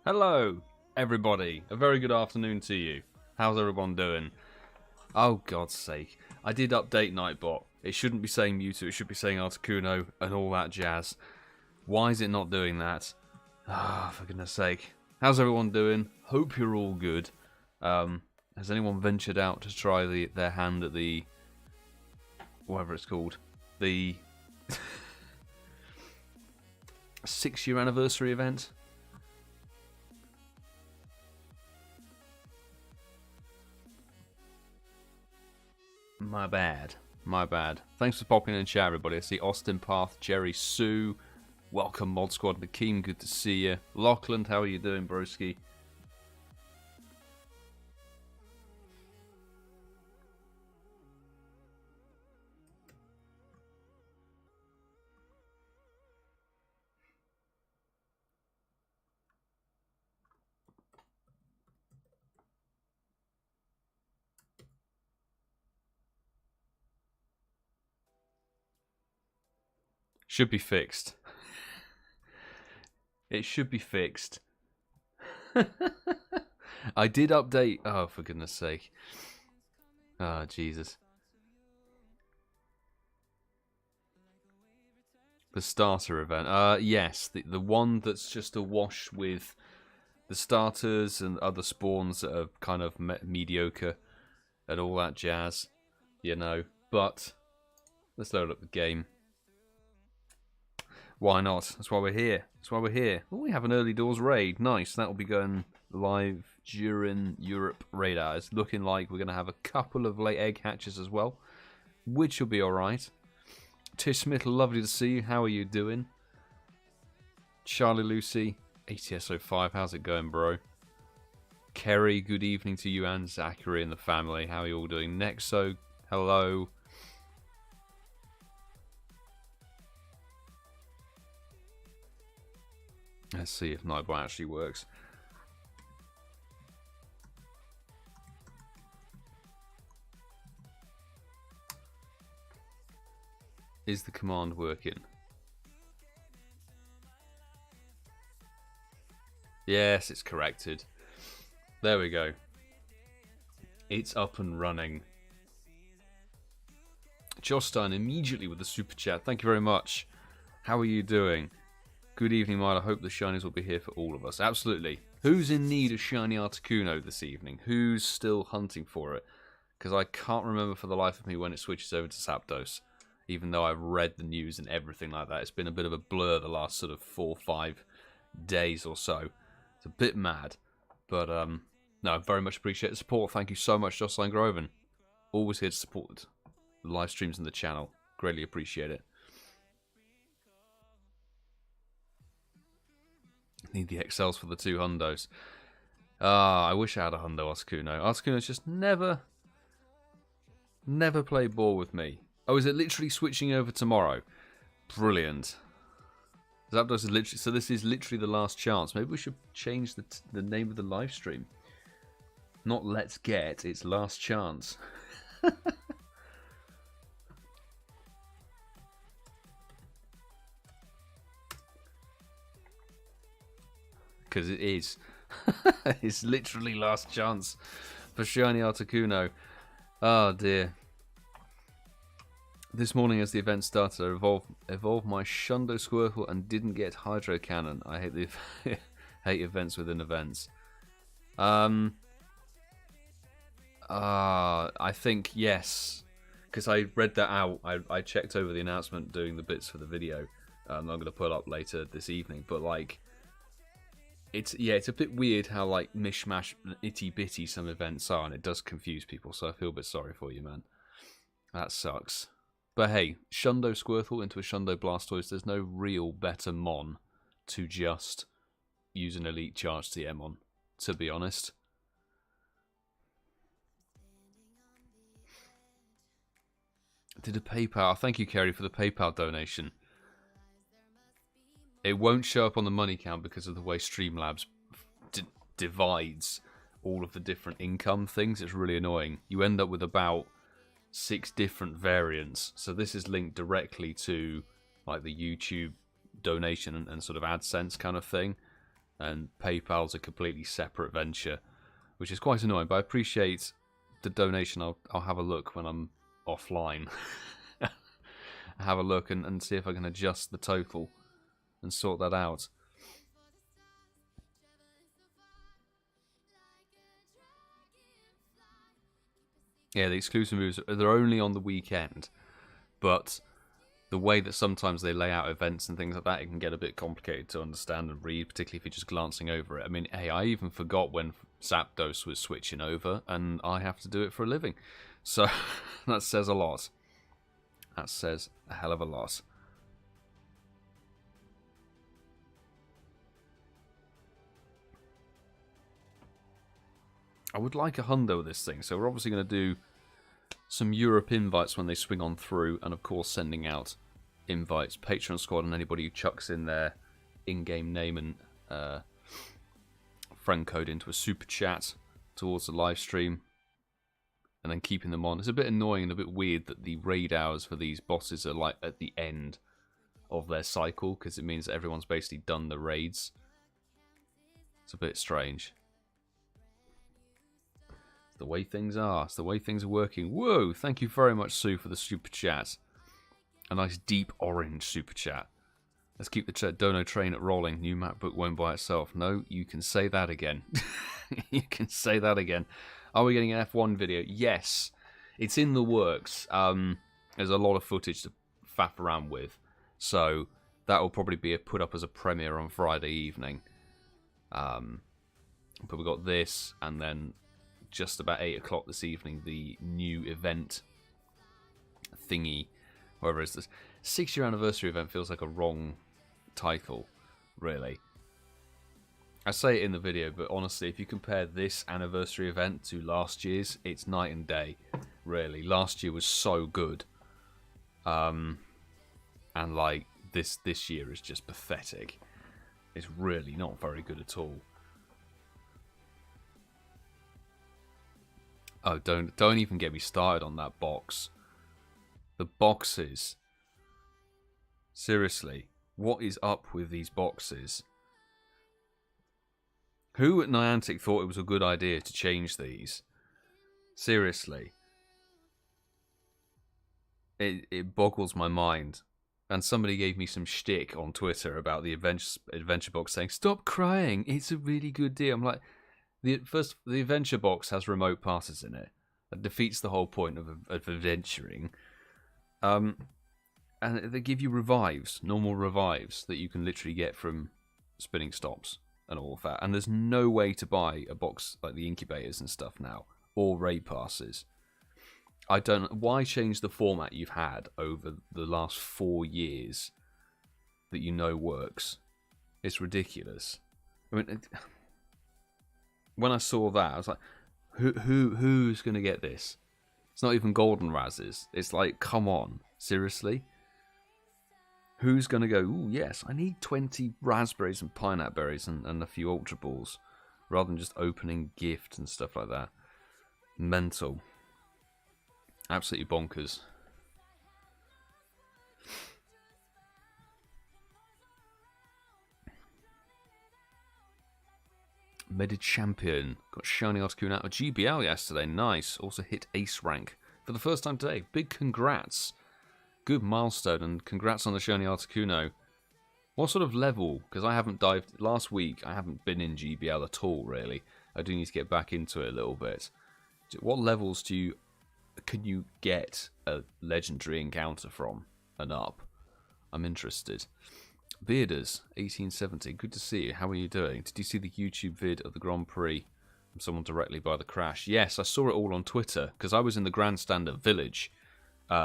Hello, everybody. A very good afternoon to you. How's everyone doing? Oh, God's sake. I did update Nightbot. It shouldn't be saying Mewtwo, it should be saying Articuno and all that jazz. Why is it not doing that? Ah, for goodness sake. How's everyone doing? Hope you're all good. Has anyone ventured out to try their hand at the... whatever it's called? The... 6-year anniversary event? My bad. My bad. Thanks for popping in chat, everybody. I see Austin Path, Jerry Sue. Welcome, Mod Squad. Nakeem, good to see you. Lachlan, how are you doing, broski? Should be fixed. It should be fixed. I did update... oh, for goodness sake. Oh, Jesus. The starter event. Yes, the one that's just awash with the starters and other spawns that are kind of mediocre and all that jazz. You know. But, let's load up the game. Why not? That's why we're here. That's why we're here. Oh, we have an early doors raid. Nice. That'll be going live during Europe radar. It's looking like we're going to have a couple of late egg hatches as well, which will be alright. TishSmith, lovely to see you. How are you doing? Charlie Lucy, ATS05, how's it going, bro? Kerry, good evening to you and Zachary and the family. How are you all doing? Nexo, hello. Let's see if Nightbot actually works. Is the command working? Yes, it's corrected. There we go. It's up and running. Josh Stein immediately with the super chat. Thank you very much. How are you doing? Good evening, Mile. I hope the shinies will be here for all of us. Absolutely. Who's in need of shiny Articuno this evening? Who's still hunting for it? Because I can't remember for the life of me when it switches over to Zapdos. Even though I've read the news and everything like that. It's been a bit of a blur the last sort of 4 or 5 days or so. It's a bit mad. But, no, very much appreciate the support. Thank you so much, Jocelyn Groven. Always here to support the live streams and the channel. Greatly appreciate it. Need the XLs for the 2 hundos. I wish I had a hundo Articuno. Articuno's just never played ball with me. Oh, is it literally switching over tomorrow? Brilliant. Zapdos is literally... so this is literally the last chance. Maybe we should change the name of the live stream. Not Let's Get, it's Last Chance. Because it is. It's literally last chance for shiny Articuno. Oh dear. This morning as the event started, I evolved my Shundo Squirtle and didn't get Hydro Cannon. I hate the hate events within events. I think yes. Because I read that out. I checked over the announcement doing the bits for the video. I'm going to put up later this evening. But like... it's a bit weird how like mishmash itty bitty some events are, and it does confuse people, so I feel a bit sorry for you, man. That sucks. But hey, Shundo Squirtle into a Shundo Blastoise, there's no real better mon to just use an Elite Charge TM on, to be honest. Did a PayPal, thank you Kerry for the PayPal donation. It won't show up on the money count because of the way Streamlabs divides all of the different income things. It's really annoying. You end up with about 6 different variants. So this is linked directly to like the YouTube donation and sort of AdSense kind of thing. and PayPal's a completely separate venture, which is quite annoying. But I appreciate the donation. I'll have a look when I'm offline. Have a look and see if I can adjust the total and sort that out. Yeah, the exclusive moves, they're only on the weekend, but the way that sometimes they lay out events and things like that, it can get a bit complicated to understand and read, particularly if you're just glancing over it. I mean, hey, I even forgot when Zapdos was switching over, and I have to do it for a living. So, that says a lot. That says a hell of a lot. I would like a hundo with this thing, so we're obviously going to do some Europe invites when they swing on through, and of course sending out invites, Patreon squad, and anybody who chucks in their in-game name and friend code into a super chat towards the live stream, and then keeping them on. It's a bit annoying and a bit weird that the raid hours for these bosses are like at the end of their cycle, because it means that everyone's basically done the raids. It's a bit strange. The way things are. It's the way things are working. Whoa! Thank you very much, Sue, for the super chat. A nice deep orange super chat. Let's keep the dono train rolling. New MacBook won't buy itself. No, you can say that again. You can say that again. Are we getting an F1 video? Yes. It's in the works. There's a lot of footage to faff around with. So that will probably be put up as a premiere on Friday evening. But we've got this, and then just about 8 o'clock this evening, the new event thingy, whatever it is. This 6-year anniversary event feels like a wrong title, really. I say it in the video, but honestly, if you compare this anniversary event to last year's, it's night and day, really. Last year was so good. And like, this year is just pathetic. It's really not very good at all. Oh, don't even get me started on that box. The boxes. Seriously, what is up with these boxes? Who at Niantic thought it was a good idea to change these? Seriously. It boggles my mind. And somebody gave me some shtick on Twitter about the adventure box, saying, "Stop crying, it's a really good deal." I'm like, the adventure box has remote passes in it. That defeats the whole point of adventuring. And they give you revives, normal revives, that you can literally get from spinning stops and all of that. And there's no way to buy a box like the incubators and stuff now, or raid passes. I don't know. Why change the format you've had over the last 4 years that you know works? It's ridiculous. I mean, when I saw that, I was like, who's going to get this? It's not even golden razzes. It's like, come on, seriously? Who's going to go, ooh, yes, I need 20 raspberries and pineapple berries and a few ultra balls, rather than just opening gifts and stuff like that. Mental. Absolutely bonkers. Medid Champion. Got shiny Articuno out of GBL yesterday. Nice. Also hit Ace rank for the first time today. Big congrats. Good milestone, and congrats on the shiny Articuno. What sort of level? Because I haven't dived... Last week, I haven't been in GBL at all, really. I do need to get back into it a little bit. What levels can you get a legendary encounter from and up? I'm interested. Bearders, 1870. Good to see you. How are you doing? Did you see the YouTube vid of the Grand Prix from someone directly by the crash? Yes, I saw it all on Twitter because I was in the grandstand at Village,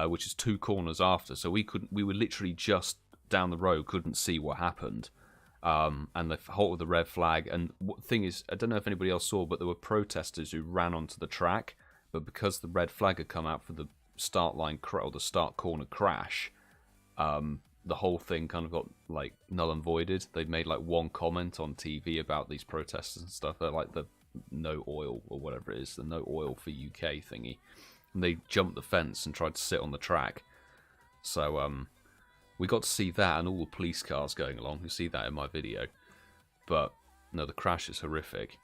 which is 2 corners after. So we were literally just down the road, couldn't see what happened. And they halted the red flag. And the thing is, I don't know if anybody else saw, but there were protesters who ran onto the track. But because the red flag had come out for the start line or the start corner crash, the whole thing kind of got like null and voided. They'd made like one comment on TV about these protesters and stuff. They're like the no oil or whatever it is, the no oil for UK thingy. And they jumped the fence and tried to sit on the track. So we got to see that and all the police cars going along. You see that in my video. But No, the crash is horrific.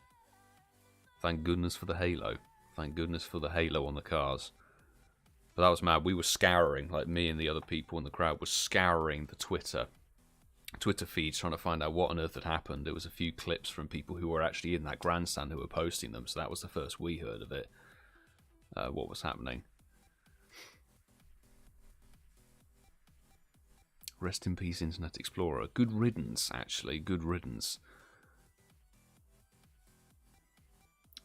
Thank goodness for the halo. Thank goodness for the halo on the cars. But that was mad. We were scouring, like me and the other people in the crowd were scouring the Twitter feeds trying to find out what on earth had happened. There was a few clips from people who were actually in that grandstand who were posting them, so that was the first we heard of it. What was happening. Rest in peace, Internet Explorer. Good riddance, actually. Good riddance.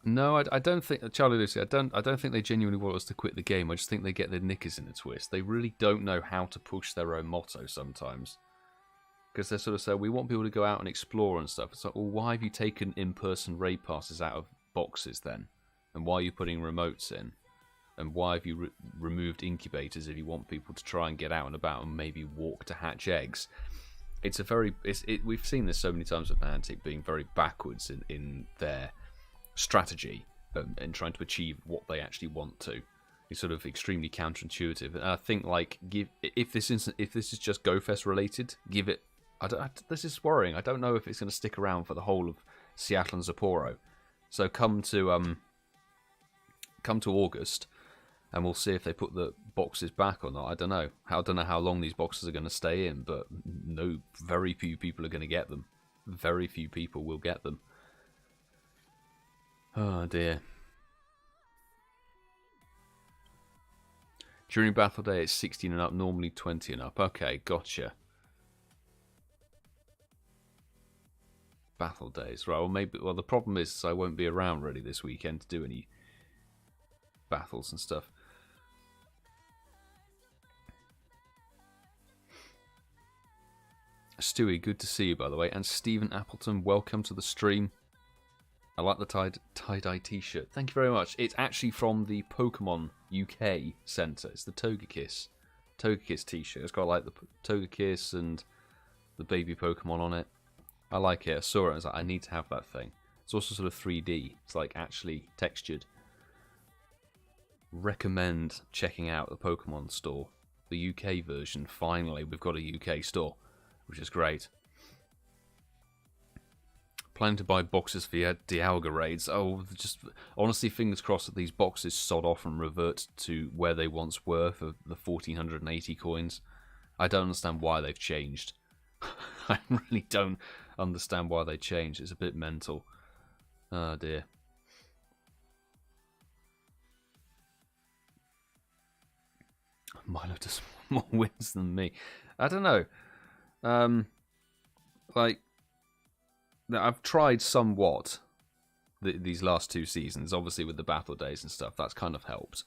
No, I don't think, Charlie Lucy, I don't think they genuinely want us to quit the game. I just think they get their knickers in a twist. They really don't know how to push their own motto sometimes. Because they sort of say, we want people to go out and explore and stuff. It's like, well, why have you taken in-person raid passes out of boxes then? And why are you putting remotes in? And why have you removed incubators if you want people to try and get out and about and maybe walk to hatch eggs? It's a very, we've seen this so many times with Niantic being very backwards in their strategy and trying to achieve what they actually want to. It's sort of extremely counterintuitive. And I think, like, if this is just GoFest related, give it. This is worrying. I don't know if it's going to stick around for the whole of Seattle and Sapporo. So come to August, and we'll see if they put the boxes back or not. I don't know. I don't know how long these boxes are going to stay in, but no, very few people are going to get them. Very few people will get them. Oh dear. During battle day, it's 16 and up, normally 20 and up. Okay, gotcha. Battle days, right? Well, the problem is I won't be around really this weekend to do any battles and stuff. Stewie, good to see you, by the way. And Stephen Appleton, welcome to the stream. I like the tie-dye t-shirt. Thank you very much. It's actually from the PoKéMon UK Centre. It's the Togekiss t-shirt. It's got like the Togekiss and the baby Pokemon on it. I like it. I saw it and I was like, I need to have that thing. It's also sort of 3D. It's like actually textured. Recommend checking out the Pokemon store. The UK version. Finally, we've got a UK store, which is great. Planning to buy boxes for your Dialga raids. Oh, just honestly, fingers crossed that these boxes sod off and revert to where they once were for the 1480 coins. I don't understand why they've changed. I really don't understand why they changed. It's a bit mental. Oh dear. Milo does more wins than me. I don't know. Like, I've tried somewhat these last two seasons, obviously with the battle days and stuff. That's kind of helped.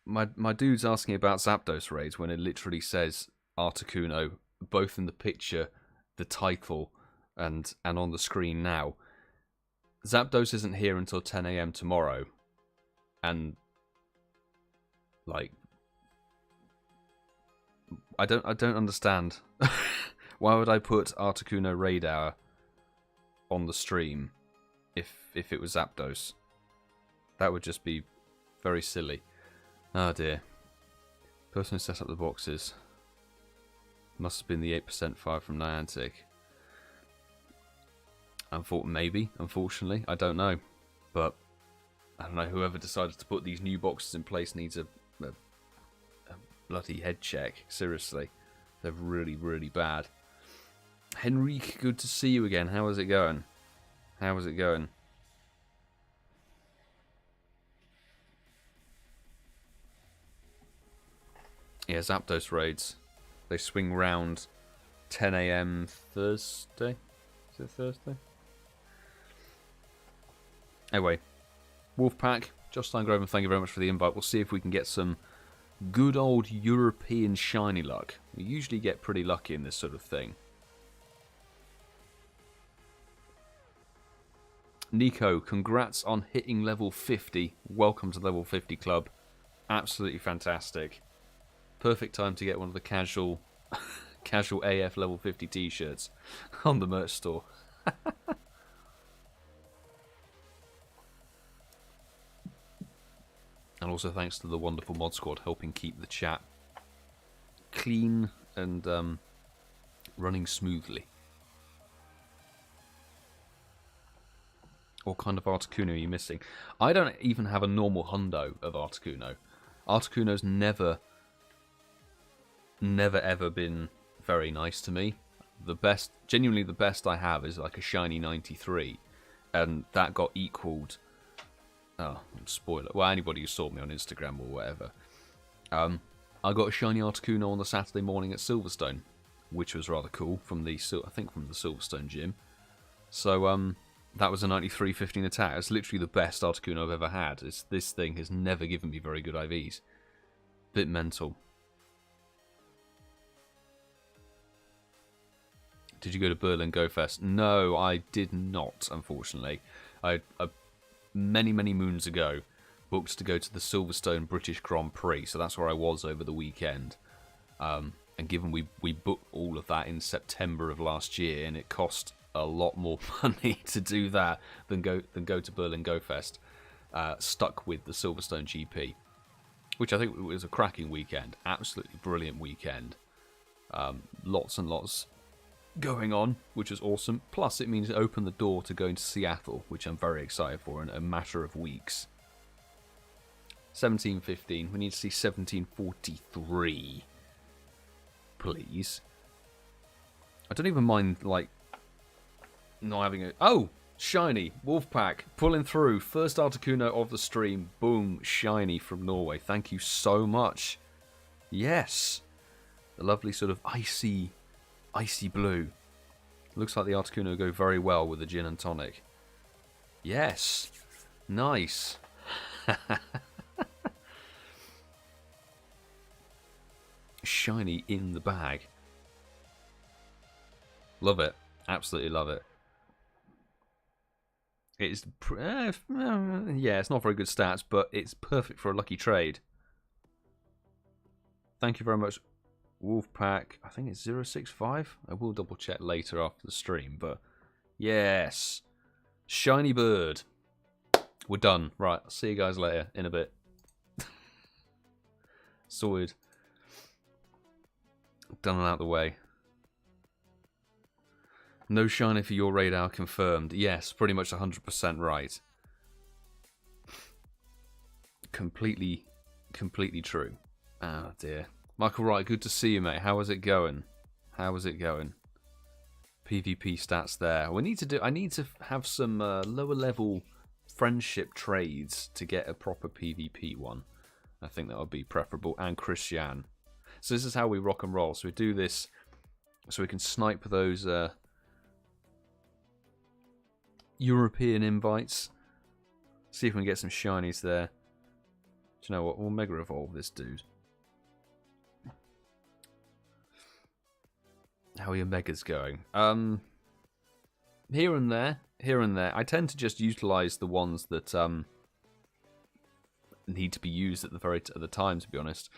My dude's asking about Zapdos raids when it literally says Articuno both in the picture, the title, and on the screen now. Zapdos isn't here until 10 AM tomorrow, and like, I don't understand. Why would I put Articuno raid hour on the stream if it was Zapdos? That would just be very silly. Oh dear. Person who set up the boxes must have been the 8% fire from Niantic. Maybe, unfortunately, I don't know. But I don't know, whoever decided to put these new boxes in place needs a bloody head check. Seriously. They're really, really bad. Henrique, good to see you again. How is it going? How is it going? Yeah, Zapdos raids. They swing round 10 AM Thursday. Is it Thursday? Anyway, Wolfpack, Jostein Groven, thank you very much for the invite. We'll see if we can get some good old European shiny luck. We usually get pretty lucky in this sort of thing. Nico, congrats on hitting level 50. Welcome to level 50 club. Absolutely fantastic. Perfect time to get one of the casual AF level 50 t-shirts on the merch store. And also thanks to the wonderful mod squad helping keep the chat clean and running smoothly. What kind of Articuno are you missing? I don't even have a normal hundo of Articuno. Articuno's never ever been very nice to me. The best, genuinely the best I have is like a shiny 93, and that got equaled. Oh, spoiler. Well, anybody who saw me on Instagram or whatever. I got a shiny Articuno on the Saturday morning at Silverstone, which was rather cool from the, I think from the Silverstone gym. So that was a 93-15 attack. It's literally the best Articuno I've ever had. This thing has never given me very good IVs. Bit mental. Did you go to Berlin Go Fest? No, I did not, unfortunately. I many moons ago booked to go to the Silverstone British Grand Prix, so that's where I was over the weekend. And given we booked all of that in September of last year, and it cost a lot more money to do that than go to Berlin Go Fest, stuck with the Silverstone GP, which I think was a cracking weekend, absolutely brilliant weekend. Lots and lots going on, which was awesome. Plus, it means it opened the door to going to Seattle, which I'm very excited for in a matter of weeks. 1715. We need to see 1743. Please. I don't even mind, like, not having a... Oh! Shiny. Wolfpack. Pulling through. First Articuno of the stream. Boom. Shiny from Norway. Thank you so much. Yes. The lovely sort of icy blue. Looks like the Articuno will go very well with the gin and tonic. Yes. Nice. Shiny in the bag. Love it. Absolutely love it. It's yeah, it's not very good stats, but it's perfect for a lucky trade. Thank you very much, Wolfpack. I think it's 065. I will double check later after the stream, but yes, shiny bird. We're done. Right, I'll see you guys later in a bit. Sorted. Done and out of the way. No shiny for your radar confirmed. Yes, pretty much 100% right. Completely true. Oh dear. Michael Wright, good to see you, mate. How is it going? How is it going? PvP stats there. I need to have some lower level friendship trades to get a proper PvP one. I think that would be preferable. And ChrisJahn. So this is how we rock and roll. So we do this so we can snipe those European invites. See if we can get some shinies there. Do you know what? We'll Mega Evolve this dude. How are your Megas going? Here and there. I tend to just utilize the ones that need to be used at the time, to be honest.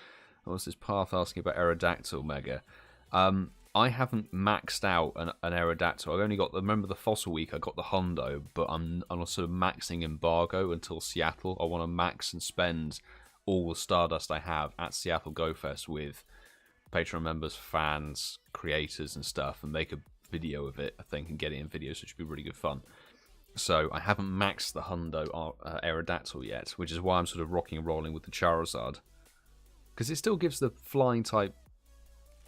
What's this Path asking about Aerodactyl Mega? I haven't maxed out an Aerodactyl. I've only got, remember the Fossil Week, I got the Hundo, but I'm sort of maxing Embargo until Seattle. I want to max and spend all the Stardust I have at Seattle Go Fest with Patreon members, fans, creators and stuff, and make a video of it, I think, and get it in videos, which would be really good fun. So I haven't maxed the Hundo Aerodactyl yet, which is why I'm sort of rocking and rolling with the Charizard. Because it still gives the flying type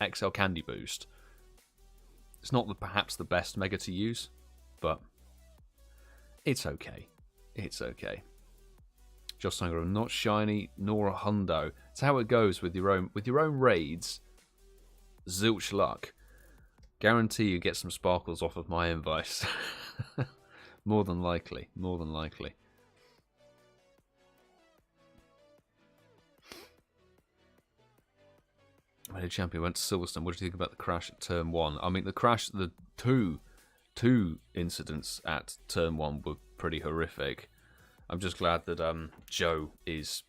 XL Candy boost. It's not perhaps the best Mega to use, but it's okay. It's okay. Josh Sanger, not shiny nor a hundo. It's how it goes with your own raids. Zilch luck. Guarantee you get some sparkles off of my invite. More than likely. More than likely. When a champion went to Silverstone, what did you think about the crash at turn 1? I mean, the crash, the two incidents at turn 1 were pretty horrific. I'm just glad that Joe is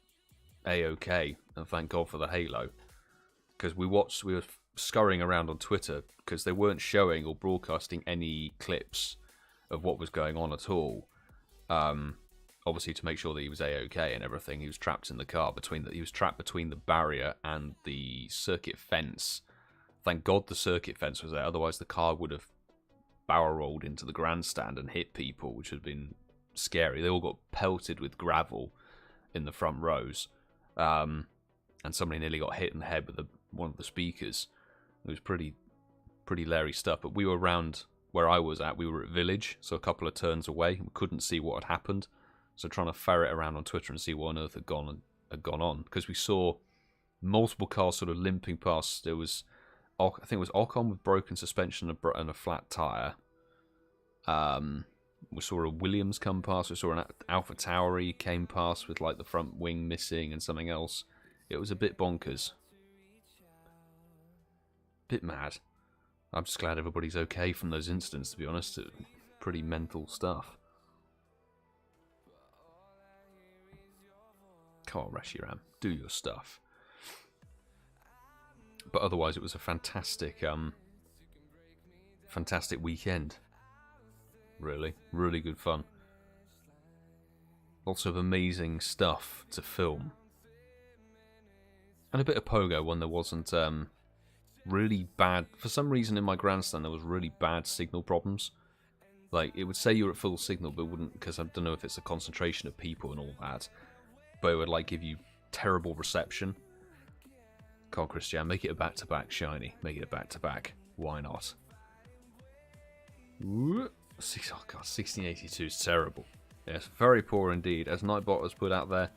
A-OK, and thank God for the halo. Because we were scurrying around on Twitter because they weren't showing or broadcasting any clips of what was going on at all. Obviously, to make sure that he was A-OK and everything, he was trapped in the car he was trapped between the barrier and the circuit fence. Thank God the circuit fence was there, otherwise the car would have barrel rolled into the grandstand and hit people, which would have been scary. They all got pelted with gravel in the front rows. And somebody nearly got hit in the head with one of the speakers. It was pretty leery stuff. But we were around where I was at. We were at Village, so a couple of turns away. We couldn't see what had happened. So trying to ferret around on Twitter and see what on earth had gone on. Because we saw multiple cars sort of limping past. There was, I think it was Ocon with broken suspension and a flat tyre. We saw a Williams come past. We saw an Alpha Tauri came past with like the front wing missing and something else. It was a bit bonkers. Bit mad. I'm just glad everybody's okay from those incidents, to be honest. Pretty mental stuff. Come on, Reshiram. Do your stuff. But otherwise, it was a fantastic, fantastic weekend. Really, really good fun. Lots of amazing stuff to film. And a bit of pogo when there wasn't really bad... For some reason in my grandstand there was really bad signal problems. Like, it would say you were at full signal, but it wouldn't, because I don't know if it's a concentration of people and all that. But it would, like, give you terrible reception. Come on, ChrisJahn, make it a back-to-back, shiny. Make it a back-to-back. Why not? Oh god, 1682 is terrible. Yes, very poor indeed. As Nightbot has put out there,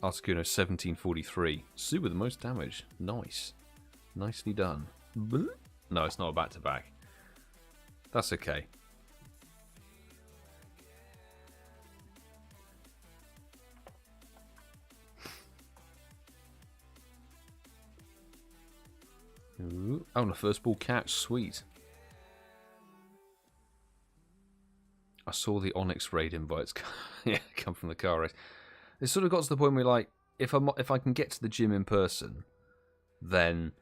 Articuno 1743. Sue with the most damage. Nice. Nicely done. No, it's not a back-to-back. That's okay. Ooh. Oh, and a first ball catch. Sweet. I saw the Onyx raid invites come from the car race. It sort of got to the point where, like, if I can get to the gym in person, then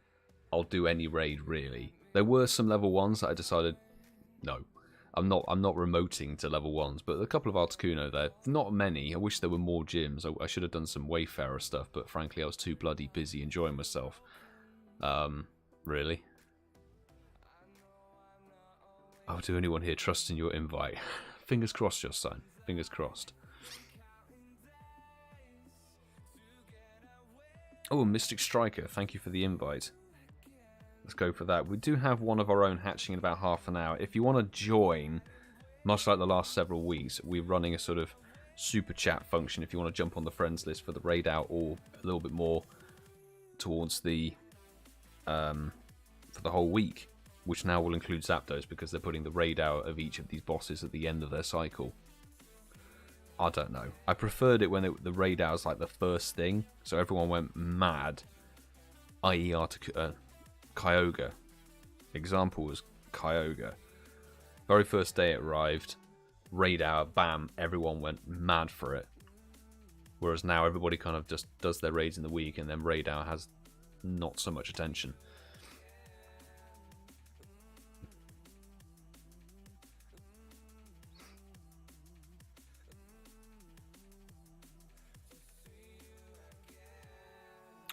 I'll do any raid, really. There were some level 1s that I decided, no, I'm not remoting to level 1s, but a couple of Articuno there. Not many. I wish there were more gyms. I should have done some Wayfarer stuff, but frankly I was too bloody busy enjoying myself. Really? Oh, do anyone here trust in your invite? Fingers crossed, your son. Fingers crossed. Oh, Mystic Striker, thank you for the invite. Let's go for that. We do have one of our own hatching in about half an hour. If you want to join, much like the last several weeks, we're running a sort of super chat function if you want to jump on the friends list for the raid out, or a little bit more towards the for the whole week, which now will include Zapdos because they're putting the raid out of each of these bosses at the end of their cycle. I don't know. I preferred it when the raid out was like the first thing, so everyone went mad. I.e. Kyogre. Example was Kyogre. Very first day it arrived, raid hour, bam, everyone went mad for it. Whereas now everybody kind of just does their raids in the week, and then raid hour has not so much attention.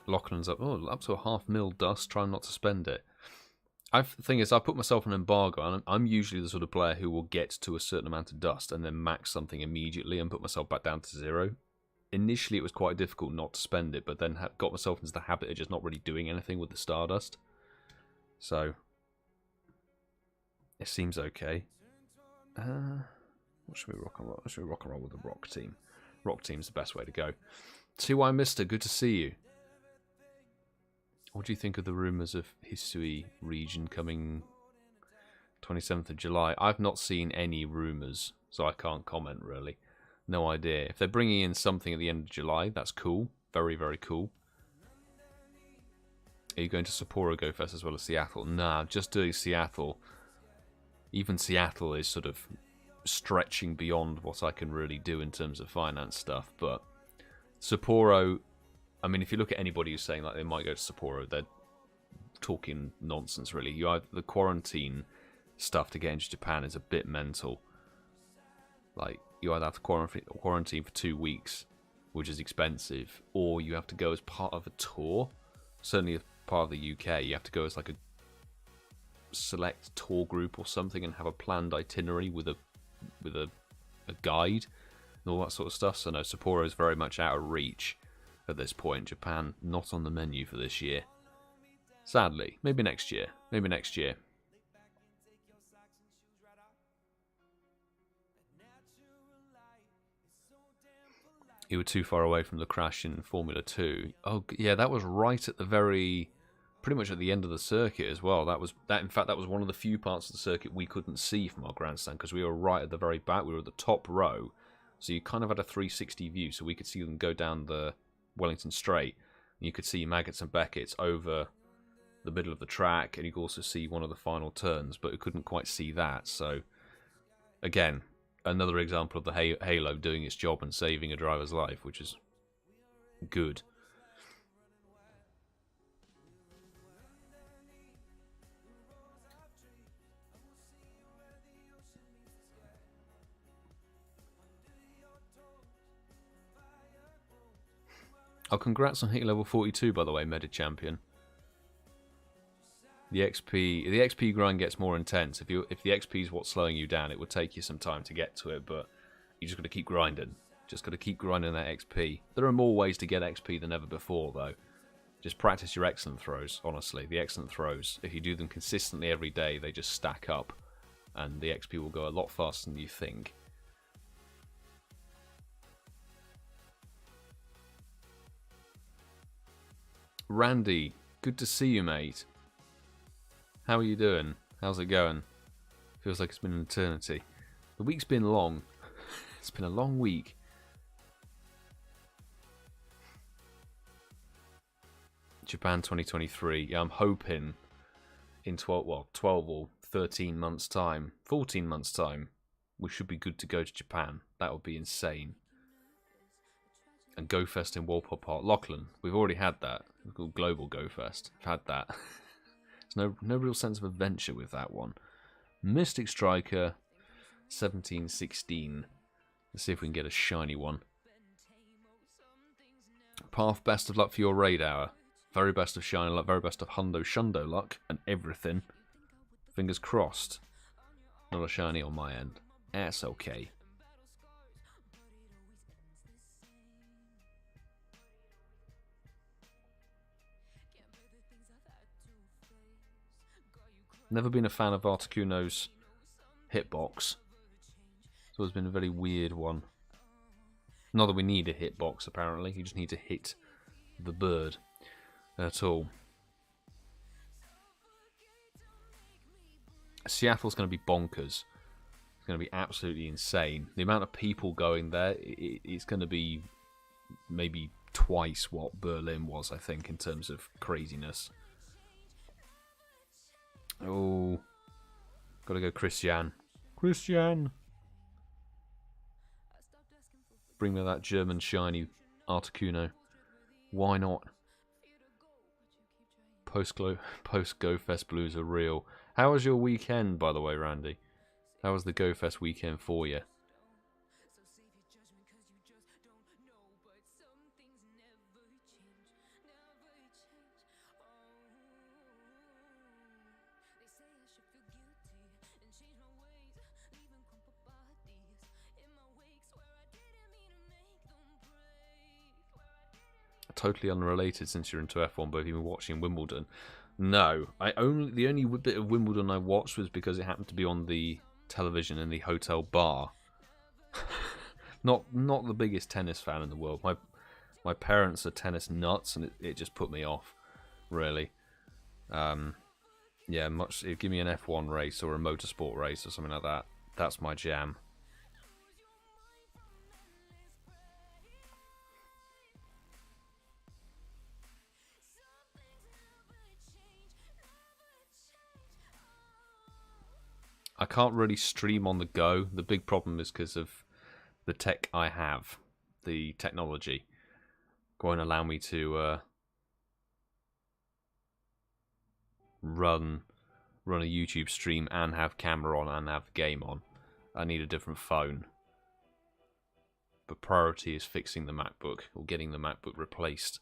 Lachlan's up. Oh, up to a $500,000 dust. Trying not to spend it. The thing is, I put myself on embargo, and I'm usually the sort of player who will get to a certain amount of dust and then max something immediately and put myself back down to 0. Initially, it was quite difficult not to spend it, but then got myself into the habit of just not really doing anything with the Stardust. So, it seems okay. What should we rock and roll? Should we rock and roll with the Rock Team? Rock Team's the best way to go. 2i Mister, good to see you. What do you think of the rumours of Hisui region coming 27th of July? I've not seen any rumours, so I can't comment really. No idea. If they're bringing in something at the end of July, that's cool. Very, very cool. Are you going to Sapporo Go Fest as well as Seattle? Nah, just doing Seattle. Even Seattle is sort of stretching beyond what I can really do in terms of finance stuff, but Sapporo... I mean, if you look at anybody who's saying like they might go to Sapporo, they're talking nonsense, really. The quarantine stuff to get into Japan is a bit mental. Like, you either have to quarantine for 2 weeks, which is expensive, or you have to go as part of a tour. Certainly as part of the UK, you have to go as like a select tour group or something and have a planned itinerary with a guide. all that sort of stuff. So no, Sapporo is very much out of reach at this point. Japan not on the menu for this year. Sadly. Maybe next year. Maybe next year. You were too far away from the crash in Formula 2. Oh, yeah, that was right at the pretty much at the end of the circuit as well. In fact, that was one of the few parts of the circuit we couldn't see from our grandstand because we were right at the very back. We were at the top row, so you kind of had a 360 view, so we could see them go down the Wellington Straight. And you could see Maggots and Beckett's over the middle of the track, and you could also see one of the final turns, but we couldn't quite see that. So, again, another example of the Halo doing its job and saving a driver's life, which is good. Oh, congrats on hitting level 42, by the way, Meta Champion. The XP grind gets more intense. If the XP is what's slowing you down, it would take you some time to get to it, but you just got to keep grinding. Just got to keep grinding that XP. There are more ways to get XP than ever before, though. Just practice your excellent throws, honestly. The excellent throws, if you do them consistently every day, they just stack up, and the XP will go a lot faster than you think. Randy, good to see you, mate. How are you doing? How's it going? Feels like it's been an eternity. The week's been long. It's been a long week. Japan 2023. Yeah, I'm hoping in 12 or 13 months' time, 14 months' time, we should be good to go to Japan. That would be insane. And GoFest in Walpole Park. Lachlan, we've already had that. It's called Global GoFest. We've had that. There's no real sense of adventure with that one. Mystic Striker 1716. Let's see if we can get a shiny one. Path, best of luck for your raid hour. Very best of shiny luck, very best of Hundo Shundo luck, and everything. Fingers crossed. Not a shiny on my end. That's okay. Never been a fan of Articuno's hitbox. It's always been a very weird one. Not that we need a hitbox, apparently. You just need to hit the bird at all. Seattle's going to be bonkers. It's going to be absolutely insane. The amount of people going there, it's going to be maybe twice what Berlin was, I think, in terms of craziness. Oh, gotta go Christian. Christian! Bring me that German shiny Articuno. Why not? Post-GoFest blues are real. How was your weekend, by the way, Randy? How was the GoFest weekend for you? Totally unrelated, since you're into F1, both even watching Wimbledon. No, the only bit of Wimbledon I watched was because it happened to be on the television in the hotel bar. not the biggest tennis fan in the world. My parents are tennis nuts, and it just put me off, really. Yeah, give me an F1 race or a motorsport race or something like that. That's my jam. I can't really stream on the go. The big problem is because of the tech I have. The technology won't allow me to run a YouTube stream and have camera on and have game on. I need a different phone. But priority is fixing the MacBook or getting the MacBook replaced.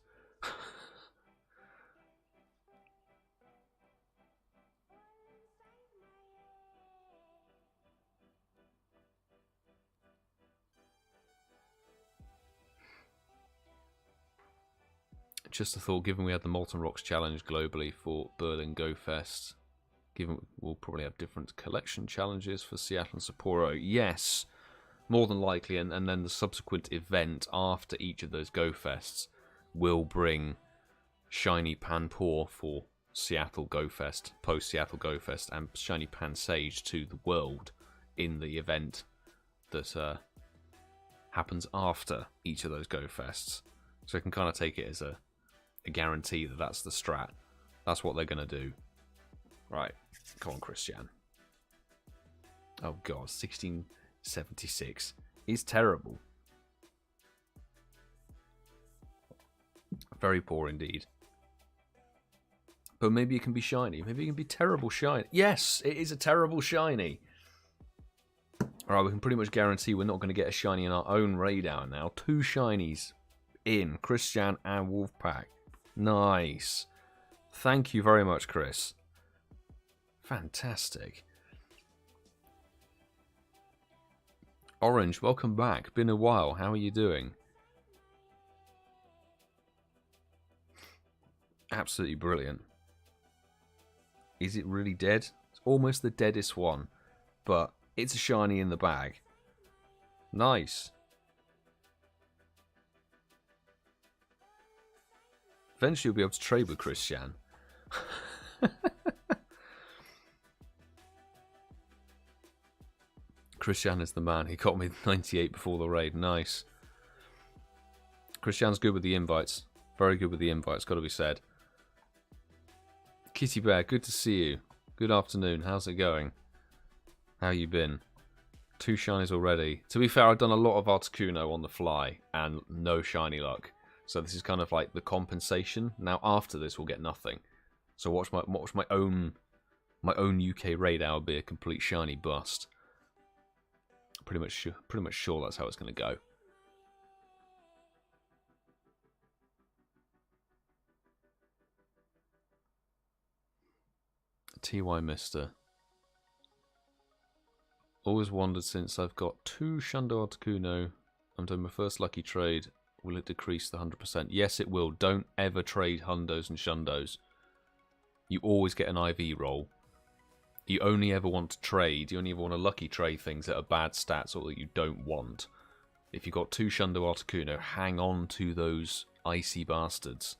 just a thought, given we had the Molten Rocks Challenge globally for Berlin Go Fest, given we'll probably have different collection challenges for Seattle and Sapporo. Yes, more than likely, and then the subsequent event after each of those Go Fests will bring Shiny Panpour for Seattle Go Fest, post-Seattle Go Fest, and Shiny Pansage to the world in the event that happens after each of those Go Fests. So I can kind of take it as a guarantee that that's the strat. That's what they're going to do. Right. Come on, ChrisJahn. Oh, God. 1676 is terrible. Very poor indeed. But maybe it can be shiny. Maybe it can be terrible shiny. Yes, it is a terrible shiny. Alright, we can pretty much guarantee we're not going to get a shiny in our own raid out now. 2 shinies in. ChrisJahn and Wolfpack. Nice. Thank you very much, Chris. Fantastic. Orange, welcome back. Been a while. How are you doing? Absolutely brilliant. Is it really dead? It's almost the deadest one, but it's a shiny in the bag. Nice. Eventually you'll be able to trade with ChrisJahn. ChrisJahn is the man. He caught me 98 before the raid. Nice. ChrisJahn's good with the invites. Very good with the invites, got to be said. Kitty Bear, good to see you. Good afternoon. How's it going? How you been? 2 shinies already. To be fair, I've done a lot of Articuno on the fly and no shiny luck. So this is kind of like the compensation. Now after this, we'll get nothing. So watch my own UK raid hour be a complete shiny bust. Pretty much sure that's how it's going to go. TY Mister. Always wondered since I've got 2 Shundo Articuno, I'm doing my first lucky trade. Will it decrease the 100%? Yes, it will. Don't ever trade Hundos and Shundos. You always get an IV roll. You only ever want to trade, you only ever want to lucky trade things that are bad stats or that you don't want. If you've got 2 Shundo Articuno, hang on to those icy bastards.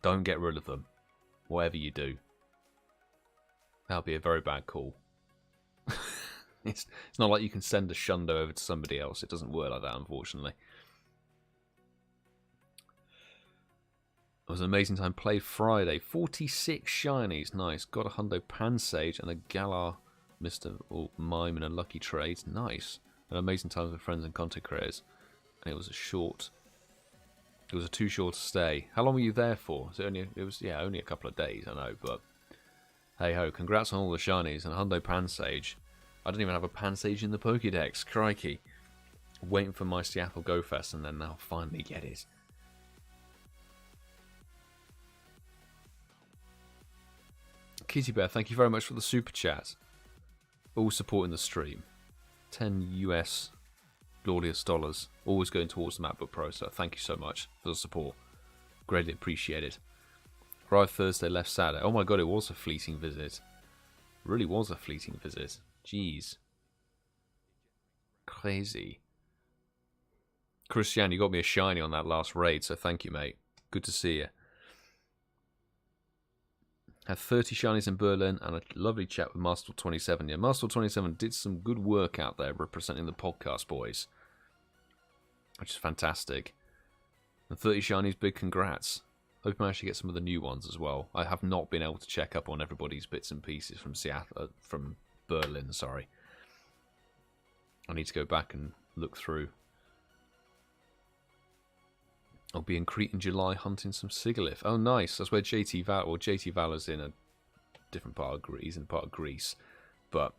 Don't get rid of them. Whatever you do. That'll be a very bad call. It's not like you can send a Shundo over to somebody else. It doesn't work like that, unfortunately. It was an amazing time. Played Friday. 46 shinies. Nice. Got a Hundo Pansage and a Galar Mr. Mime in a lucky trade. Nice. An amazing time with friends and content creators. And it was a short... It was a too short stay. How long were you there for? Only a couple of days, I know, but... Hey ho, congrats on all the shinies and Hundo Pansage. I don't even have a Pansage in the Pokédex. Crikey. Waiting for my Seattle Go Fest and then I'll finally get it. Kitty Bear, thank you very much for the super chat. All supporting the stream. 10 US glorious dollars. Always going towards the MacBook Pro, so thank you so much for the support. Greatly appreciated. Arrived Thursday, left Saturday. Oh my god, it was a fleeting visit. Really was a fleeting visit. Jeez. Crazy. ChrisJahn, you got me a shiny on that last raid, so thank you, mate. Good to see you. Had 30 shinies in Berlin and a lovely chat with Master27. Yeah, Master27 did some good work out there representing the podcast boys, which is fantastic. And 30 shinies, big congrats. Hope you managed to get some of the new ones as well. I have not been able to check up on everybody's bits and pieces from from Berlin, sorry. I need to go back and look through. I'll be in Crete in July hunting some Sigalith. Oh, nice. That's where JT Valor's in a different part of Greece. He's in part of Greece. But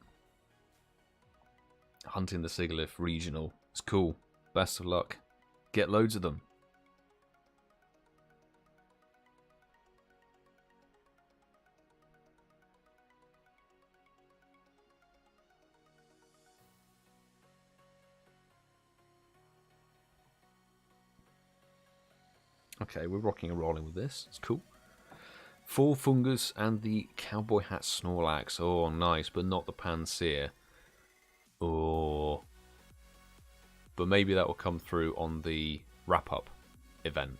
hunting the Sigalith regional is cool. Best of luck. Get loads of them. Okay, we're rocking and rolling with this. It's cool. 4 Fungus and the Cowboy Hat Snorlax. Oh, nice, but not the Pansear. Oh. But maybe that will come through on the wrap-up event.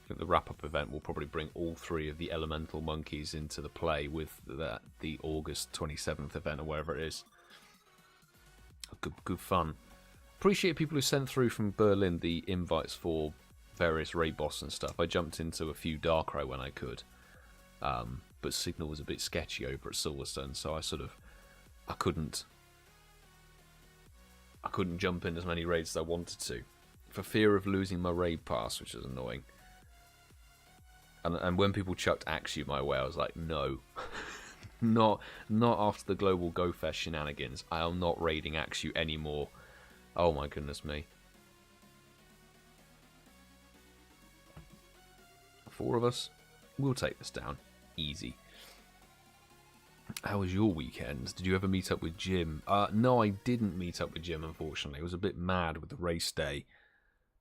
I think the wrap-up event will probably bring all 3 of the elemental monkeys into the play with the August 27th event or wherever it is. Good fun. Appreciate people who sent through from Berlin the invites for various raid boss and stuff. I jumped into a few Darkrai when I could, but signal was a bit sketchy over at Silverstone, so I couldn't jump in as many raids as I wanted to, for fear of losing my raid pass, which is annoying. And when people chucked Axew my way, I was like, no, not after the Global Go Fest shenanigans. I am not raiding Axew anymore. Oh my goodness me. 4 of us, we'll take this down. Easy. How was your weekend? Did you ever meet up with Jim? No, I didn't meet up with Jim, unfortunately. I was a bit mad with the race day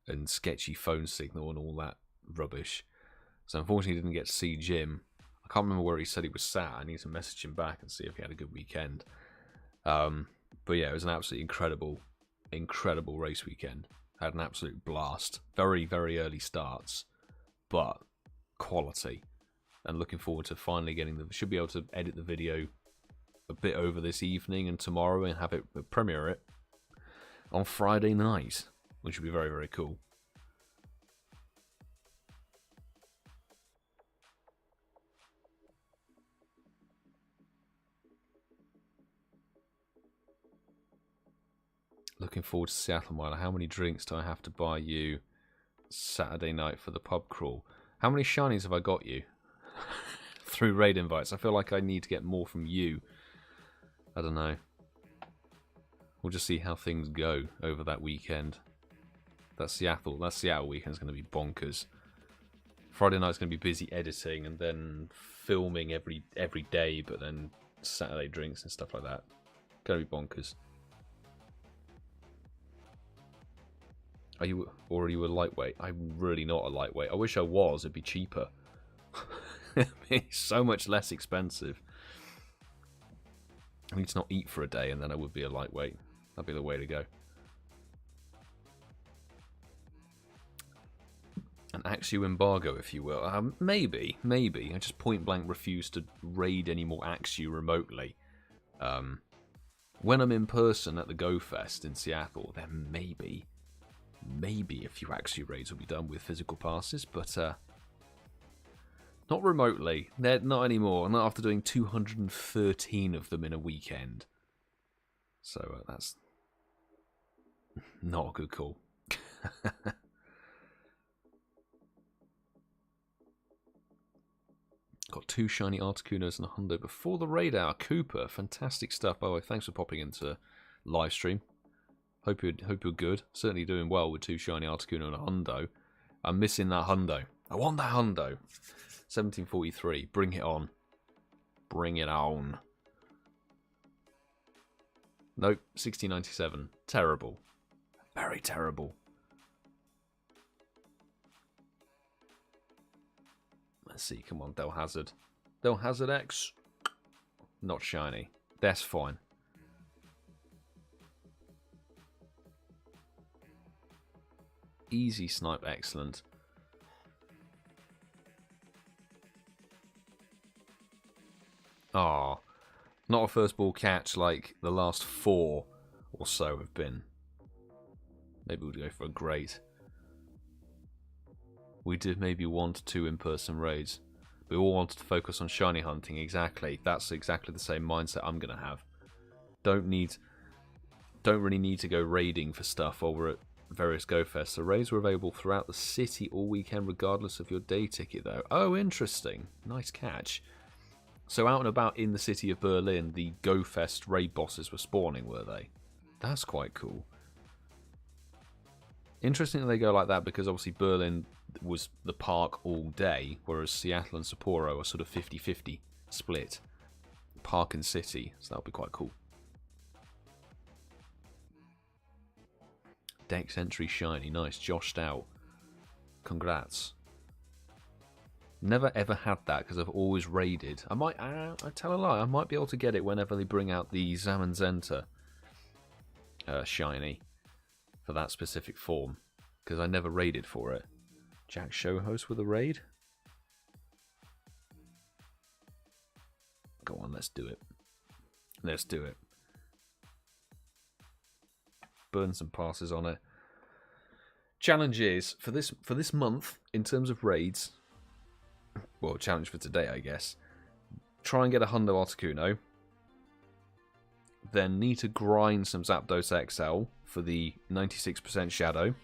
and sketchy phone signal and all that rubbish. So unfortunately didn't get to see Jim. I can't remember where he said he was sat. I need to message him back and see if he had a good weekend. But yeah, it was an absolutely incredible race weekend. I had an absolute blast. Very, very early starts, but quality. And looking forward to finally getting should be able to edit the video a bit over this evening and tomorrow and have it premiere it on Friday night, which would be very, very cool. Looking forward to Seattle, Milo. How many drinks do I have to buy you Saturday night for the pub crawl? How many shinies have I got you? Through raid invites. I feel like I need to get more from you. I don't know. We'll just see how things go over that weekend. That Seattle weekend's going to be bonkers. Friday night's going to be busy editing and then filming every day, but then Saturday drinks and stuff like that. Going to be bonkers. Are you already a lightweight? I'm really not a lightweight. I wish I was. It'd be cheaper. It'd be so much less expensive. I need to not eat for a day and then I would be a lightweight. That'd be the way to go. An Axew embargo, if you will. Maybe. I just point blank refuse to raid any more Axew remotely. When I'm in person at the Go Fest in Seattle, then maybe a few Axew raids will be done with physical passes, but not remotely. Not anymore. Not after doing 213 of them in a weekend. So that's not a good call. Got 2 shiny Articunos and a Hundo before the raid hour. Cooper, fantastic stuff. By the way, thanks for popping into live stream. Hope you're good. Certainly doing well with 2 shiny Articuno and a Hundo. I'm missing that Hundo. I want that Hundo. 1743. Bring it on. Bring it on. Nope. 1697. Terrible. Very terrible. Let's see. Come on, DellHazard. DellHazardX. Not shiny. That's fine. Easy snipe, excellent. Ah, not a first ball catch like the last 4 or so have been. Maybe we'll go for a great. We did maybe 1 to 2 in-person raids. We all wanted to focus on shiny hunting, exactly. That's exactly the same mindset I'm going to have. Don't really need to go raiding for stuff while we're at various Go Fests. The raids were available throughout the city all weekend, regardless of your day ticket, though. Oh, interesting. Nice catch. So out and about in the city of Berlin, the Go Fest raid bosses were spawning, were they? That's quite cool. Interesting that they go like that, because obviously Berlin was the park all day, whereas Seattle and Sapporo are sort of 50-50 split. Park and city, so that'll be quite cool. Dex entry shiny, nice, joshed out. Congrats. Never ever had that because I've always raided. I tell a lie, I might be able to get it whenever they bring out the Zamazenta shiny for that specific form, because I never raided for it. Jack show host with a raid? Go on, let's do it. Let's do it. Burn some passes on it. Challenge is for this month in terms of raids. Well, challenge for today, I guess. Try and get a Hundo Articuno. Then need to grind some Zapdos XL for the 96% Shadow,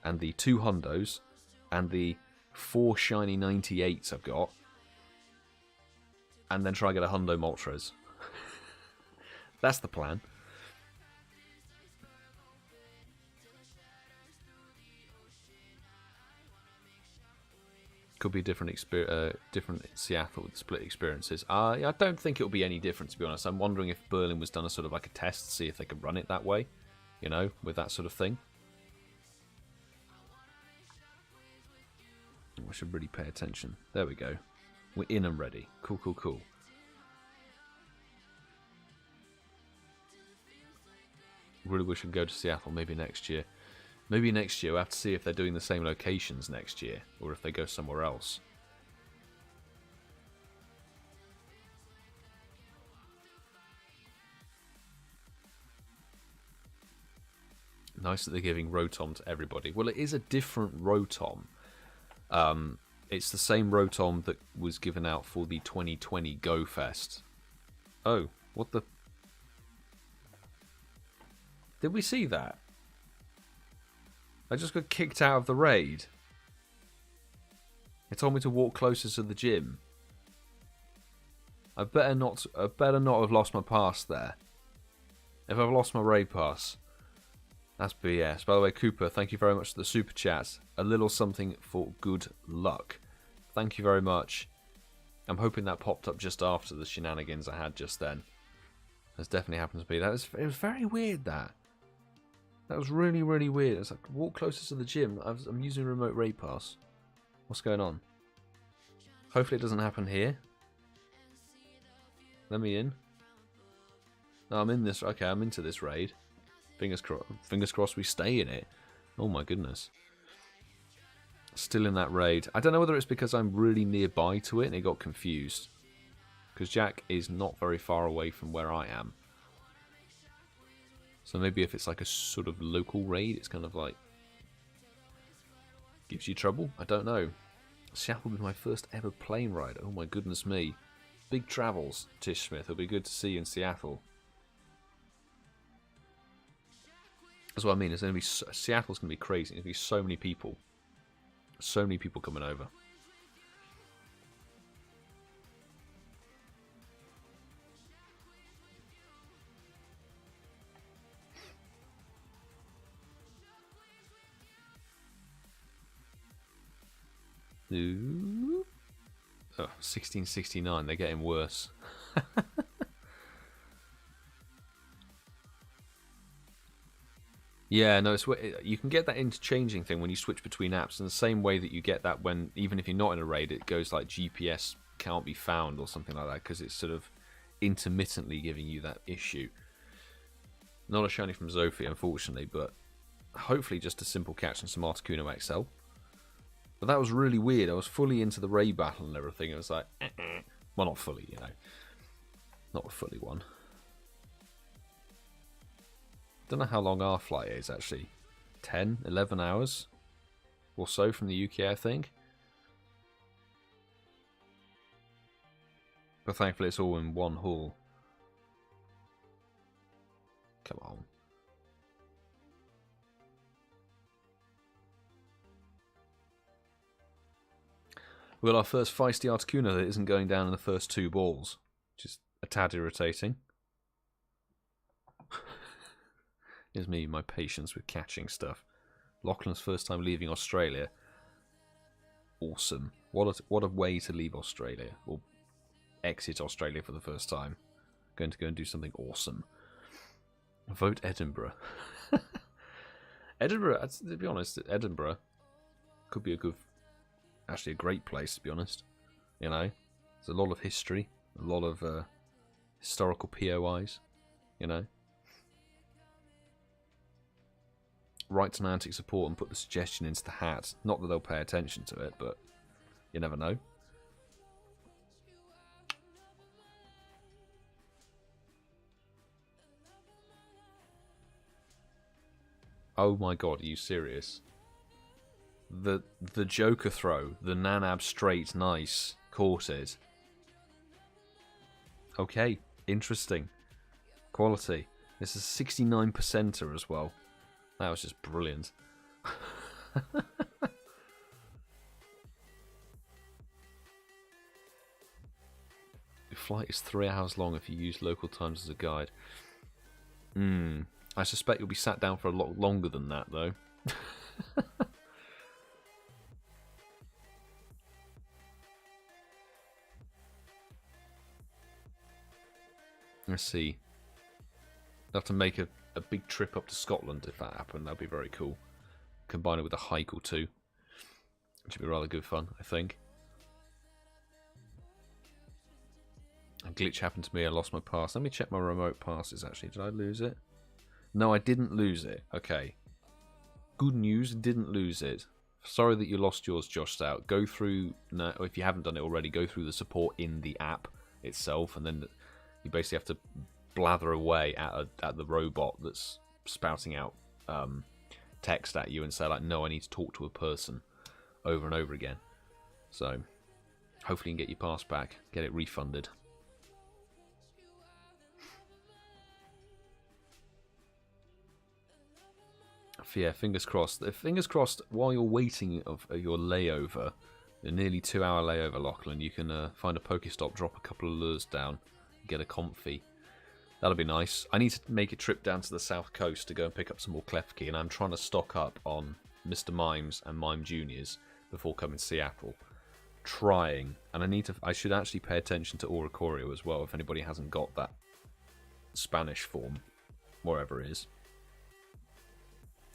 and the 2 Hundos, and the 4 shiny 98s I've got, and then try and get a Hundo Moltres. That's the plan. Could be different Seattle with split experiences. I don't think it'll be any different, to be honest. I'm wondering if Berlin was done as sort of like a test to see if they could run it that way, you know, with that sort of thing. I should really pay attention. There we go. We're in and ready. Cool, cool, cool. Really wish I'd go to Seattle maybe next year. Maybe next year we'll have to see if they're doing the same locations next year, or if they go somewhere else. Nice that they're giving Rotom to everybody. Well, it is a different Rotom. It's the same Rotom that was given out for the 2020 Go Fest. Oh, what the... Did we see that? I just got kicked out of the raid. It told me to walk closer to the gym. I better not have lost my pass there. If I've lost my raid pass, that's BS. By the way, Cooper, thank you very much for the super chat. A little something for good luck. Thank you very much. I'm hoping that popped up just after the shenanigans I had just then. That's definitely happened to be. It was very weird, that. That was really, really weird. It's like, walk closer to the gym. I'm using a remote raid pass. What's going on? Hopefully it doesn't happen here. Let me in. No, I'm in this. Okay, I'm into this raid. Fingers crossed we stay in it. Oh my goodness. Still in that raid. I don't know whether it's because I'm really nearby to it and it got confused. Because Jack is not very far away from where I am. So maybe if it's like a sort of local raid, it's kind of like... gives you trouble? I don't know. Seattle will be my first ever plane ride. Oh my goodness me. Big travels, TishSmith. It'll be good to see you in Seattle. That's what I mean. It's going to be Seattle's going to be crazy. There's going to be so many people. So many people coming over. Ooh. Oh, 1669. They're getting worse. Yeah, no, you can get that interchanging thing when you switch between apps in the same way that you get that when, even if you're not in a raid, it goes like GPS can't be found or something like that, because it's sort of intermittently giving you that issue. Not a shiny from Zophie, unfortunately, but hopefully just a simple catch and some Articuno XL. But that was really weird. I was fully into the raid battle and everything. It was like, well, not fully, you know. Not a fully one. Don't know how long our flight is, actually. 10, 11 hours or so from the UK, I think. But thankfully it's all in one haul. Come on. We got our first feisty Articuno that isn't going down in the first 2 balls, which is a tad irritating. Here's me, my patience with catching stuff. Lachlan's first time leaving Australia. Awesome. What a way to leave Australia, or exit Australia for the first time. Going to go and do something awesome. Vote Edinburgh. Edinburgh, to be honest, Edinburgh. Could be a good, actually a great place to be honest. You know, there's a lot of history, a lot of historical POIs. You know, write to Niantic support and put the suggestion into the hat. Not that they'll pay attention to it, but you never know. Oh my god, are you serious? The Joker throw, the Nanab straight, nice, caught it. Okay, interesting. Quality. This is 69%er as well. That was just brilliant. Your flight is 3 hours long if you use local times as a guide. I suspect you'll be sat down for a lot longer than that, though. Let's see. I'll have to make a big trip up to Scotland if that happened. That'd be very cool. Combine it with a hike or two. It should be rather good fun, I think. A glitch happened to me. I lost my pass. Let me check my remote passes, actually. Did I lose it? No, I didn't lose it. Okay. Good news, didn't lose it. Sorry that you lost yours, Josh Stout. Go through, if you haven't done it already, go through the support in the app itself, and then you basically have to blather away at the robot that's spouting out text at you and say, like, no, I need to talk to a person over and over again. So, hopefully you can get your pass back, get it refunded. Yeah, fingers crossed. Fingers crossed, while you're waiting of your layover, a nearly 2-hour layover, Lachlan, you can find a Pokestop, drop a couple of lures down, get a comfy. That'll be nice. I need to make a trip down to the south coast to go and pick up some more Klefki, and I'm trying to stock up on Mr. Mimes and Mime Juniors before coming to Seattle. Trying. And I should actually pay attention to Oricorio as well, if anybody hasn't got that Spanish form, wherever it is.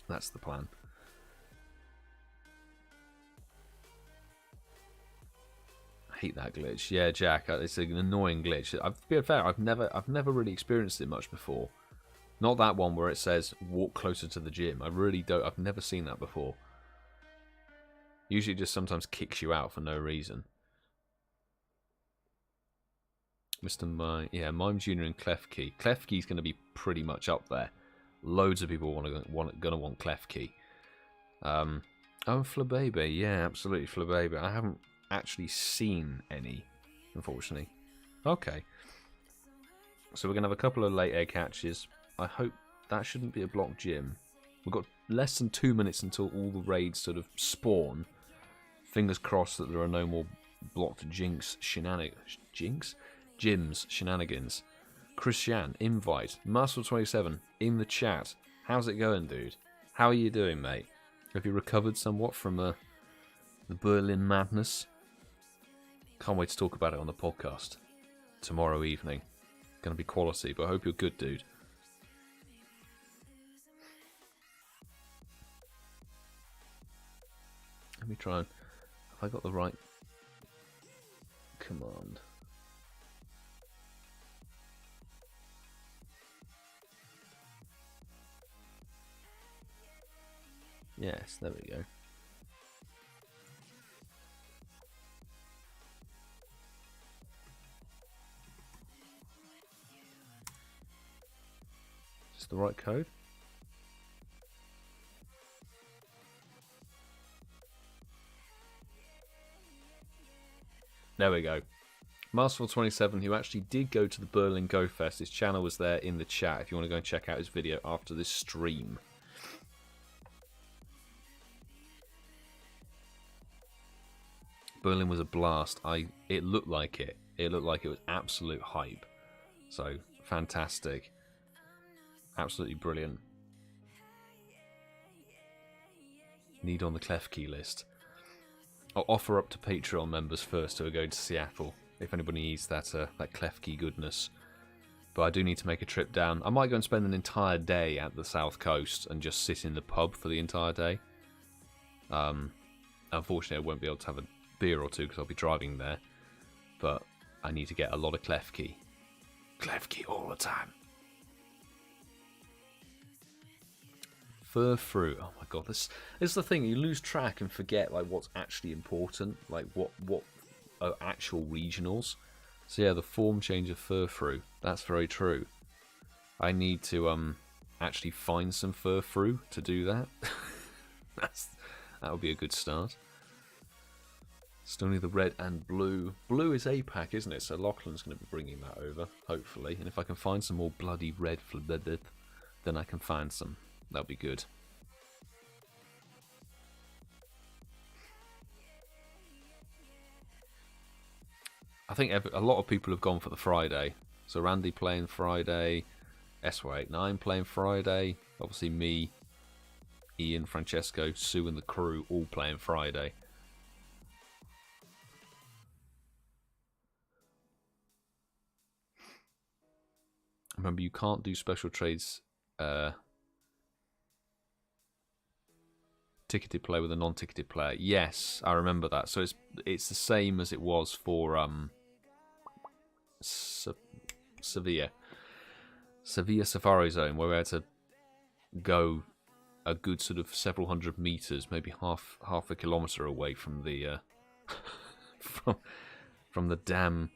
That's the plan. I hate that glitch. Yeah, Jack, it's an annoying glitch. To be fair, I've never really experienced it much before. Not that one where it says walk closer to the gym. I really don't. I've never seen that before. Usually, it just sometimes kicks you out for no reason. Mr. Mime, yeah, Mime Junior and Klefki. Klefki's going to be pretty much up there. Loads of people gonna want Klefki. Oh, Flabebe, yeah, absolutely Flabebe. I haven't actually seen any, unfortunately. Okay, so we're gonna have a couple of late egg catches. I hope that shouldn't be a blocked gym. We've got less than 2 minutes until all the raids sort of spawn. Fingers crossed that there are no more blocked gyms shenanigans. Christian, invite. Muscle27, in the chat. How's it going, dude? How are you doing, mate? Have you recovered somewhat from the Berlin madness? Can't wait to talk about it on the podcast. Tomorrow evening. Gonna be quality, but I hope you're good, dude. Let me try and... Have I got the right command? Yes, there we go. Is this the right code? There we go. Masterful27, who actually did go to the Berlin Go Fest, his channel was there in the chat if you want to go and check out his video after this stream. Berlin was a blast. It looked like it. It looked like it was absolute hype. So, fantastic. Absolutely brilliant. Need on the Klefki list. I'll offer up to Patreon members first who are going to Seattle, if anybody needs that Klefki goodness. But I do need to make a trip down. I might go and spend an entire day at the south coast and just sit in the pub for the entire day. Unfortunately, I won't be able to have a beer or two because I'll be driving there. But I need to get a lot of Klefki. Klefki all the time. Fur fruit. Oh my god, this is the thing. You lose track and forget like what's actually important, like what are actual regionals. So yeah, the form change of fur fruit. That's very true. I need to actually find some fur fruit to do that. That would be a good start. Still need the red and blue. Blue is APAC, isn't it? So Lachlan's going to be bringing that over, hopefully. And if I can find some more bloody red flooded, then I can find some. That'll be good. I think a lot of people have gone for the Friday. So Randy playing Friday, SY89 playing Friday, obviously me, Ian, Francesco, Sue and the crew all playing Friday. Remember, you can't do special trades ticketed play with a non-ticketed player. Yes, I remember that. So it's the same as it was for Sevilla Safari Zone, where we had to go a good sort of several hundred meters, maybe half a kilometer away from the from the damn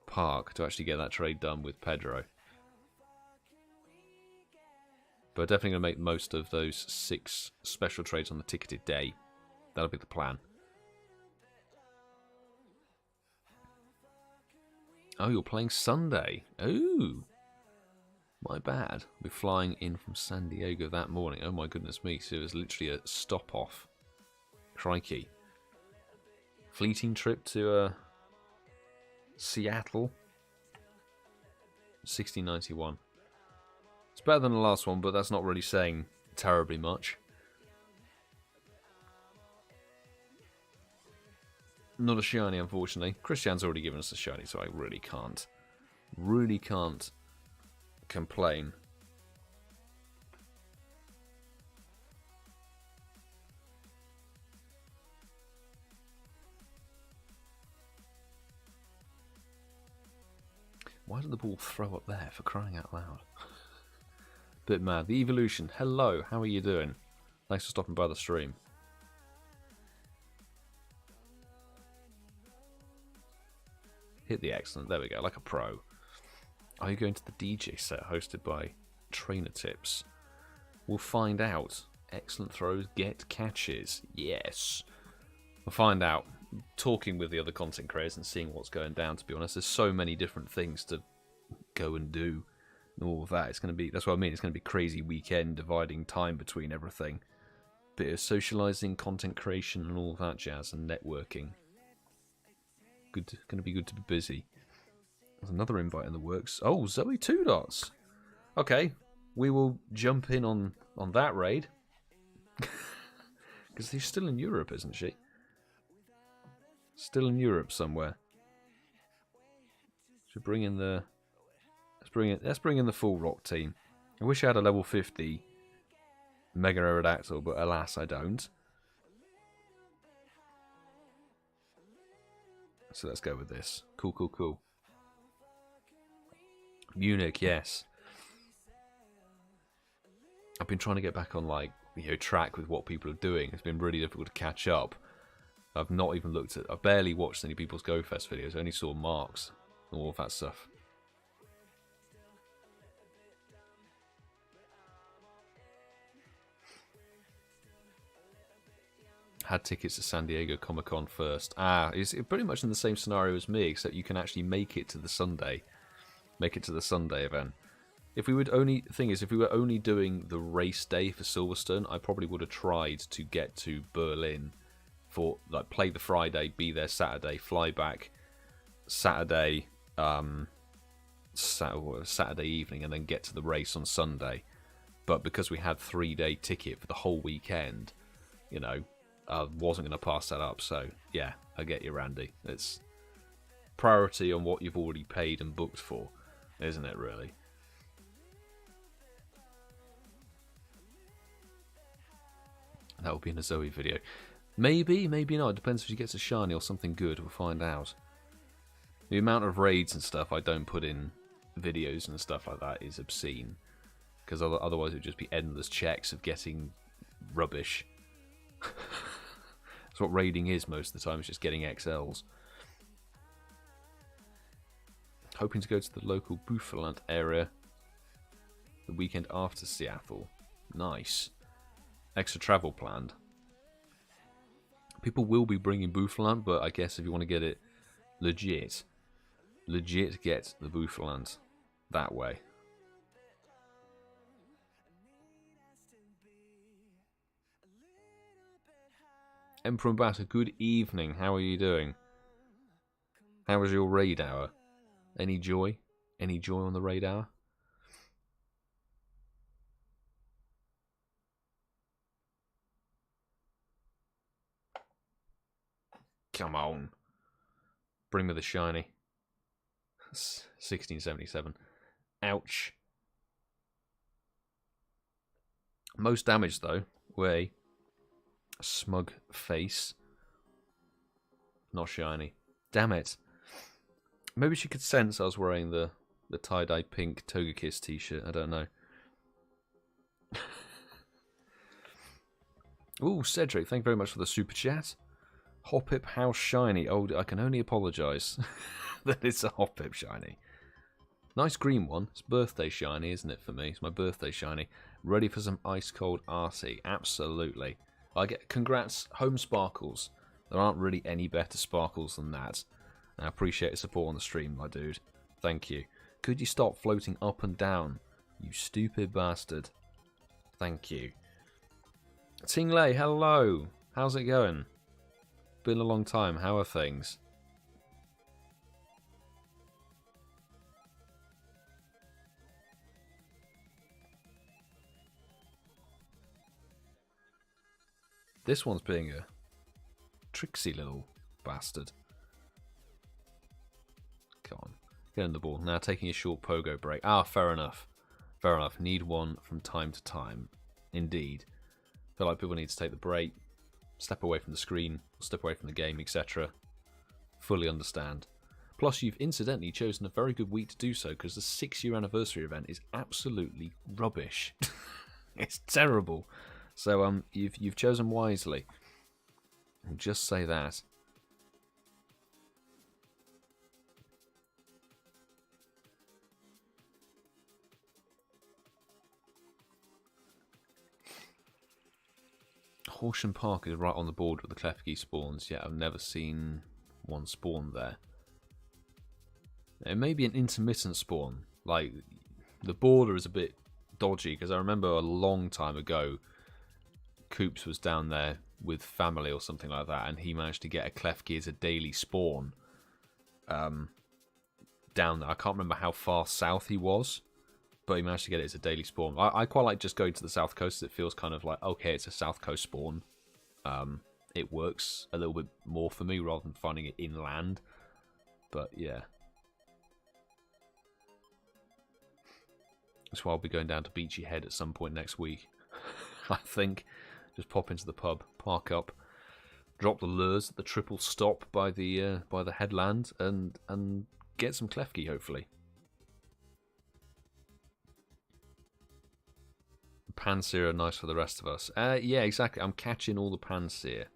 park to actually get that trade done with Pedro. But definitely going to make most of those 6 special trades on the ticketed day. That'll be the plan. Oh, you're playing Sunday. Ooh. My bad. I'll be flying in from San Diego that morning. Oh my goodness me. So it was literally a stop off. Crikey. Fleeting trip to Seattle. 1691. It's better than the last one, but that's not really saying terribly much. Not a shiny, unfortunately. Christian's already given us a shiny, so I really can't complain. Why did the ball throw up there, for crying out loud? Bit mad. The Evolution. Hello, how are you doing? Thanks for stopping by the stream. Hit the excellent. There we go, like a pro. Are you going to the DJ set hosted by Trainer Tips? We'll find out. Excellent throws get catches. Yes. We'll find out. Talking with the other content creators and seeing what's going down, to be honest. There's so many different things to go and do. And all of that. It's going to be, that's what I mean. It's going to be crazy weekend, dividing time between everything. Bit of socializing, content creation, and all that jazz, and networking. Good, going to be good to be busy. There's another invite in the works. Oh, Zoe 2 Dots. Okay, we will jump in on that raid. Because she's still in Europe, isn't she? Still in Europe somewhere. Should bring in the. Let's bring in the full rock team. I wish I had a level 50 Mega Aerodactyl, but alas, I don't. So let's go with this. Cool, cool, cool. Munich, yes. I've been trying to get back on, like, track with what people are doing. It's been really difficult to catch up. I've not even looked at. I barely watched any people's GoFest videos. I only saw Mark's and all of that stuff. Had tickets to San Diego Comic-Con first. It's pretty much in the same scenario as me, except you can actually make it to the Sunday. Make it to the Sunday event. If we would only, thing is, if we were only doing the race day for Silverstone, I probably would have tried to get to Berlin for, like, play the Friday, be there Saturday, fly back Saturday, Saturday evening, and then get to the race on Sunday. But because we had 3-day ticket for the whole weekend, you know, I wasn't going to pass that up. So yeah, I get you, Randy. It's priority on what you've already paid and booked for, isn't it, really? That will be in a Zoe video. Maybe, maybe not. It depends if she gets a shiny or something good. We'll find out. The amount of raids and stuff I don't put in videos and stuff like that is obscene. Because otherwise it would just be endless checks of getting rubbish. That's what raiding is most of the time. It's just getting XLs. Hoping to go to the local Bouffalant area the weekend after Seattle. Nice. Extra travel planned. People will be bringing Bouffalant, but I guess if you want to get it legit get the Bouffalant that way. Emperor Ambassador, good evening. How are you doing? How was your raid hour? Any joy? Any joy on the raid hour? Come on. Bring me the shiny. 1677. Ouch. Most damage though. Way. Smug face. Not shiny. Damn it. Maybe she could sense I was wearing the tie-dye pink Togekiss t-shirt. I don't know. Ooh, Cedric, thank you very much for the super chat. Hoppip, how shiny. Oh, I can only apologise that it's a Hoppip shiny. Nice green one. It's birthday shiny, isn't it, for me? It's my birthday shiny. Ready for some ice-cold RC. Absolutely. Congrats, Home Sparkles. There aren't really any better sparkles than that. I appreciate the support on the stream, my dude. Thank you. Could you stop floating up and down, you stupid bastard? Thank you. Tingley, hello. How's it going? Been a long time. How are things? This one's being a tricksy little bastard. Come on. Get in the ball. Now taking a short pogo break. Ah, fair enough. Fair enough. Need one from time to time. Indeed. Feel like people need to take the break. Step away from the screen. Step away from the game, etc. Fully understand. Plus, you've incidentally chosen a very good week to do so, because the 6-year anniversary event is absolutely rubbish. It's terrible. So you've chosen wisely. I'll just say that. Horsham Park is right on the border with the Klefki spawns, yet I've never seen one spawn there. It may be an intermittent spawn. Like, the border is a bit dodgy, because I remember a long time ago, Coops was down there with family or something like that, and he managed to get a Klefki as a daily spawn down there. I can't remember how far south he was, but he managed to get it as a daily spawn. I quite like just going to the south coast. It feels kind of like, okay, it's a south coast spawn. It works a little bit more for me rather than finding it inland. But yeah. That's why I'll be going down to Beachy Head at some point next week. I think. Just pop into the pub, park up, drop the lures at the triple stop by the headland, and get some Klefki, hopefully. Panseer are nice for the rest of us. Yeah, exactly. I'm catching all the Panseer.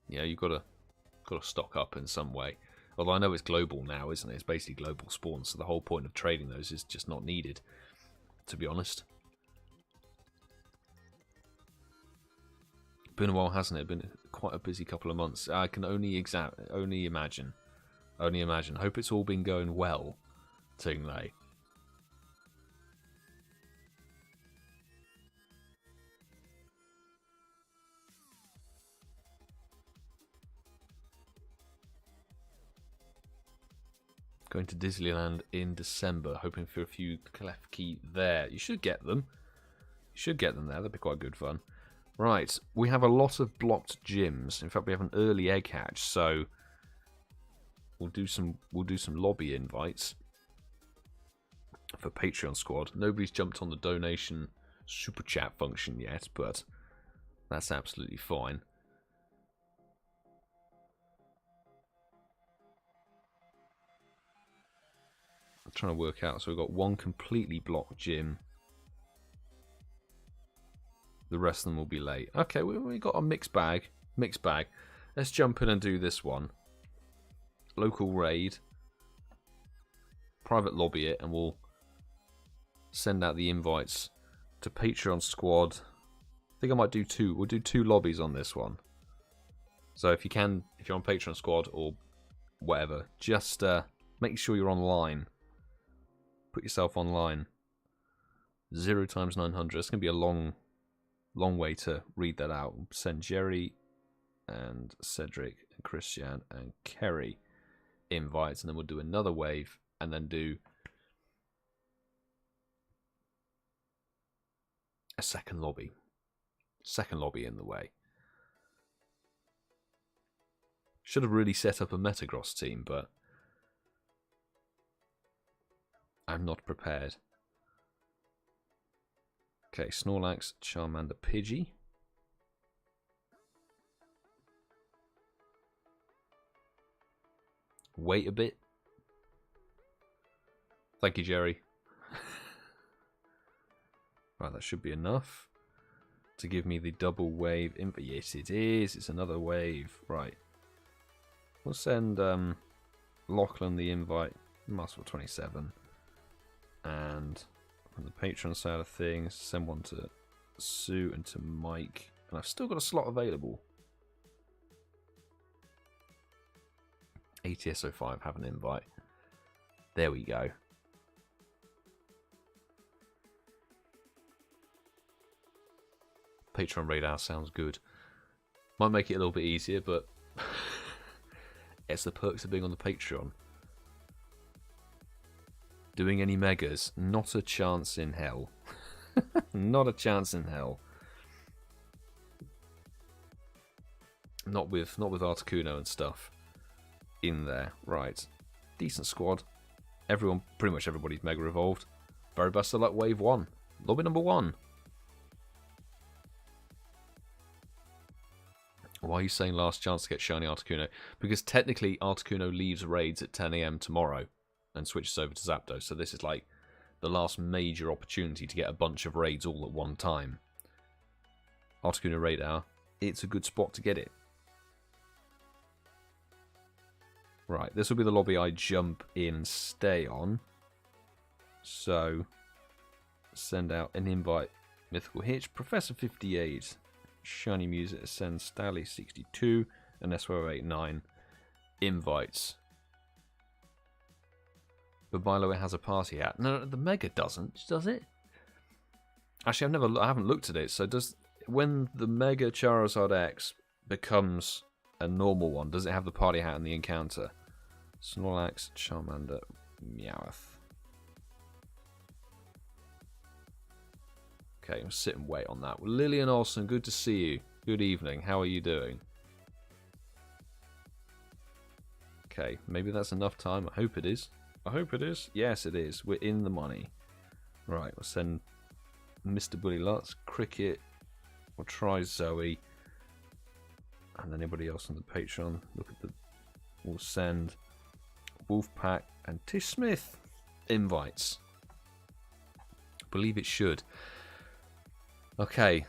Yeah, you've got to stock up in some way. Although I know it's global now, isn't it? It's basically global spawns, so the whole point of trading those is just not needed, to be honest. Been a while, hasn't it? Been quite a busy couple of months. I can only imagine. Only imagine. Hope it's all been going well, Tingley. Going to Disneyland in December, hoping for a few Klefki there. You should get them. You should get them there. That'd be quite good fun. Right, we have a lot of blocked gyms. In fact, we have an early egg hatch, so we'll do some lobby invites for Patreon squad. Nobody's jumped on the donation super chat function yet, but That's absolutely fine. I'm trying to work out. So we've got one completely blocked gym. The rest of them will be late. Okay, we got a mixed bag. Mixed bag. Let's jump in and do this one. Local raid. Private lobby it, and we'll send out the invites to Patreon squad. I think I might do two. We'll do 2 lobbies on this one. So if you can, if you're on Patreon squad or whatever, just make sure you're online. Put yourself online. 0 times 900. It's gonna be a long way to read that out. Send Jerry and Cedric and Christian and Kerry invites, and then we'll do another wave, and then do a second lobby. Second lobby in the way. Should have really set up a Metagross team, but I'm not prepared. Okay, Snorlax, Charmander, Pidgey. Wait a bit. Thank you, Jerry. Right, that should be enough to give me the double wave. Yes, it is. It's another wave. Right. We'll send Lachlan the invite. Muscle 27. And on the Patreon side of things, send one to Sue and to Mike. And I've still got a slot available. ATS05 have an invite. There we go. Patreon radar sounds good. Might make it a little bit easier, but it's the perks of being on the Patreon. Doing any megas? Not a chance in hell. Not a chance in hell. Not with Articuno and stuff in there. Right. Decent squad. Everyone, pretty much everybody's mega evolved. Very best of luck, wave 1. Lobby number 1. Why are you saying last chance to get shiny Articuno? Because technically Articuno leaves raids at 10 AM tomorrow and switches over to Zapdos. So this is like the last major opportunity to get a bunch of raids all at one time. Articuno raid hour. It's a good spot to get it. Right, this will be the lobby I jump in and stay on. So, send out an invite. Mythical Hitch, Professor 58, Shiny Music, send Stally 62, and SWO89 invites. But Milo has a party hat. No, the Mega doesn't, does it? Actually, I haven't looked at it. So does when the Mega ChRHKayleigh becomes a normal one, does it have the party hat in the encounter? Snorlax, Charmander, Meowth. Okay, I'll sit and wait on that. Well, Lillian Olsen, good to see you. Good evening. How are you doing? Okay, maybe that's enough time. I hope it is. I hope it is. Yes, it is. We're in the money. Right, we'll send Mr. Bully Lutz, Cricket. We'll try Zoe. And anybody else on the Patreon. Look at the... We'll send Wolfpack and TishSmith invites. I believe it should. Okay.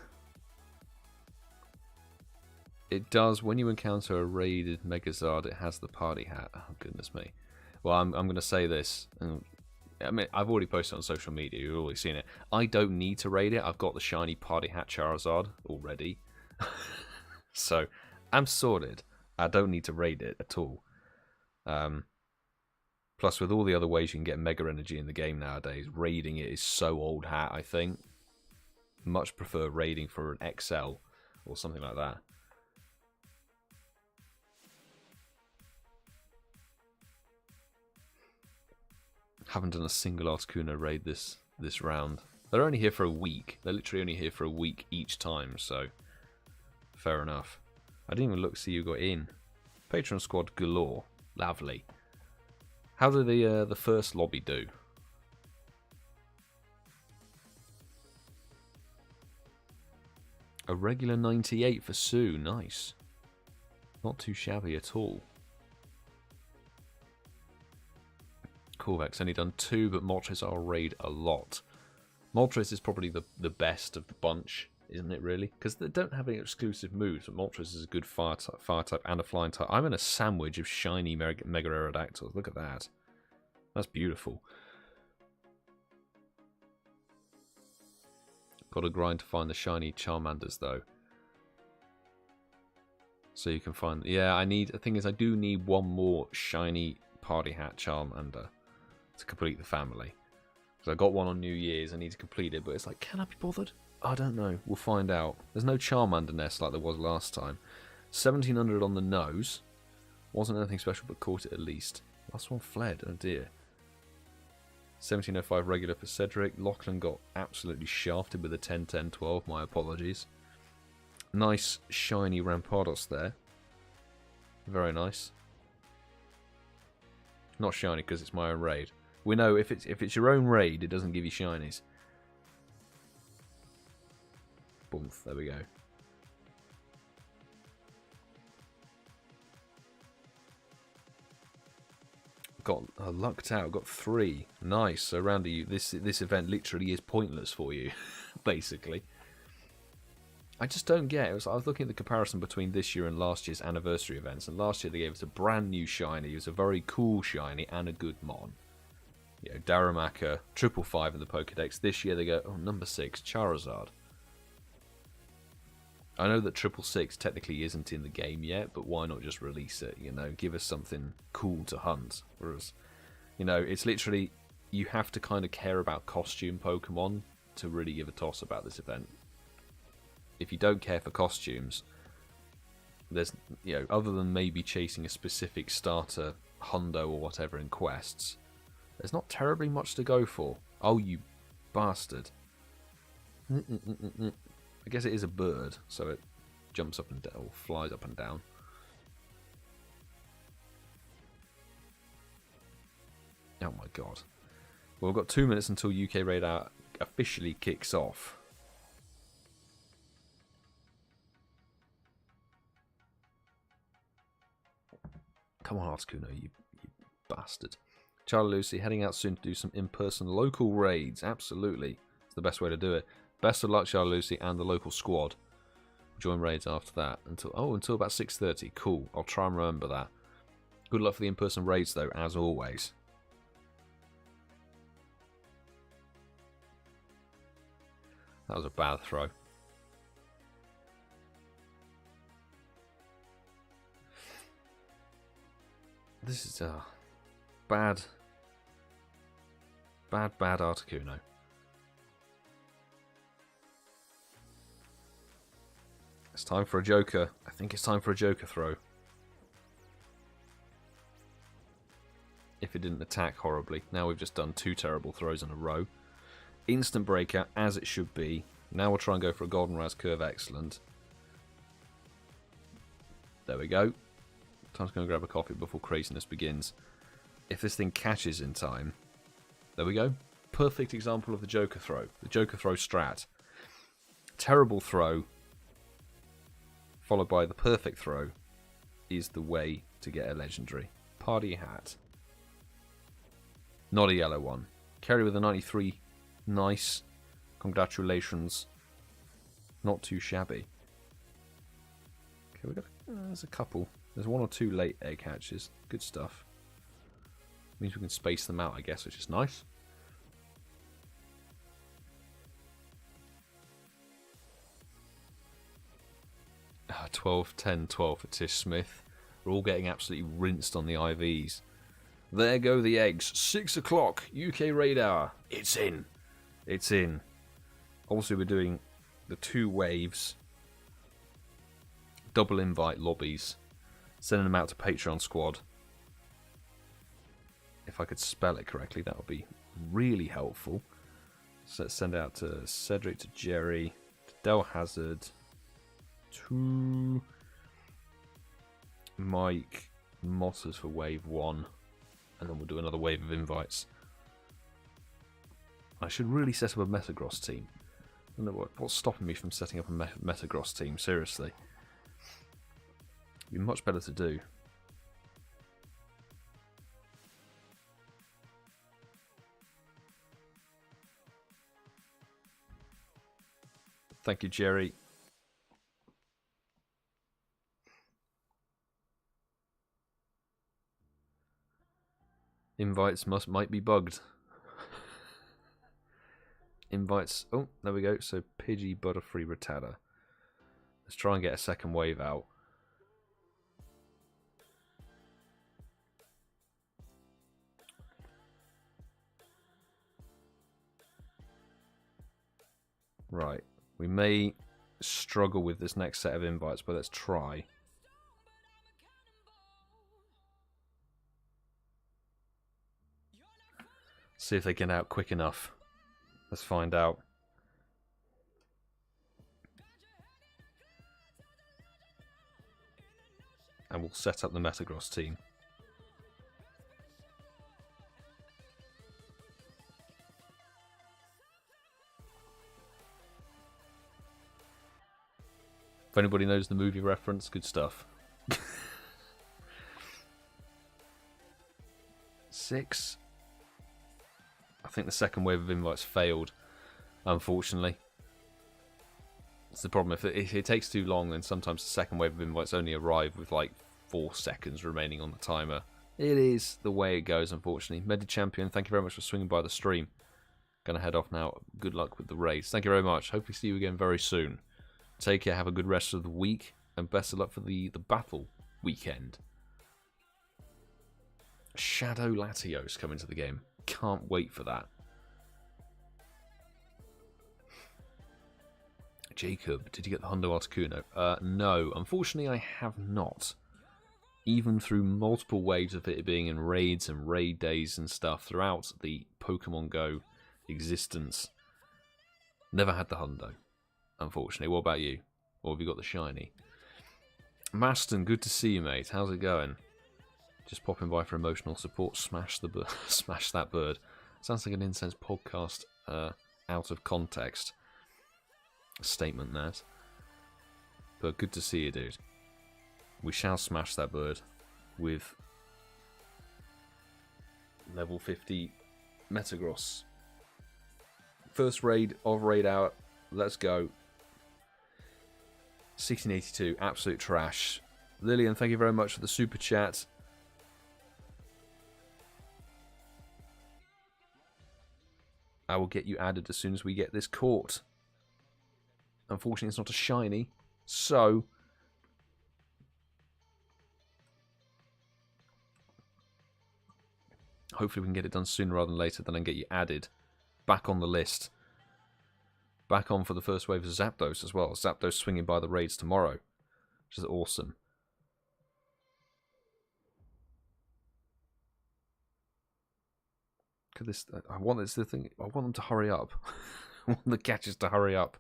It does, when you encounter a raided Megazard, it has the party hat. Oh, goodness me. Well, I'm going to say this. I mean, I've already posted on social media. You've already seen it. I don't need to raid it. I've got the shiny party hat Charizard already. So, I'm sorted. I don't need to raid it at all. Plus, with all the other ways you can get Mega Energy in the game nowadays, raiding it is so old hat, I think. Much prefer raiding for an XL or something like that. Haven't done a single Articuno raid this round. They're only here for a week. They're literally only here for a week each time, so fair enough. I didn't even look to see who got in. Patreon squad galore. Lovely. How did the first lobby do? A regular 98 for Sue. Nice. Not too shabby at all. Corvex's only done 2, but Moltres are raid a lot. Moltres is probably the best of the bunch, isn't it, really? Because they don't have any exclusive moves, but Moltres is a good fire type and a flying type. I'm in a sandwich of shiny Mega Aerodactyls. Look at that. That's beautiful. Got to grind to find the shiny Charmanders, though. So you can find... Yeah, I need... The thing is, I do need one more shiny Party Hat Charmander to complete the family. So I got one on New Year's. I need to complete it, but it's like, can I be bothered? I don't know. We'll find out. There's no Charmander nest like there was last time. 1700 on the nose. Wasn't anything special, but caught it at least. Last one fled. Oh dear. 1705 regular for Cedric. Lachlan got absolutely shafted with a 10-10-12. My apologies. Nice shiny Rampardos there. Very nice. Not shiny because it's my own raid. We know if it's your own raid, it doesn't give you shinies. Boom, there we go. Got lucked out. Got 3. Nice. So Randy, this event literally is pointless for you, basically. I just don't get it. I was looking at the comparison between this year and last year's anniversary events, and last year they gave us a brand new shiny. It was a very cool shiny and a good mon. You know, Darumaka, 555 in the Pokedex. This year they go, oh, number 6, Charizard. I know that 666 technically isn't in the game yet, but why not just release it? You know, give us something cool to hunt. Whereas, you know, it's literally, you have to kind of care about costume Pokemon to really give a toss about this event. If you don't care for costumes, there's, you know, other than maybe chasing a specific starter hundo or whatever in quests, there's not terribly much to go for. Oh, you bastard. I guess it is a bird, so it jumps up and down, or flies up and down. Oh my god. Well, we've got 2 minutes until UK Raid Hour officially kicks off. Come on, Articuno, you bastard. Charlie Lucy heading out soon to do some in-person local raids. Absolutely. It's the best way to do it. Best of luck, Charlie Lucy, and the local squad. Join raids after that. Until about 6:30. Cool. I'll try and remember that. Good luck for the in-person raids, though, as always. That was a bad throw. This is a bad Articuno. It's time for a Joker. I think it's time for a Joker throw. If it didn't attack horribly. Now we've just done 2 terrible throws in a row. Instant breakout, as it should be. Now we'll try and go for a Golden Raz curve. Excellent. There we go. Time to go and grab a coffee before craziness begins. If this thing catches in time. There we go. Perfect example of the Joker throw. The Joker throw strat. Terrible throw, followed by the perfect throw, is the way to get a legendary. Party hat. Not a yellow one. Carry with a 93. Nice. Congratulations. Not too shabby. Okay, we got. There's a couple. There's 1 or 2 late egg hatches. Good stuff. Means we can space them out, I guess, which is nice. Ah, 12, 10, 12 for TishSmith. We're all getting absolutely rinsed on the IVs. There go the eggs. 6 o'clock. UK raid hour. It's in. It's in. Obviously, we're doing the 2 waves. Double invite lobbies. Sending them out to Patreon squad. If I could spell it correctly, that would be really helpful. So let's send out to Cedric, to Jerry, to DellHazard, to Mike, Motters for wave 1, and then we'll do another wave of invites. I should really set up a Metagross team. don't know what's stopping me from setting up a Metagross team, seriously. It'd be much better to do. Thank you, Jerry. Invites might be bugged. Invites. Oh, there we go. So Pidgey, Butterfree, Rattata. Let's try and get a second wave out. Right. We may struggle with this next set of invites, but let's try. See if they get out quick enough. Let's find out. And we'll set up the Metagross team. If anybody knows the movie reference, good stuff. 6. I think the second wave of invites failed, unfortunately. That's the problem. If it takes too long, then sometimes the second wave of invites only arrive with like 4 seconds remaining on the timer. It is the way it goes, unfortunately. Medi Champion, thank you very much for swinging by the stream. Gonna head off now. Good luck with the raids. Thank you very much. Hope we see you again very soon. Take care, have a good rest of the week, and best of luck for the battle weekend. Shadow Latios coming to the game. Can't wait for that. Jacob, did you get the Hundo Articuno? No, unfortunately I have not. Even through multiple waves of it being in raids and raid days and stuff throughout the Pokemon Go existence, never had the Hundo, unfortunately. What about you? Or have you got the shiny? Maston, good to see you, mate. How's it going? Just popping by for emotional support. Smash the bird. Smash that bird. Sounds like an Incense podcast out of context statement, that. But good to see you, dude. We shall smash that bird with level 50 Metagross. First raid of raid hour. Let's go. 1682. Absolute trash. Lillian, thank you very much for the super chat. I will get you added as soon as we get this caught. Unfortunately, it's not a shiny, so hopefully we can get it done sooner rather than later, then I can get you added back on the list. Back on for the first wave of Zapdos as well. Zapdos swinging by the raids tomorrow, which is awesome. Could this? I want this the thing. I want them to hurry up. I want the catches to hurry up.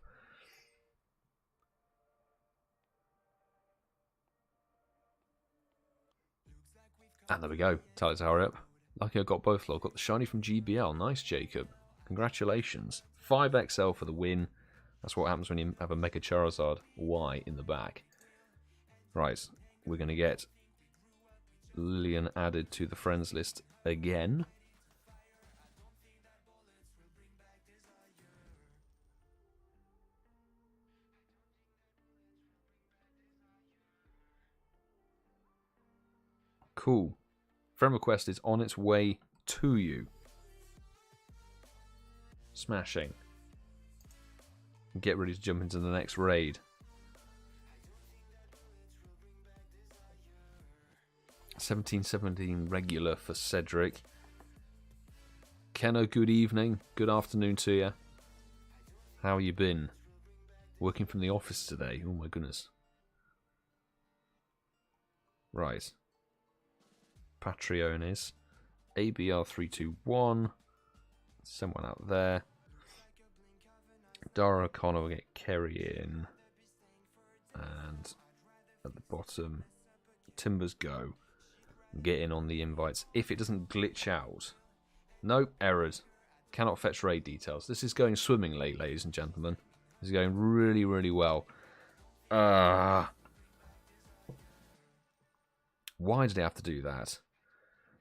And there we go. Tell it to hurry up. Lucky I got both. I've got the shiny from GBL. Nice, Jacob. Congratulations. 5XL for the win. That's what happens when you have a Mega Charizard Y in the back. Right. We're going to get Lillian added to the friends list again. Cool. Friend request is on its way to you. Smashing. Get ready to jump into the next raid. 1717 regular for Cedric. Kenno, good evening. Good afternoon to you. How you been? Working from the office today. Oh my goodness. Right. Patreon is ABR321. Send one out there. Dara O'Connor will get Kerry in. And at the bottom, Timbers Go. Get in on the invites. If it doesn't glitch out. Nope, errors. Cannot fetch raid details. This is going swimmingly, ladies and gentlemen. This is going really, really well. Why did I have to do that?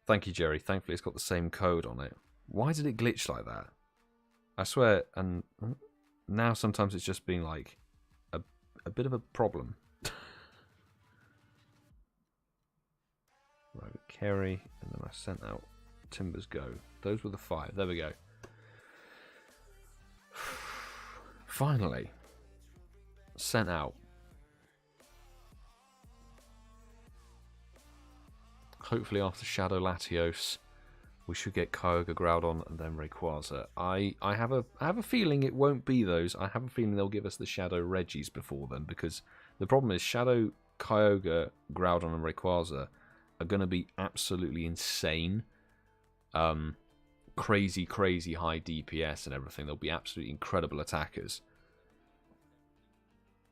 Thank you, Jerry. Thankfully, it's got the same code on it. Why did it glitch like that? I swear, and now sometimes it's just been like a bit of a problem. Right, Kerry, and then I sent out Timbers Go. Those were the 5. There we go. Finally. Sent out. Hopefully after Shadow Latios, we should get Kyogre, Groudon, and then Rayquaza. I have a feeling it won't be those. I have a feeling they'll give us the Shadow Regis before then, because the problem is Shadow, Kyogre, Groudon, and Rayquaza are going to be absolutely insane. Crazy high DPS and everything. They'll be absolutely incredible attackers.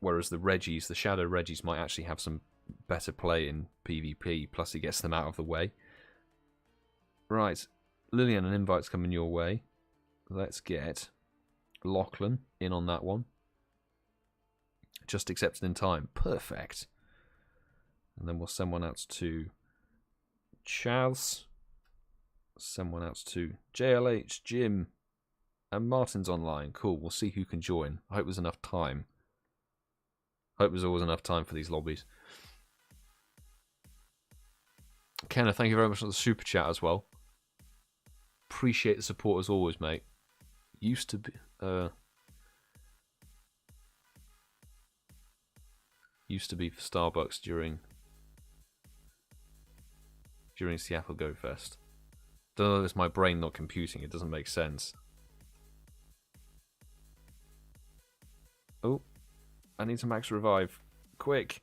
Whereas the Regis, the Shadow Regis, might actually have some better play in PvP, plus it gets them out of the way. Right, Lillian, an invite's coming your way. Let's get Lachlan in on that one. Just accepted in time. Perfect. And then we'll send one out to Chaz. Send one out to JLH, Jim, and Martin's online. Cool, we'll see who can join. I hope there's enough time. Hope there's always enough time for these lobbies. Kenneth, thank you very much for the super chat as well. Appreciate the support as always, mate. Used to be for Starbucks during Seattle Go Fest. Don't know if it's my brain not computing, it doesn't make sense. Oh, I need some max revive. Quick.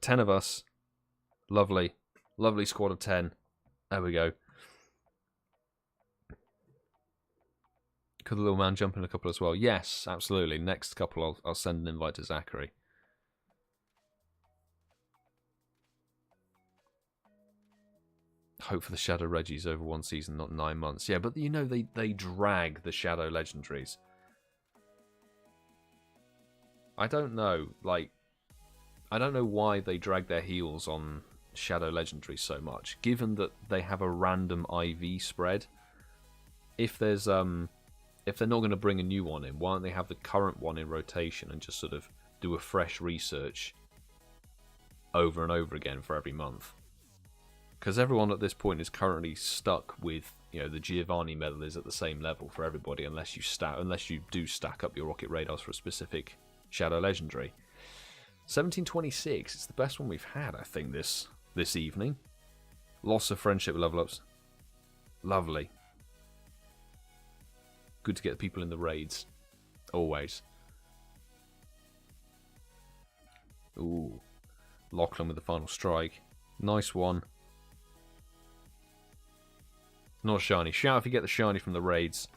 10 of us. Lovely. Lovely squad of 10. There we go. Could the little man jump in a couple as well? Yes, absolutely. Next couple I'll send an invite to Zachary. Hope for the Shadow Regis over one season, not 9 months. Yeah, but you know they drag the Shadow Legendaries. I don't know, like, I don't know why they drag their heels on Shadow Legendaries so much, given that they have a random IV spread. If there's if they're not going to bring a new one in, why don't they have the current one in rotation and just sort of do a fresh research over and over again for every month? Because everyone at this point is currently stuck with, you know, the Giovanni medal is at the same level for everybody unless you do stack up your rocket radars for a specific Shadow Legendary. 1726, it's the best one we've had, I think, this evening. Loss of friendship level ups. Lovely. Good to get people in the raids. Always. Ooh. Lachlan with the final strike. Nice one. Not shiny. Shout if you get the shiny from the raids.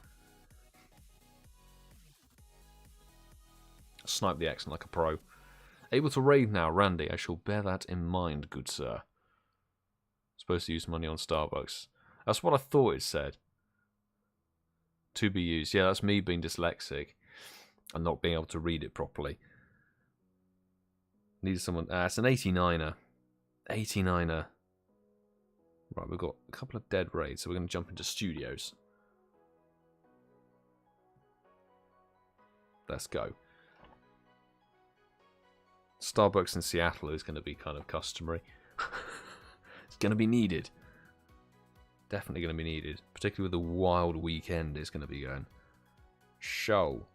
Snipe the X like a pro. Able to raid now, Randy. I shall bear that in mind, good sir. Supposed to use money on Starbucks. That's what I thought it said. To be used. Yeah, that's me being dyslexic and not being able to read it properly. Needed someone. It's an 89er. 89er. Right, we've got a couple of dead raids, so we're going to jump into studios. Let's go. Starbucks in Seattle is going to be kind of customary. It's going to be needed. Definitely going to be needed. Particularly with the wild weekend it's going to be going. So,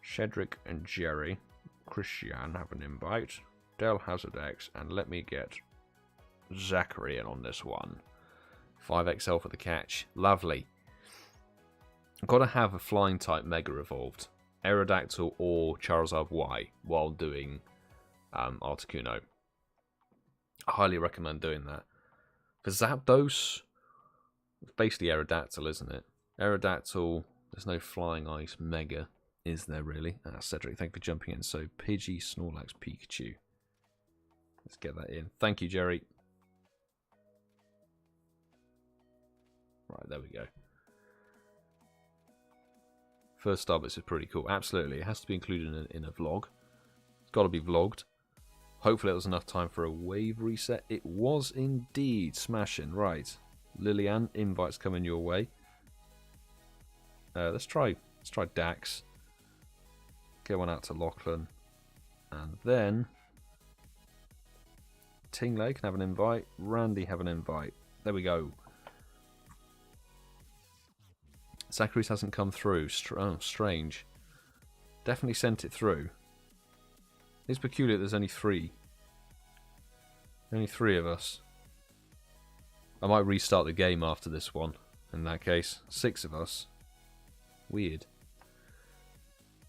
Cedric and Jerry, Christian have an invite. DellHazardX, and let me get Zachary in on this one. 5XL for the catch. Lovely. I've got to have a flying type Mega Evolved. Aerodactyl or Charizard Y while doing Articuno. I highly recommend doing that. For Zapdos, it's basically Aerodactyl, isn't it? Aerodactyl, there's no Flying Ice Mega, is there really? Cedric, thank you for jumping in. So, Pidgey, Snorlax, Pikachu. Let's get that in. Thank you, Jerry. Right, there we go. First star bits is pretty cool. Absolutely. It has to be included in a vlog. It's got to be vlogged. Hopefully it was enough time for a wave reset. It was indeed. Smashing. Right. Lillian, invites coming your way. Let's try Dax. Get one out to Lachlan. And then Tingley can have an invite. Randy have an invite. There we go. Zachary's hasn't come through. Oh, strange. Definitely sent it through. It's peculiar there's only 3. Only 3 of us. I might restart the game after this one. In that case, 6 of us. Weird.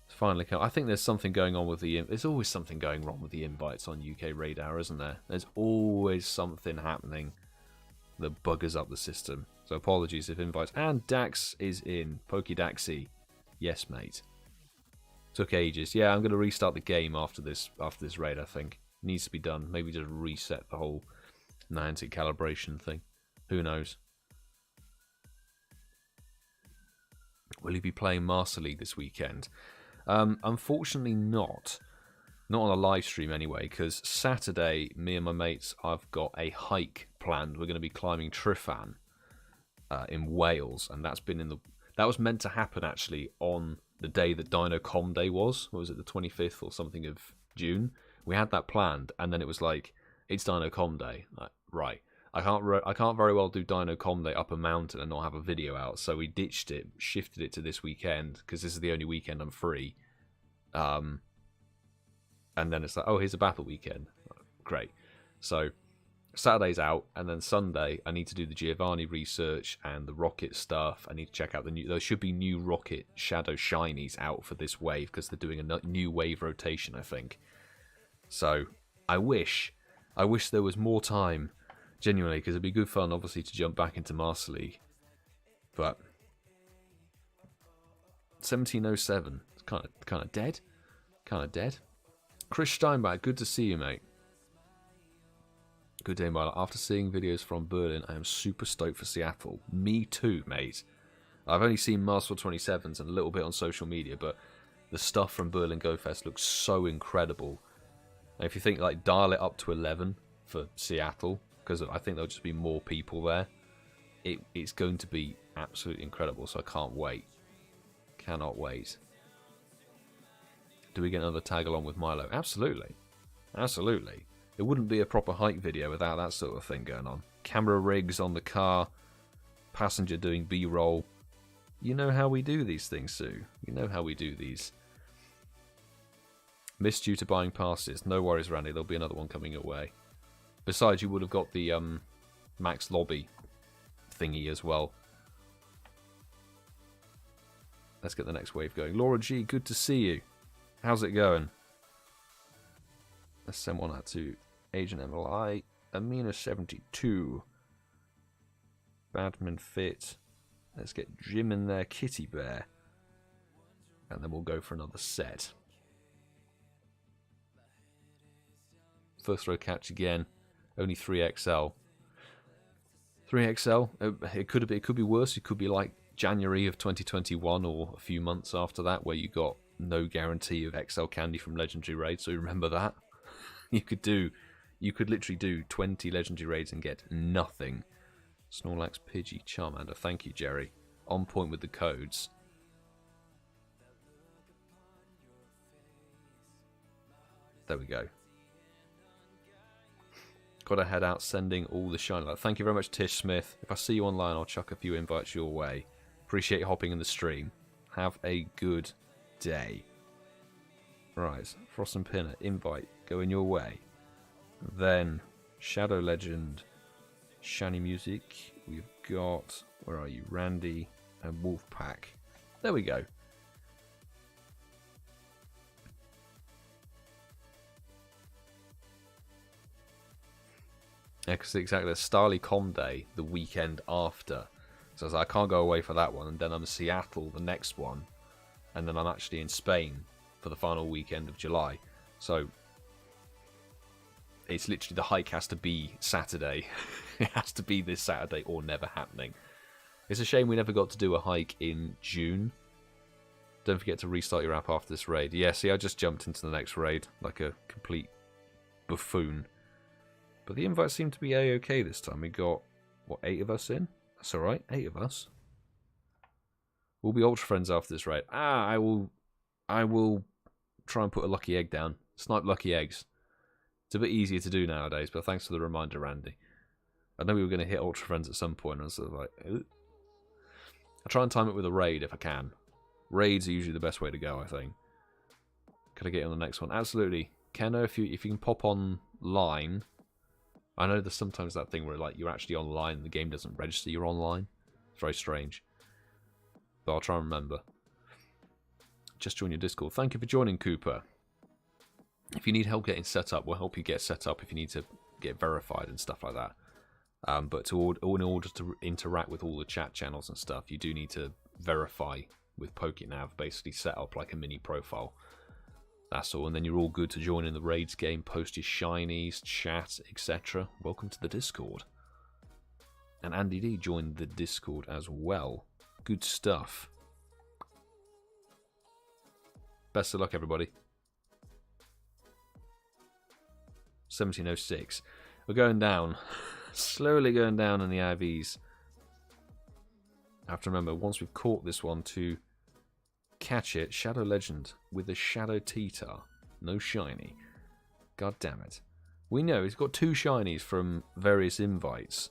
It's finally come. I think there's something going on with the... There's always something going wrong with the invites on UK Raid Hour, isn't there? There's always something happening that buggers up the system. So apologies if invites... And Dax is in. PokeDaxy. Yes, mate. Took ages. Yeah, I'm going to restart the game after this raid, I think. Needs to be done. Maybe just reset the whole Niantic calibration thing. Who knows? Will you be playing Master League this weekend? Unfortunately not. Not on a live stream anyway, because Saturday, me and my mates, I've got a hike planned. We're going to be climbing Tryfan in Wales, and that was meant to happen actually on the day that DinoCom Day was. What was it, the 25th or something of June? We had that planned, and then it was like, it's DinoCom Day. Like, right. I can't very well do DinoCom Day up a mountain and not have a video out, so we ditched it, shifted it to this weekend, because this is the only weekend I'm free. And then it's like, oh, here's a battle weekend. Great. So Saturday's out, and then Sunday I need to do the Giovanni research and the Rocket stuff. I need to check out there should be new Rocket Shadow Shinies out for this wave, because they're doing a new wave rotation, I think. So I wish there was more time. Genuinely, because it'd be good fun, obviously, to jump back into Master League. But 1707, it's kind of dead, kind of dead. Chris Steinbach, good to see you, mate. Good day, Milo. After seeing videos from Berlin, I am super stoked for Seattle. Me too, mate. I've only seen Master 27s and a little bit on social media, but the stuff from Berlin Go Fest looks so incredible. And if you think, like, dial it up to 11 for Seattle, because I think there'll just be more people there. It's going to be absolutely incredible, so I can't wait. Cannot wait. Do we get another tag along with Milo? Absolutely. Absolutely. It wouldn't be a proper hike video without that sort of thing going on. Camera rigs on the car. Passenger doing B-roll. You know how we do these things, Sue. You know how we do these. Missed you to buying passes. No worries, Randy. There'll be another one coming your way. Besides, you would have got the Max Lobby thingy as well. Let's get the next wave going. Laura G, good to see you. How's it going? Let's send one out to Agent MLI. Amina72. Badminfit. Let's get Jim in there. Kitty Bear. And then we'll go for another set. First row catch again. Only 3XL. 3XL. It could be worse. It could be like January of 2021 or a few months after that, where you got no guarantee of XL candy from Legendary Raids. So remember that. You could literally do 20 Legendary Raids and get nothing. Snorlax, Pidgey, Charmander. Thank you, Jerry. On point with the codes. There we go. Got to head out sending all the shiny light. Thank you very much, TishSmith. If I see you online, I'll chuck a few invites your way. Appreciate you hopping in the stream. Have a good day. Right, Frost and Pinner, invite going your way. Then Shadow Legend, Shiny Music. We've got, where are you? Randy and Wolfpack. There we go. Yeah, because exactly, Starly Com Day the weekend after. So I was like, I can't go away for that one. And then I'm in Seattle the next one. And then I'm actually in Spain for the final weekend of July. So it's literally, the hike has to be Saturday. It has to be this Saturday or never happening. It's a shame we never got to do a hike in June. Don't forget to restart your app after this raid. Yeah, see, I just jumped into the next raid like a complete buffoon. But the invites seem to be a-okay this time. We got, what, 8 of us in? That's alright, 8 of us. We'll be ultra friends after this raid. I will try and put a lucky egg down. Snipe lucky eggs. It's a bit easier to do nowadays, but thanks for the reminder, Randy. I know we were going to hit ultra friends at some point, and I was sort of like, I try and time it with a raid if I can. Raids are usually the best way to go, I think. Could I get on the next one? Absolutely. Kenno, if you can pop online. I know there's sometimes that thing where like you're actually online and the game doesn't register you're online. It's very strange. But I'll try and remember. Just join your Discord. Thank you for joining, Cooper. If you need help getting set up, we'll help you get set up if you need to get verified and stuff like that. But in order to interact with all the chat channels and stuff, you do need to verify with PokéNav, basically set up like a mini profile. That's all, and then you're all good to join in the raids game, post your shinies, chat, etc. Welcome to the Discord. And Andy D joined the Discord as well. Good stuff. Best of luck, everybody. 1706. We're going down. Slowly going down in the IVs. I have to remember, once we've caught this one, to catch it. Shadow Legend with a Shadow Teetar. No shiny. God damn it. We know he's got 2 shinies from various invites.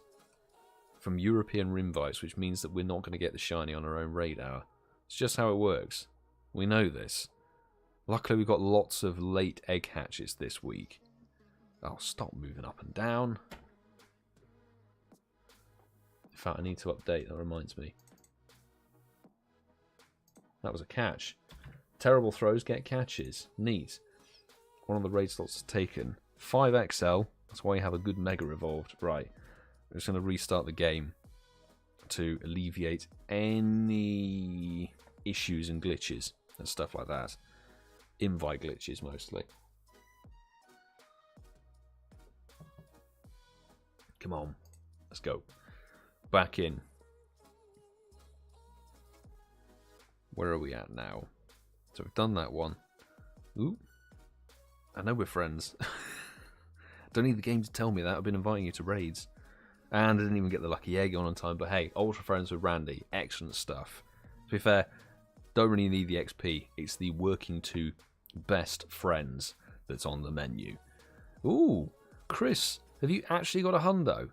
From European invites, which means that we're not going to get the shiny on our own radar. It's just how it works. We know this. Luckily, we've got lots of late egg hatches this week. Oh, stop moving up and down. In fact, I need to update. That reminds me. That was a catch. Terrible throws get catches. Neat. One of the raid slots is taken. 5XL. That's why you have a good Mega Evolved. Right. I'm just going to restart the game to alleviate any issues and glitches and stuff like that. Invite glitches mostly. Come on. Let's go. Back in. Where are we at now? So we've done that one. Ooh. I know we're friends. Don't need the game to tell me that. I've been inviting you to raids. And I didn't even get the lucky egg on time. But hey, ultra friends with Randy. Excellent stuff. To be fair, don't really need the XP. It's the working to best friends that's on the menu. Ooh. Chris, have you actually got a hundo?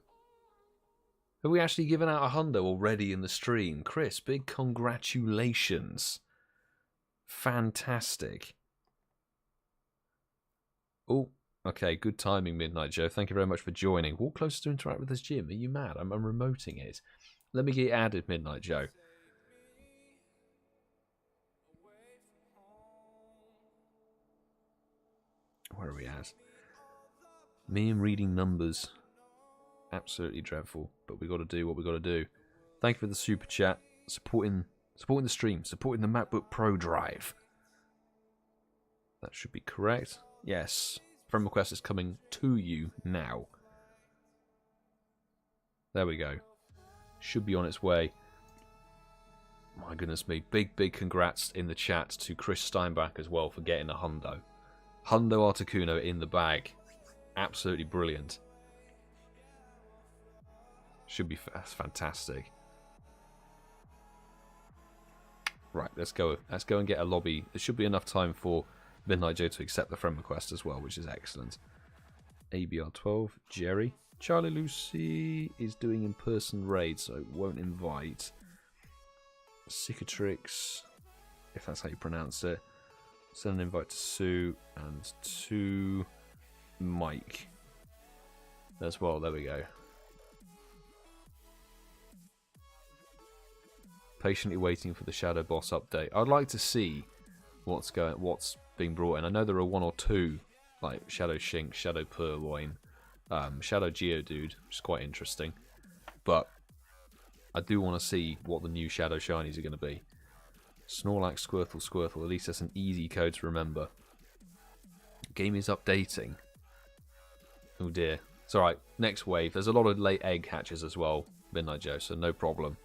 Have we actually given out a hundo already in the stream? Chris, big congratulations. Fantastic. Oh, okay, good timing, Midnight Joe. Thank you very much for joining. Walk closer to interact with this gym. Are you mad? I'm remoting it. Let me get added, Midnight Joe. Where are we at? Me and reading numbers. Absolutely dreadful, but we got to do what we got to do. Thank you for the super chat, supporting the stream, supporting the MacBook Pro drive. That should be correct. Yes, friend request is coming to you now. There we go. Should be on its way. My goodness me, big congrats in the chat to Chris Steinbach as well for getting a hundo. Hundo Articuno in the bag. Absolutely brilliant. Should be fantastic. Right, let's go and get a lobby. There should be enough time for Midnight Joe to accept the friend request as well, which is excellent. ABR12, Jerry. Charlie Lucy is doing in-person raids, so it won't invite. Cicatrix, if that's how you pronounce it. Send an invite to Sue and to Mike as well. There we go. Patiently waiting for the Shadow Boss update. I'd like to see what's being brought in. I know there are 1 or 2, like Shadow Shink, Shadow Purloin, Shadow Geodude, which is quite interesting. But I do want to see what the new Shadow Shinies are going to be. Snorlax, Squirtle, Squirtle. At least that's an easy code to remember. Game is updating. Oh dear. It's alright. Next wave. There's a lot of late egg hatches as well, Midnight Joe, so no problem.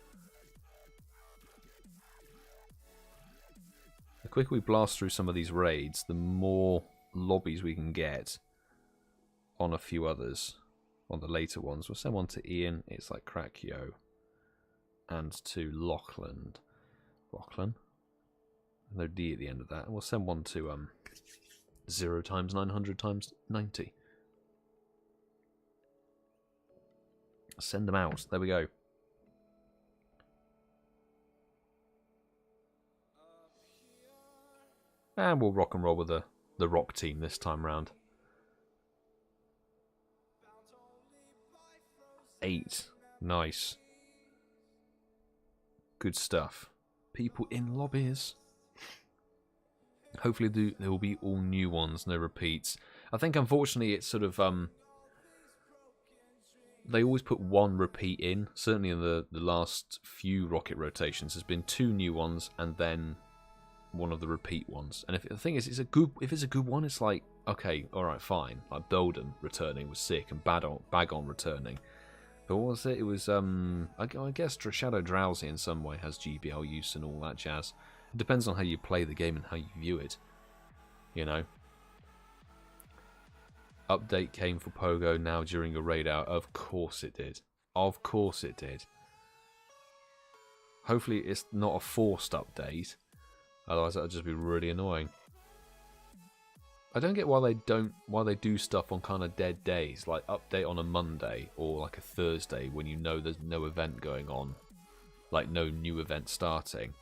The quicker we blast through some of these raids, the more lobbies we can get on a few others, on the later ones. We'll send one to Ian, it's like Crackyo, and to Lachlan. No D at the end of that. And we'll send one to 0 times 900 times 90. Send them out. There we go. And we'll rock and roll with the rock team this time round. 8. Nice. Good stuff. People in lobbies. Hopefully there will be all new ones, no repeats. I think unfortunately it's sort of they always put one repeat in. Certainly in the last few rocket rotations there's been 2 new ones and then one of the repeat ones. And if the thing is if it's a good one, it's like, okay, alright, fine. Like Belden returning was sick and Bagon returning. But what was it? It was I guess Shadow Drowsy in some way has GBL use and all that jazz. It depends on how you play the game and how you view it, you know. Update came for Pogo now during a raid out. Of course it did. Of course it did. Hopefully it's not a forced update. Otherwise that would just be really annoying. I don't get why they do stuff on kind of dead days, like update on a Monday or like a Thursday when you know there's no event going on, like no new event starting.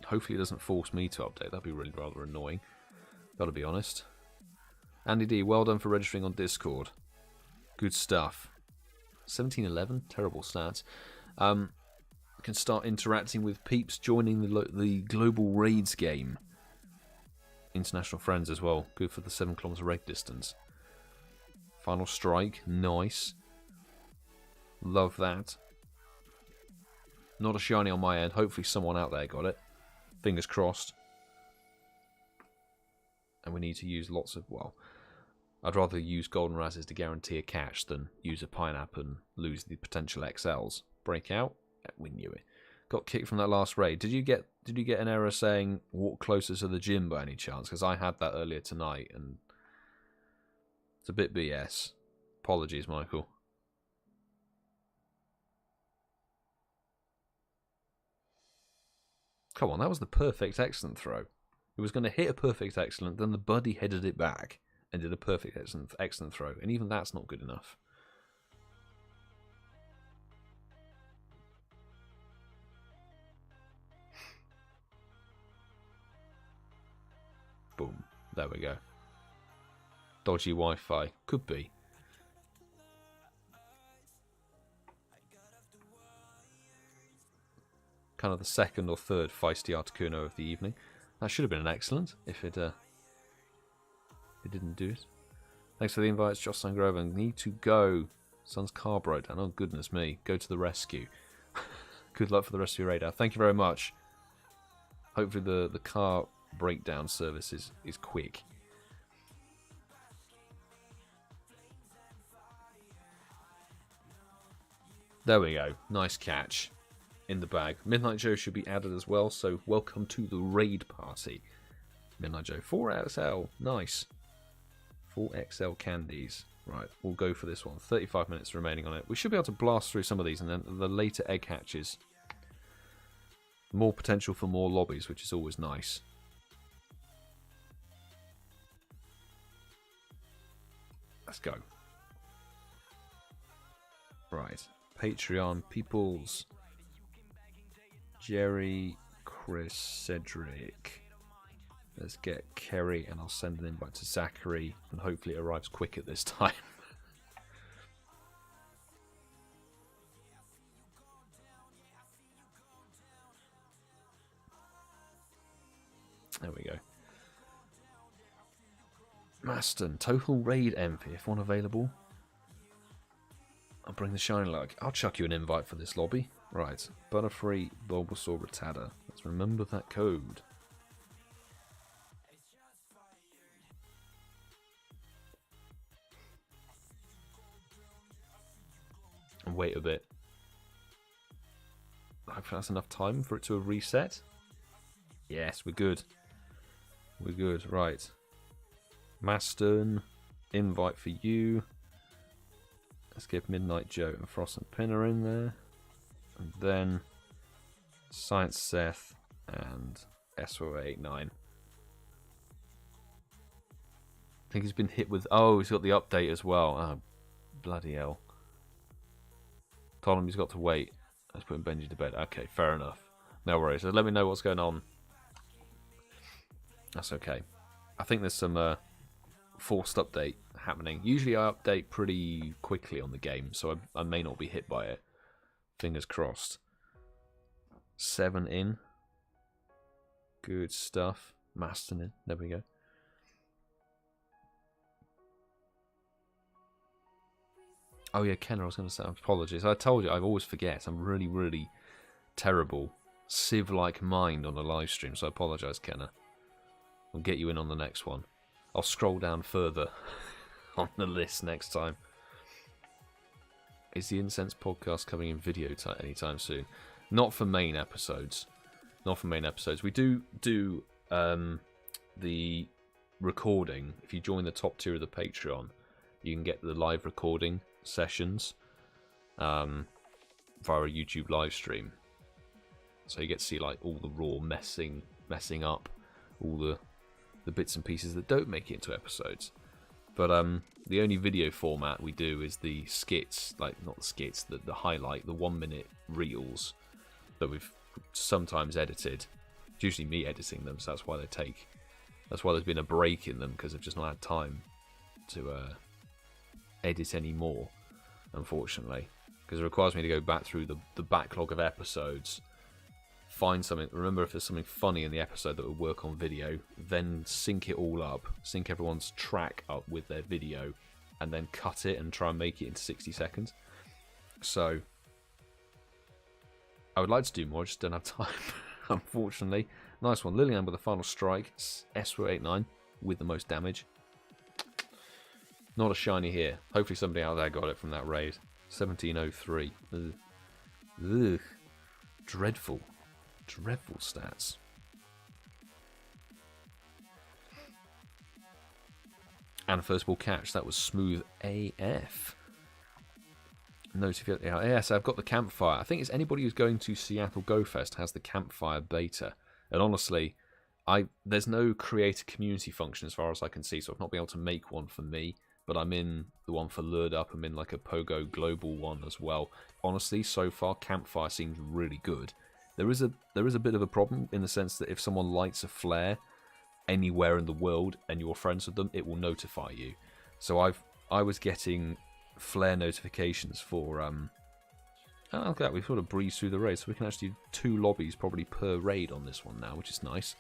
Hopefully it doesn't force me to update. That'd be really rather annoying. Gotta be honest. Andy D, well done for registering on Discord. Good stuff. 1711, terrible stats. Can start interacting with peeps joining the global raids game. International friends as well. Good for the 7 kilometer raid distance. Final strike, nice. Love that. Not a shiny on my end. Hopefully someone out there got it. Fingers crossed. And we need to use lots of, well, I'd rather use golden razzes to guarantee a catch than use a pineapple and lose the potential XLs. Breakout, we knew it. Got kicked from that last raid. Did you get an error saying walk closer to the gym by any chance? Because I had that earlier tonight and it's a bit BS. Apologies, Michael. Come on, that was the perfect excellent throw. It was going to hit a perfect excellent, then the buddy headed it back and did a perfect excellent throw. And even that's not good enough. Boom. There we go. Dodgy Wi-Fi. Could be. Kind of the second or third feisty Articuno of the evening. That should have been an excellent if it didn't do it. Thanks for the invites, Jocelyn Grover. Need to go. Son's car broke down. Oh, goodness me. Go to the rescue. Good luck for the rest of your radar. Thank you very much. Hopefully the car breakdown service is quick. There we go. Nice catch. In the bag. Midnight Joe should be added as well, so welcome to the raid party. Midnight Joe. 4XL. Nice. 4XL candies. Right, we'll go for this one. 35 minutes remaining on it. We should be able to blast through some of these, and then the later egg hatches. More potential for more lobbies, which is always nice. Let's go. Right. Patreon peoples. Jerry, Chris, Cedric. Let's get Kerry, and I'll send an invite to Zachary, and hopefully it arrives quick at this time. There we go. Maston, total raid MP, if one available. I'll bring the ShinyLog. I'll chuck you an invite for this lobby. Right, Butterfree, Bulbasaur, Rattata. Let's remember that code. And wait a bit. Hopefully that's enough time for it to have reset. Yes, we're good. We're good. Right. Maston, invite for you. Let's get Midnight Joe and Frost and Pinner in there. And then Science Seth and SO89. I think he's been hit with... Oh, he's got the update as well. Oh, bloody hell. Told him he's got to wait. Let's put Benji to bed. Okay, fair enough. No worries. So let me know what's going on. That's okay. I think there's some forced update happening. Usually I update pretty quickly on the game, so I may not be hit by it. Fingers crossed. 7 in. Good stuff. Maston in. There we go. Oh yeah, Kenner, I was going to say, apologies. I told you, I always forget. I'm really, really terrible. Civ-like mind on a live stream, so I apologise, Kenner. I'll get you in on the next one. I'll scroll down further on the list next time. Is the Incense podcast coming in video anytime soon? Not for main episodes. Not for main episodes. We do the recording. If you join the top tier of the Patreon, you can get the live recording sessions via a YouTube live stream. So you get to see like all the raw messing up, all the bits and pieces that don't make it into episodes. But the only video format we do is the skits, like not the skits, the highlight, the 1 minute reels that we've sometimes edited. It's usually me editing them, so that's why there's been a break in them, because I've just not had time to edit any more, unfortunately, because it requires me to go back through the backlog of episodes, find something, remember if there's something funny in the episode that would work on video, then sync it all up, sync everyone's track up with their video, and then cut it and try and make it into 60 seconds. So I would like to do more, I just don't have time, unfortunately. Nice one. Lillian with a final strike. S89 with the most damage. Not a shiny here. Hopefully somebody out there got it from that raid. 1703. Ugh. Ugh. Dreadful. Dreadful stats. And first ball catch. That was smooth AF. Notification. Yes, I've got the campfire. I think it's anybody who's going to Seattle Go Fest has the campfire beta. And honestly, there's no creator community function as far as I can see, so I've not been able to make one for me. But I'm in the one for Lured Up. I'm in like a Pogo Global one as well. Honestly, so far, campfire seems really good. There is a bit of a problem in the sense that if someone lights a flare anywhere in the world and you're friends with them, it will notify you. So I was getting flare notifications for oh, look at that, we've sort of breezed through the raid, so we can actually do 2 lobbies probably per raid on this one now, which is nice.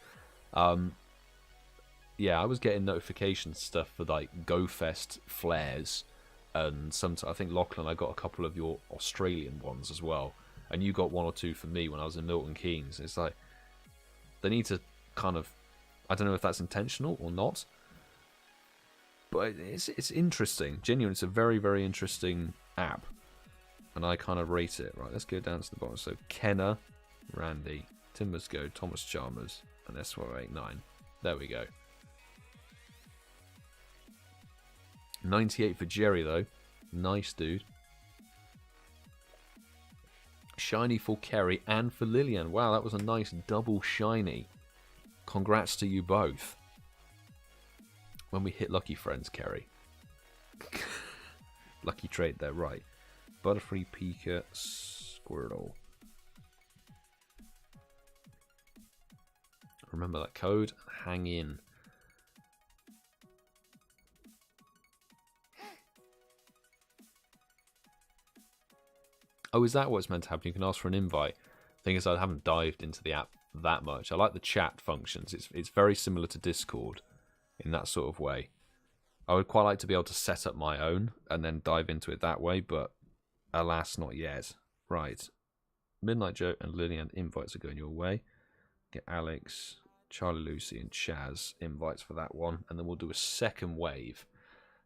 Yeah, I was getting notification stuff for like GoFest flares, and sometimes I think Lachlan, I got a couple of your Australian ones as well, and you got 1 or 2 for me when I was in Milton Keynes. It's like they need to kind of, I don't know if that's intentional or not, but it's interesting. Genuinely, it's a very, very interesting app, and I kind of rate it. Right, let's go down to the bottom. So Kenner, Randy, TimberSco, ThomasChalmers, and S489. There we go. 98 for Jerry, though. Nice, dude. Shiny for Kerry and for Lillian. Wow, that was a nice double shiny. Congrats to you both. When we hit Lucky Friends, Kerry. Lucky trade there, right. Butterfree, Pika, Squirtle. Remember that code. Hang in. Oh, is that what's meant to happen? You can ask for an invite. Thing is, I haven't dived into the app that much. I like the chat functions. It's very similar to Discord in that sort of way. I would quite like to be able to set up my own and then dive into it that way, but alas, not yet. Right. Midnight Joe and Lillian invites are going your way. Get Alex, Charlie, Lucy, and Chaz invites for that one, and then we'll do a second wave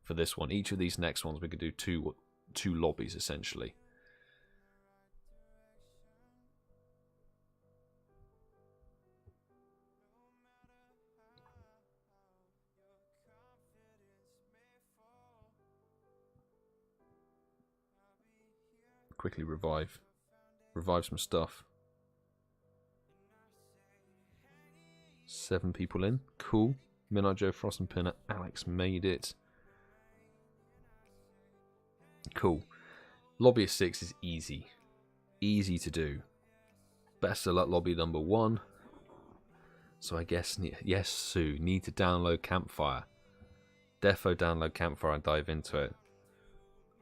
for this one. Each of these next ones, we could do two lobbies, essentially. quickly revive some stuff. 7 people in. Cool. Midnight Joe, Frost and Pinner, Alex made it. Cool. Lobby of 6 is easy. Easy to do. Best of luck lobby number 1. So I guess, yes, Sue, need to download Campfire. Defo download Campfire and dive into it.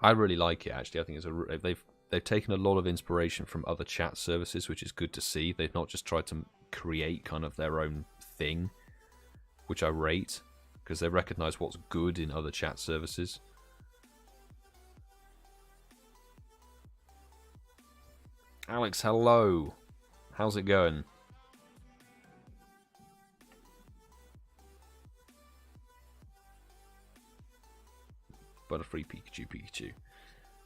I really like it, actually. I think it's they've taken a lot of inspiration from other chat services, which is good to see. They've not just tried to create kind of their own thing, which I rate, because they recognize what's good in other chat services. Alex, hello. How's it going? Butterfree Pikachu.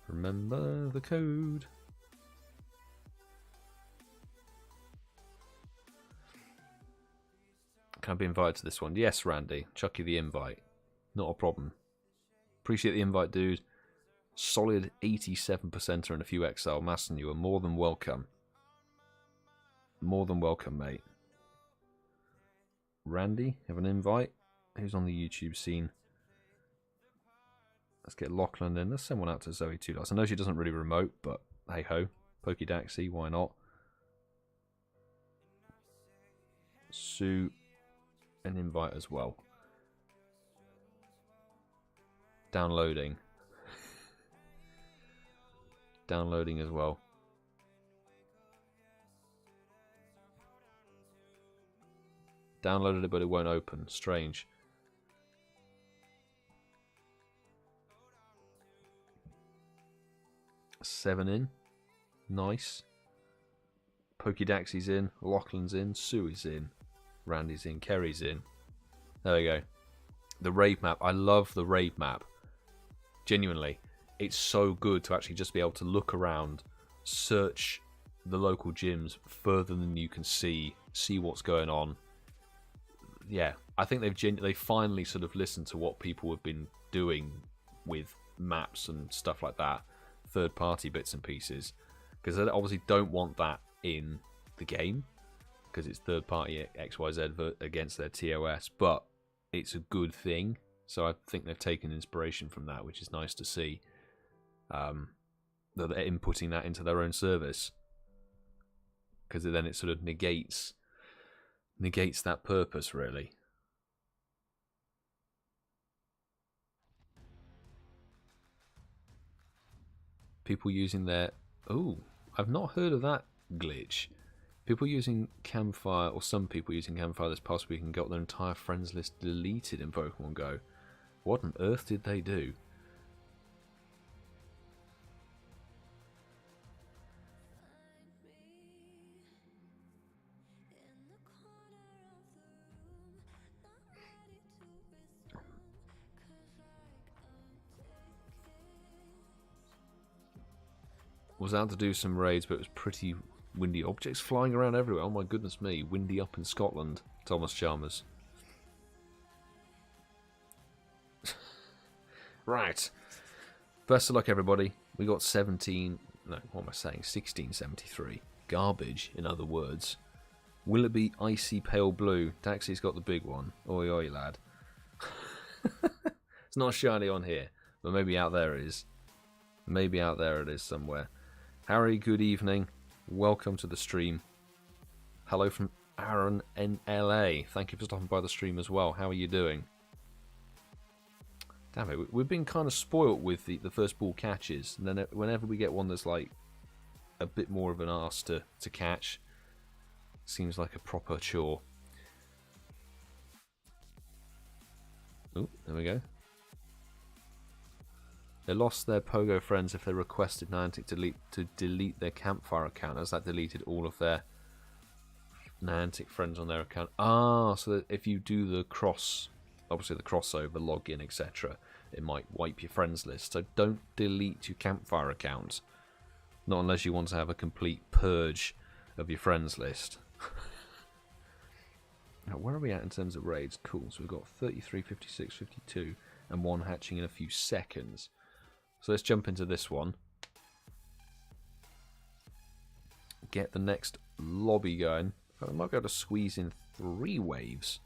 Remember the code. Can I be invited to this one? Yes, Randy. Chuck you the invite. Not a problem. Appreciate the invite, dude. Solid 87%er and a few XL. Masson, you are more than welcome. More than welcome, mate. Randy, have an invite. Who's on the YouTube scene? Let's get Lachlan in. Let's send one out to Zoe 2. I know she doesn't really remote, but hey ho. Pokedaxy, why not? Sue, an invite as well. Downloading. Downloading as well. Downloaded it, but it won't open. Strange. Seven in. Nice. Pokedaxy's in. Lachlan's in. Sue is in. Randy's in. Kerry's in. There we go. The raid map. I love the raid map. Genuinely. It's so good to actually just be able to look around, search the local gyms further than you can see what's going on. Yeah, I think they've finally sort of listened to what people have been doing with maps and stuff like that, third-party bits and pieces, because they obviously don't want that in the game, because it's third-party XYZ against their TOS, but it's a good thing. So I think they've taken inspiration from that, which is nice to see. That they're inputting that into their own service, because then it sort of negates that purpose, really. People using their... Oh, I've not heard of that glitch. People using Campfire, or some people using Campfire this past week and got their entire friends list deleted in Pokemon Go. What on earth did they do? Was out to do some raids, but it was pretty windy. Objects flying around everywhere. Oh my goodness me. Windy up in Scotland. ThomasChalmers. Right. Best of luck, everybody. We got 17... No, what am I saying? 1673. Garbage, in other words. Will it be icy pale blue? Daxy's got the big one. Oi, oi, lad. It's not shiny on here, but maybe out there it is. Maybe out there it is somewhere. Harry, good evening. Welcome to the stream. Hello from Aaron in LA. Thank you for stopping by the stream as well. How are you doing? Damn it, we've been kind of spoilt with the first ball catches. And then whenever we get one that's like a bit more of an arse to catch, seems like a proper chore. Oh, there we go. They lost their Pogo friends if they requested Niantic to delete their Campfire account, as that deleted all of their Niantic friends on their account. Ah, so that if you do the obviously the crossover, login, etc., it might wipe your friends list. So don't delete your Campfire account. Not unless you want to have a complete purge of your friends list. Now, where are we at in terms of raids? Cool, so we've got 33, 56, 52, and one hatching in a few seconds. So let's jump into this one. get the next lobby going. I might be able to squeeze in 3 waves.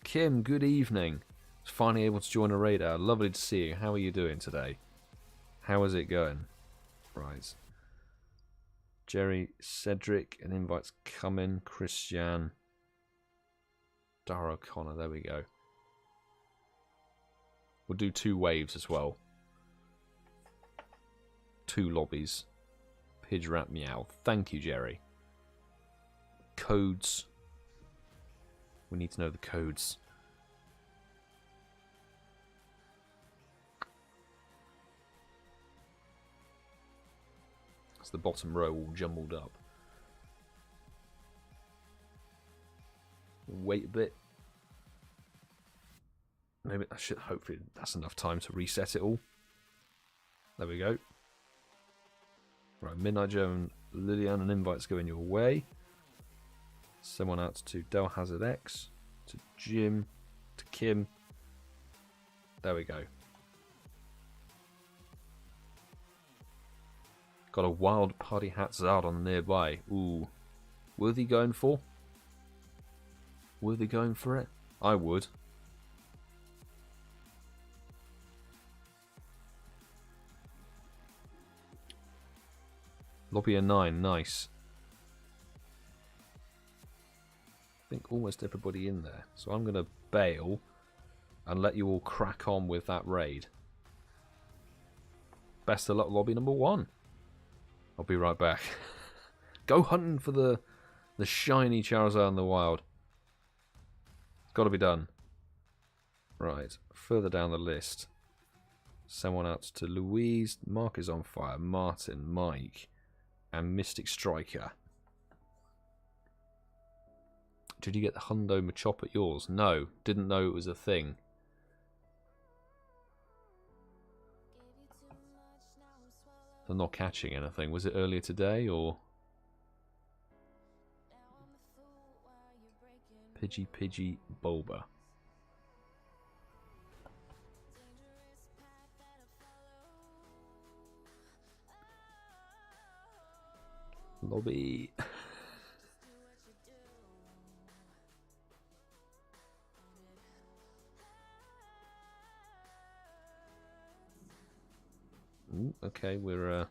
Kim, good evening. Finally able to join a radar. Lovely to see you. How are you doing today? How is it going? Right. Jerry, Cedric, and invites coming. Christian. Dara O'Connor. There we go. We'll do 2 waves as well. 2 lobbies. Pidge Rat Meow. Thank you, Jerry. Codes. We need to know the codes. It's the bottom row all jumbled up. Wait a bit. Maybe I should. Hopefully that's enough time to reset it all. There we go. Right, Midnight Joe and Lillian, and invites going your way. Send one out to DellHazardX, to Jim, to Kim. There we go. Got a wild party hat Zardon nearby. Ooh. Worthy going for? Worthy going for it? I would. Lobby a 9, nice. I think almost everybody in there. So I'm going to bail and let you all crack on with that raid. Best of luck, lobby number 1. I'll be right back. Go hunting for the shiny Charizard in the wild. It's got to be done. Right, further down the list. Someone out to Louise. Mark is on fire. Martin, Mike, and Mystic Striker. Did you get the Hundo Machop at yours? No, didn't know it was a thing. I'm not catching anything. Was it earlier today or? Pidgey Bulba. Lobby. Ooh, okay, we're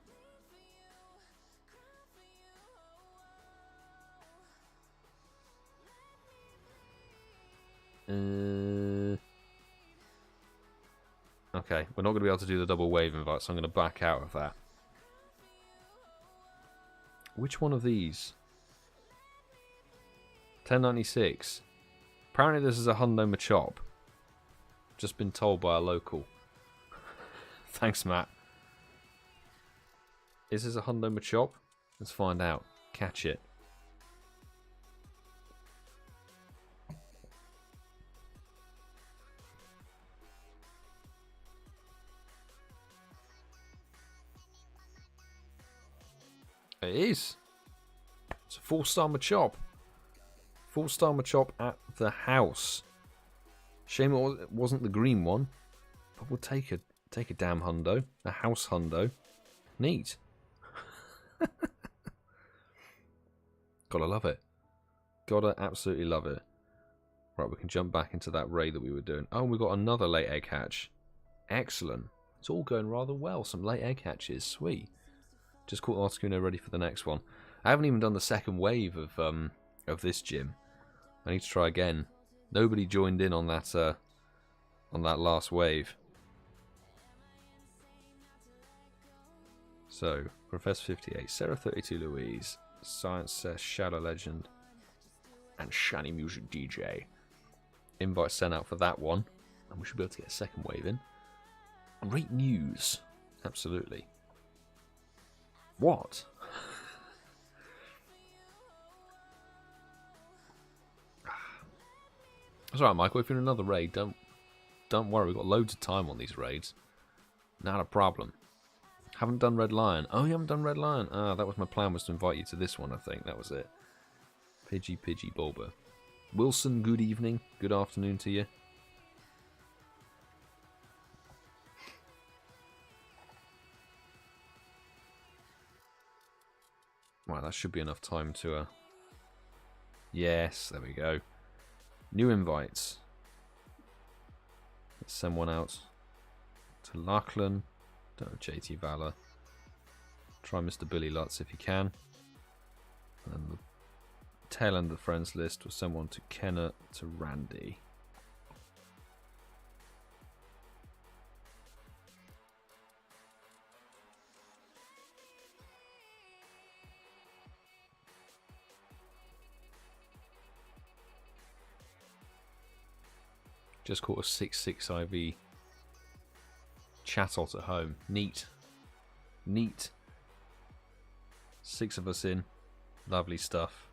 okay, we're not going to be able to do the double wave invite, so I'm going to back out of that. Which one of these? 1096. Apparently this is a Hundo Machop. Just been told by a local. Thanks, Matt. Is this a Hundo Machop? Let's find out. Catch it. It is. It's a 4-star Machop. 4-star Machop at the house. Shame it wasn't the green one. But we'll take a damn Hundo. A house Hundo. Neat. Gotta love it. Gotta absolutely love it. Right, we can jump back into that raid that we were doing. Oh, we got another late egg hatch. Excellent. It's all going rather well. Some late egg hatches. Sweet. Just caught Articuno ready for the next one. I haven't even done the second wave of this gym. I need to try again. Nobody joined in on that last wave. So, Professor 58, Sarah 32 Louise, Science Says Shadow Legend, and Shiny Music DJ. Invite sent out for that one, and we should be able to get a second wave in. Great news. Absolutely. What? That's alright, Michael. If you're in another raid, don't worry. We've got loads of time on these raids. Not a problem. Haven't done Red Lion. Oh, you haven't done Red Lion? Ah, that was my plan, was to invite you to this one, I think. That was it. Pidgey Bulba. Wilson, good evening. Good afternoon to you. Right, that should be enough time to... Yes, there we go. New invites. Let's send one out to Lachlan. Don't know JT Valor. Try Mr. Billy Lutz if you can. And then the tail end of the friends list will send one to Kenna, to Randy. Just caught a 6-6 IV Chatot at home. Neat. Neat. 6 of us in. Lovely stuff.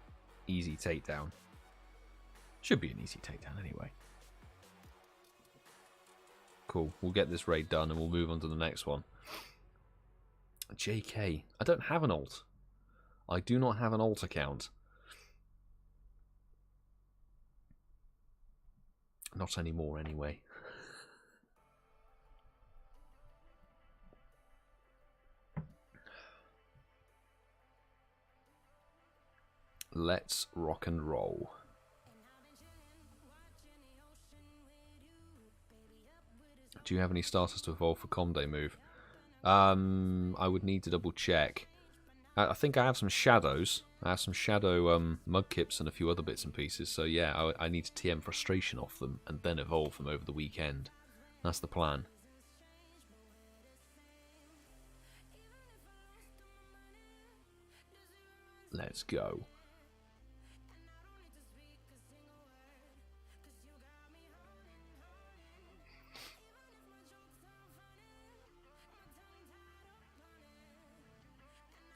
Easy takedown. Should be an easy takedown anyway. Cool. We'll get this raid done and we'll move on to the next one. JK. I don't have an alt. I do not have an alt account. Not anymore, anyway. Let's rock and roll. Do you have any starters to evolve for Comday move? I would need to double check. I think I have some shadows. I have some shadow mudkips and a few other bits and pieces. So yeah, I need to TM frustration off them and then evolve them over the weekend. That's the plan. Let's go.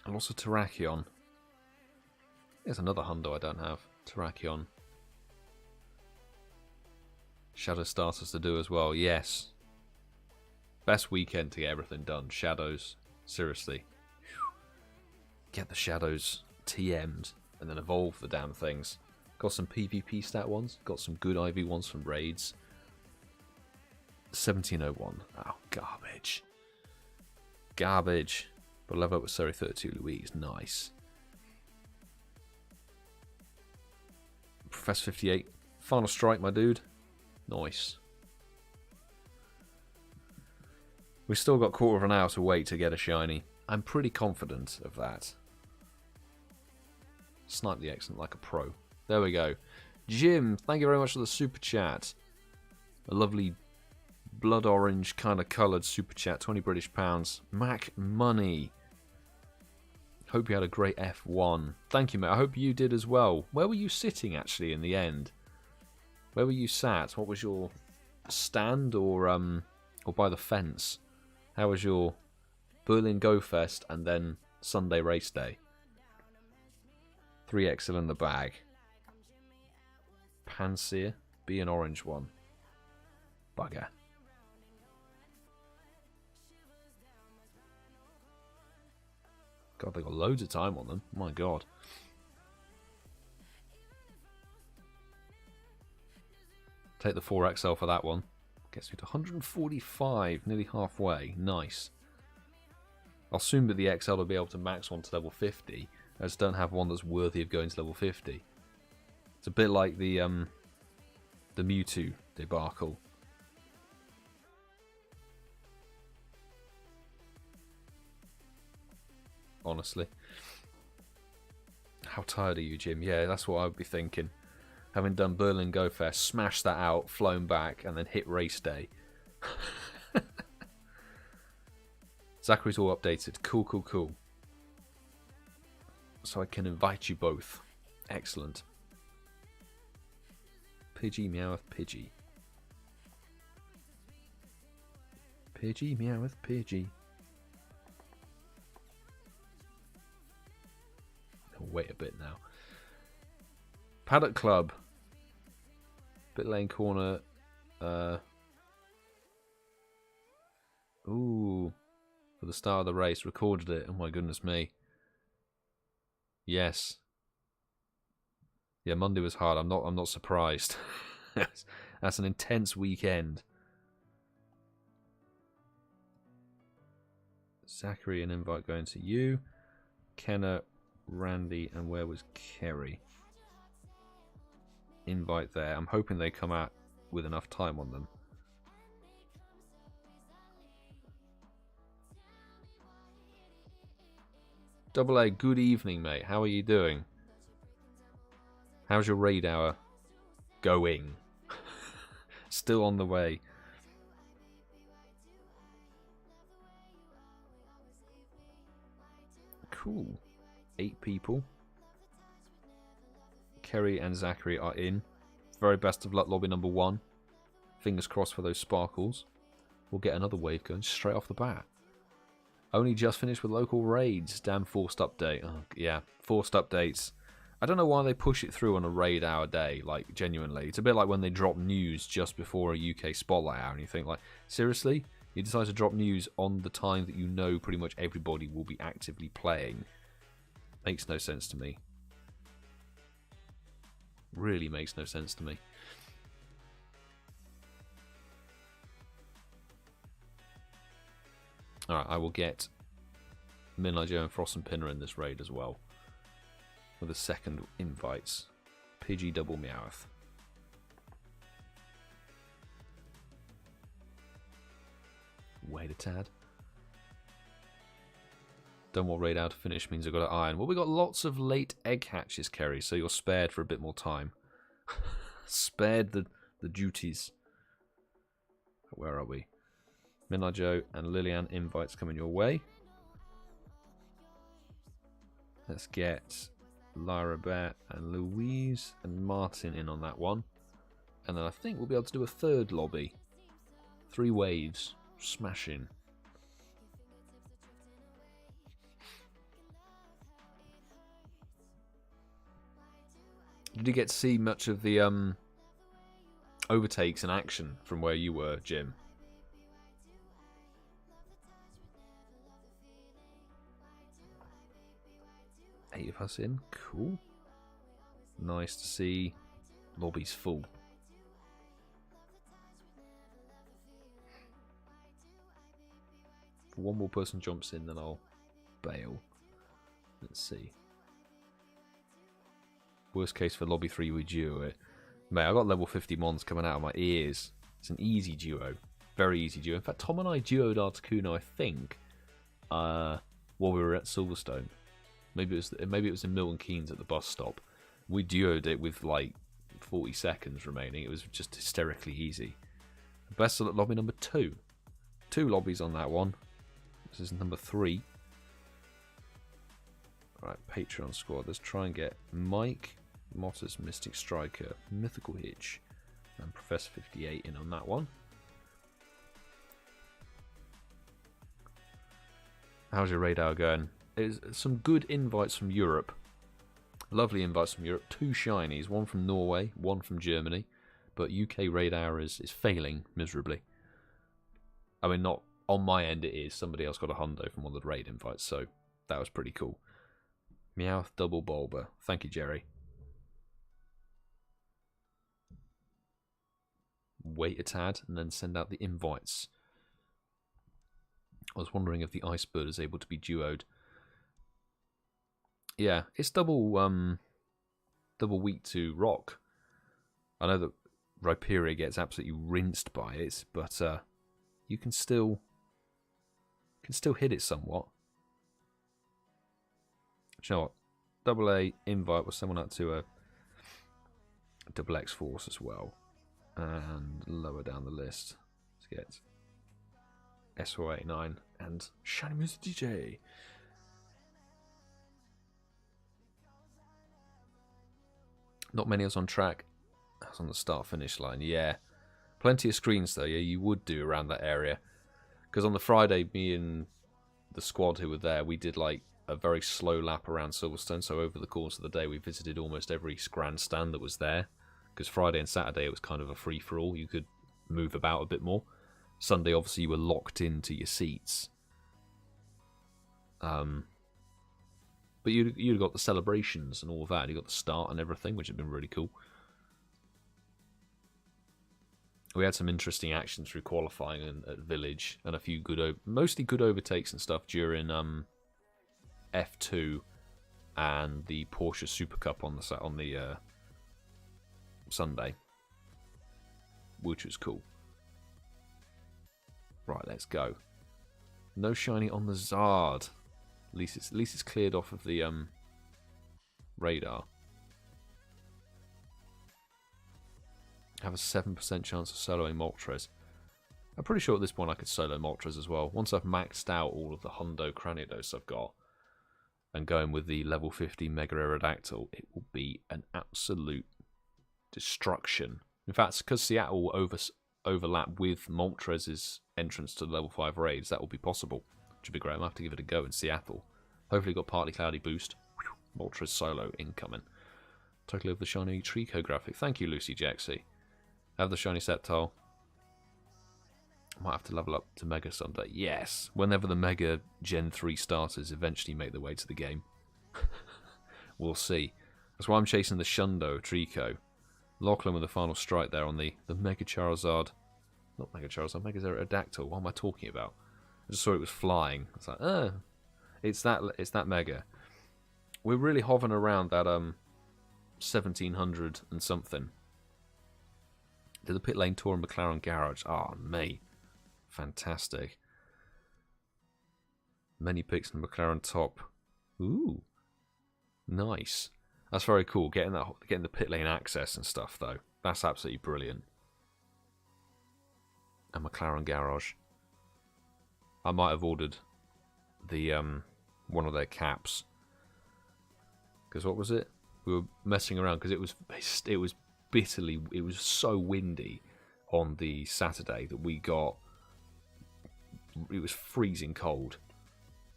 And also Terrakion. There's another Hundo I don't have. Terrakion. Shadow starters to do as well. Yes. Best weekend to get everything done. Shadows. Seriously. Get the shadows TM'd and then evolve the damn things. Got some PvP stat ones. Got some good IV ones from raids. 1701. Oh, garbage. Garbage. But level up with Surrey 32 Louise. Nice. Professor 58. Final strike, my dude. Nice. We've still got quarter of an hour to wait to get a shiny. I'm pretty confident of that. Snipe the excellent like a pro. There we go. Jim, thank you very much for the super chat. A lovely blood orange kind of coloured super chat. 20 British pounds. Mac money. Hope you had a great F1. Thank you, mate. I hope you did as well. Where were you sitting, actually, in the end? Where were you sat? What was your stand or by the fence? How was your Berlin Go Fest and then Sunday race day? 3XL in the bag. Panseer. Be an orange one. Bugger. God, they got loads of time on them. My God. Take the 4XL for that one. Gets me to 145, nearly halfway. Nice. I'll assume that the XL will be able to max one to level 50. I just don't have one that's worthy of going to level 50. It's a bit like the Mewtwo debacle. Honestly. How tired are you, Jim? Yeah, that's what I would be thinking. Having done Berlin Go Fest, smashed that out, flown back, and then hit race day. Zachary's all updated. Cool, cool, cool. So I can invite you both. Excellent. Pidgey Meowth Pidgey. Pidgey Meowth Pidgey. I'll wait a bit now. Paddock Club. Bit lane corner. Ooh. For the start of the race. Recorded it. Oh my goodness me. Yes. Yeah, Monday was hard. I'm not surprised. That's an intense weekend. Zachary, an invite going to you. Kenna, Randy, and where was Kerry? Invite there. I'm hoping they come out with enough time on them. Double A, good evening, mate. How are you doing? How's your raid hour going? Still on the way. Cool. 8 people. Kerry and Zachary are in. Very best of luck, lobby number 1. Fingers crossed for those sparkles. We'll get another wave going straight off the bat. Only just finished with local raids. Damn forced update. Oh, yeah, forced updates. I don't know why they push it through on a raid hour day, like, genuinely. It's a bit like when they drop news just before a UK Spotlight hour, and you think, like, seriously? You decide to drop news on the time that you know pretty much everybody will be actively playing. Makes no sense to me. Really makes no sense to me. Alright, I will get Midnight Joe and Frost and Pinner in this raid as well. With the second invites. Pidgey double Meowth. Wait a tad. Done what raid out to finish means I've got to iron. Well, we got lots of late egg hatches, Kerry, so you're spared for a bit more time. Spared the duties. Where are we? Midnight Joe and Lillian invites coming your way. Let's get Lyra Bear and Louise and Martin in on that one. And then I think we'll be able to do a third lobby. 3 waves. Smashing. Did you get to see much of the overtakes in action from where you were, Jim? Eight of us in. Cool. Nice to see. Lobby's full. If one more person jumps in, then I'll bail. Let's see. Worst case for lobby 3, we duo it. Mate, I got level 50 mons coming out of my ears. It's an easy duo. Very easy duo. In fact, Tom and I duoed Articuno, I think, while we were at Silverstone. Maybe it was in Milton Keynes at the bus stop. We duoed it with like 40 seconds remaining. It was just hysterically easy. Best at lobby number 2. 2 lobbies on that one. This is number 3. Right, Patreon squad. Let's try and get Mike, Mottas, Mystic Striker, Mythical Hitch, and Professor 58 in on that one. How's your radar going? There's some good invites from Europe. Lovely invites from Europe. 2 shinies, one from Norway, one from Germany. But UK radar is failing miserably. I mean, not on my end it is. Somebody else got a hundo from one of the raid invites, so that was pretty cool. Meowth double Bulba. Thank you, Jerry. Wait a tad and then send out the invites. I was wondering if the Icebird is able to be duoed. Yeah, it's double weak to rock. I know that Rhyperior gets absolutely rinsed by it, but you can still hit it somewhat. You know what? Double A invite will send one out to a double X Force as well. And lower down the list, let's get SO89 and ShinyMewtwoMum. Not many of us on track. That's on the start-finish line. Yeah, plenty of screens though. Yeah, you would do around that area. Because on the Friday, me and the squad who were there, we did like a very slow lap around Silverstone. So over the course of the day, we visited almost every grandstand that was there. Because Friday and Saturday it was kind of a free-for-all. You could move about a bit more. Sunday, obviously, you were locked into your seats. But you'd got the celebrations and all of that. You got the start and everything, which had been really cool. We had some interesting action through qualifying at Village and a few good, mostly good overtakes and stuff during F2 and the Porsche Super Cup on the Sunday, which was cool. Right, let's go. No shiny on the Zard. At least it's cleared off of the radar. Have a 7% chance of soloing Moltres. I'm pretty sure at this point I could solo Moltres as well. Once I've maxed out all of the Hundo Cranidos I've got, and going with the level 50 Mega Aerodactyl, it will be an absolute destruction. In fact, because Seattle will overlap with Moltres' entrance to the level 5 raids, that will be possible. Which would be great. I'll have to give it a go in Seattle. Hopefully got partly cloudy boost. Moltres solo incoming. Totally love the shiny Trico graphic. Thank you, Lucy Jexy. Have the shiny Sceptile. Might have to level up to Mega someday. Yes! Whenever the Mega Gen 3 starters eventually make their way to the game. We'll see. That's why I'm chasing the Shundo Trico. Lachlan with the final strike there on the Mega Charizard. Not Mega Charizard, Mega Aerodactyl. What am I talking about? I just saw it was flying. It's like, it's that Mega. We're really hovering around that 1700 and something. Did the pit lane tour in McLaren Garage? Ah, mate. Fantastic. Many picks in the McLaren top. Ooh. Nice. That's very cool. Getting the pit lane access and stuff though. That's absolutely brilliant. A McLaren Garage. I might have ordered the one of their caps. Because what was it? We were messing around because it was so windy on the Saturday that we got. It was freezing cold.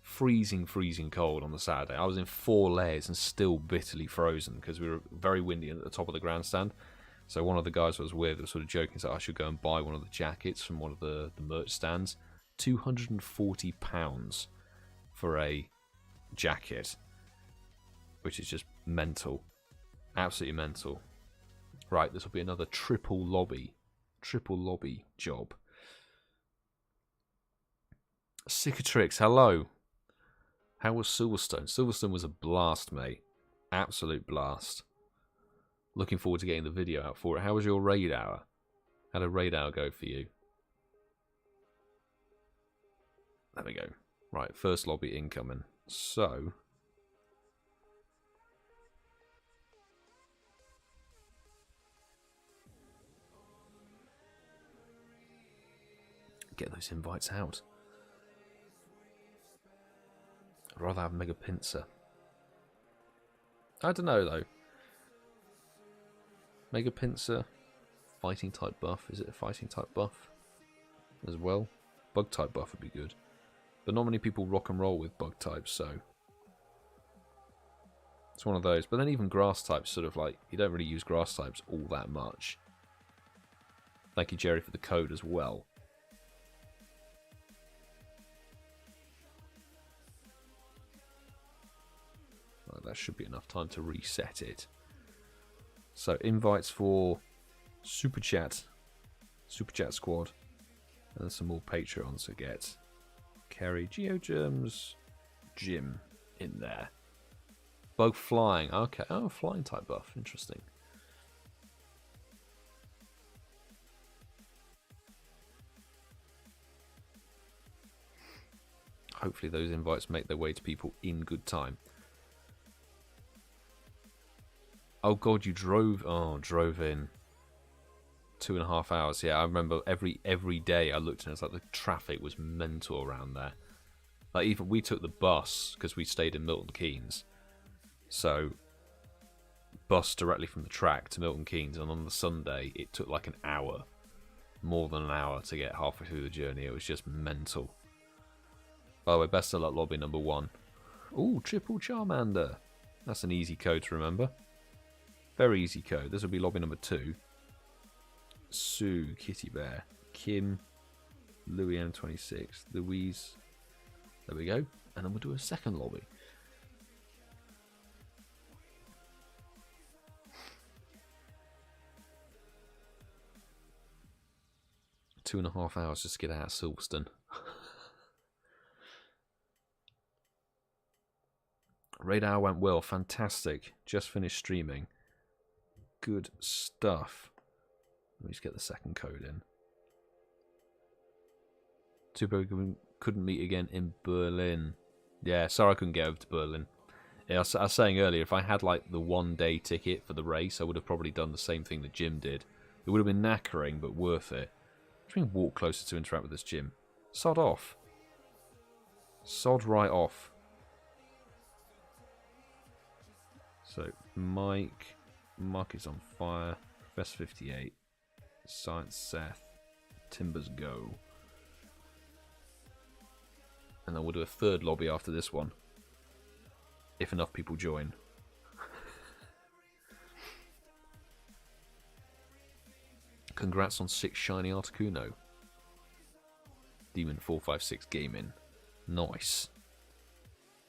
Freezing cold on the Saturday. I was in 4 layers and still bitterly frozen because we were very windy at the top of the grandstand. So one of the guys I was with was sort of joking that I should go and buy one of the jackets from one of the merch stands. £240 for a jacket, which is just mental. Absolutely mental. Right, this will be another triple lobby job. Cicatrix, hello. How was Silverstone? Silverstone was a blast, mate. Absolute blast. Looking forward to getting the video out for it. How was your raid hour? How did raid hour go for you? There we go. Right, first lobby incoming. So... get those invites out. I'd rather have Mega Pinsir. I don't know though. Mega Pinsir, fighting type buff. Is it a fighting type buff as well? Bug type buff would be good. But not many people rock and roll with bug types, so it's one of those. But then even grass types, sort of like, you don't really use grass types all that much. Thank you, Jerry, for the code as well. That should be enough time to reset it. So invites for Superchat Squad, and some more Patreons to get. Carry GeoGerms, Jim in there. Bug flying, okay. Oh, flying type buff, interesting. Hopefully those invites make their way to people in good time. Oh god, you drove. Oh, drove in 2.5 hours. Yeah, I remember every day I looked and it was like the traffic was mental around there. Like even we took the bus because we stayed in Milton Keynes. So bus directly from the track to Milton Keynes, and on the Sunday it took like an hour, more than an hour to get halfway through the journey. It was just mental. By the way, best of luck lobby number 1. Ooh, triple Charmander. That's an easy code to remember. Very easy code. This will be lobby number 2. Sue, Kitty Bear, Kim, Louis M26, Louise. There we go. And then we'll do a second lobby. Two and a half hours just to get out of Silverstone. Raid hour went well. Fantastic. Just finished streaming. Good stuff. Let me just get the second code in. Super couldn't meet again in Berlin. Yeah, sorry I couldn't get over to Berlin. Yeah, I was saying earlier, if I had like the 1-day ticket for the race, I would have probably done the same thing that Jim did. It would have been knackering, but worth it. I'm trying to walk closer to interact with this Jim. Sod off. Sod right off. So, Mike. Mark is on fire. Professor 58. Science Seth. Timbers go. And then we'll do a third lobby after this one. If enough people join. Congrats on 6 shiny Articuno. Demon456 Gaming. Nice.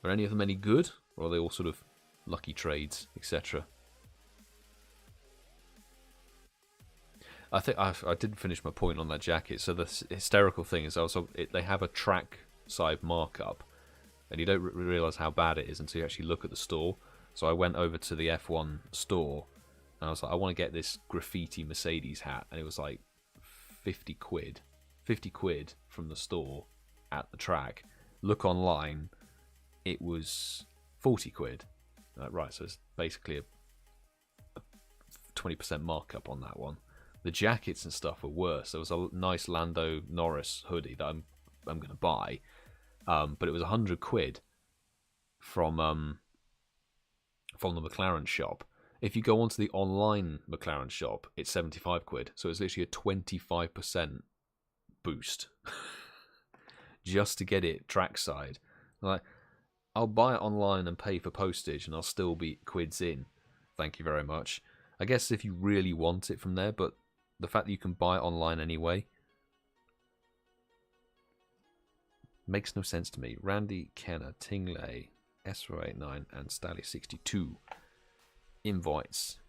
Are any of them any good? Or are they all sort of lucky trades, etc.? I think I didn't finish my point on that jacket. So the hysterical thing is they have a track side markup. And you don't realise how bad it is until you actually look at the store. So I went over to the F1 store. And I was like, I want to get this graffiti Mercedes hat. And it was like 50 quid. 50 quid from the store at the track. Look online, it was 40 quid. Right, so it's basically a 20% markup on that one. The jackets and stuff were worse. There was a nice Lando Norris hoodie that I'm going to buy. But it was 100 quid from the McLaren shop. If you go onto the online McLaren shop, it's 75 quid. So it's literally a 25% boost just to get it trackside. Like, I'll buy it online and pay for postage, and I'll still be quids in. Thank you very much. I guess if you really want it from there, but the fact that you can buy it online anyway makes no sense to me. Randy, Kenner, Tingley, S489, and Stally62 invites.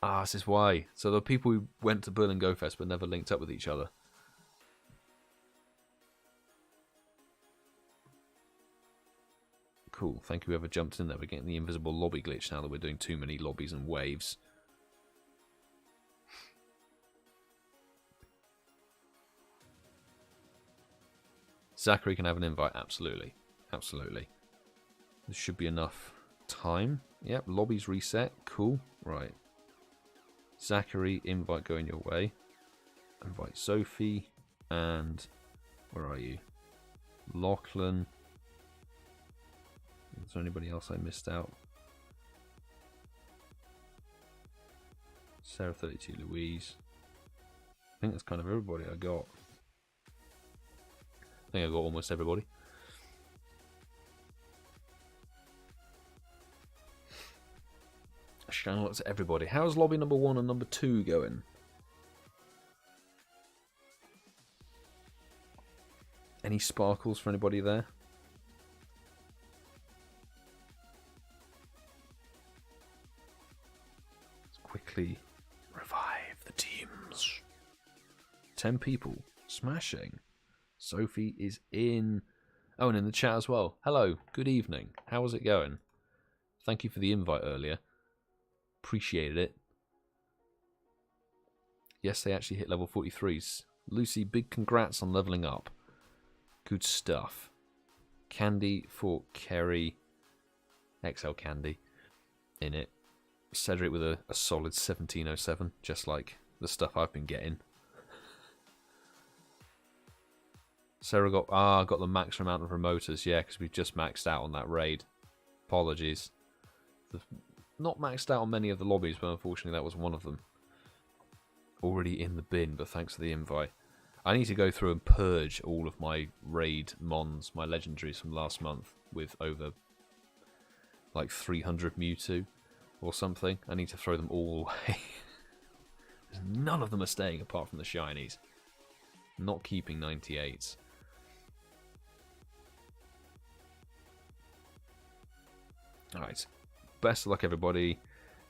Ah, this is why. So the people who went to Berlin Go Fest but never linked up with each other. Cool. Thank you whoever jumped in there. We're getting the invisible lobby glitch now that we're doing too many lobbies and waves. Zachary can have an invite. Absolutely. Absolutely. There should be enough time. Yep, lobby's reset. Cool. Right. Zachary, invite going your way. Invite Sophie. And where are you? Lachlan. Is there anybody else I missed out? Sarah 32 Louise. I think that's kind of everybody I got. I think I got almost everybody. Shout out to everybody. How's lobby number 1 and number 2 going? Any sparkles for anybody there? Let's quickly revive the teams. 10 people. Smashing. Sophie is in. Oh, and in the chat as well. Hello. Good evening. How was it going? Thank you for the invite earlier. Appreciated it. Yes, they actually hit level 43s. Lucy, big congrats on leveling up. Good stuff. Candy for Kerry. XL Candy in it. Cedric with a solid 1707, just like the stuff I've been getting. Sarah got the maximum amount of promoters, yeah, because we've just maxed out on that raid. Apologies. Not maxed out on many of the lobbies, but unfortunately that was one of them. Already in the bin, but thanks for the invite. I need to go through and purge all of my raid mons, my legendaries from last month, with over like 300 Mewtwo or something. I need to throw them all away. None of them are staying apart from the shinies. Not keeping 98s. Alright. Best of luck, everybody.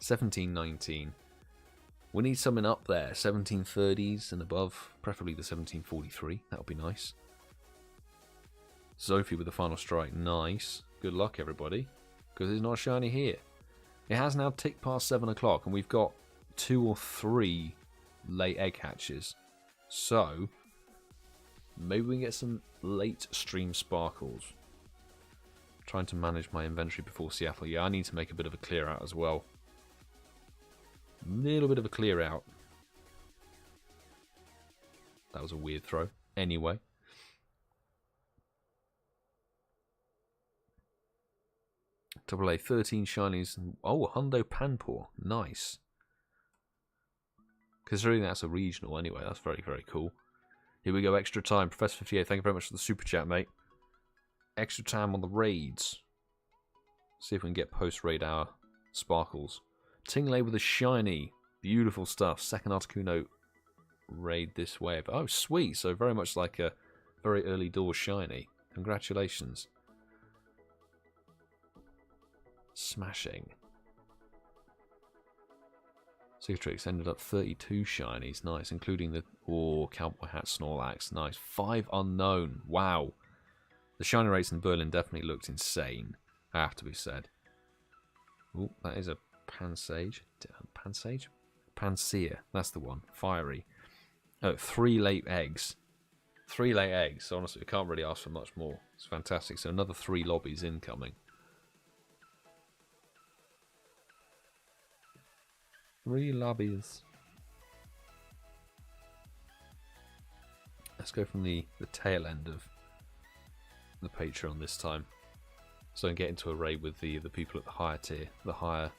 17-19. We need something up there, 1730s and above, preferably the 1743. That would be nice. Sophie with the final strike, nice. Good luck, everybody, because it's not shiny here. It has now ticked past 7 o'clock, and we've got 2 or 3 late egg hatches. So maybe we can get some late stream sparkles. Trying to manage my inventory before Seattle. Yeah, I need to make a bit of a clear out as well. Little bit of a clear out. That was a weird throw. Anyway. AA 13 shinies. Oh, a Hundo Panpour. Nice. Considering that's a regional anyway, that's very, very cool. Here we go, extra time. Professor 58, thank you very much for the super chat, mate. Extra time on the raids. See if we can get post-raid hour sparkles. Tingley with a shiny. Beautiful stuff. Second Articuno raid this way. Oh, sweet. So very much like a very early door shiny. Congratulations. Smashing. Cicatrix ended up 32 shinies. Nice. Including the Cowboy Hat Snorlax. Nice. 5 unknown. Wow. The shiny rates in Berlin definitely looked insane. I have to be said. Oh, that is a Pansage. Pansage? Panseer. That's the one. Fiery. Oh, 3 late eggs. 3 late eggs. So honestly, we can't really ask for much more. It's fantastic. So another 3 lobbies incoming. 3 lobbies. Let's go from the tail end of the Patreon this time. So I can get into a raid with the people at the higher tier, the higher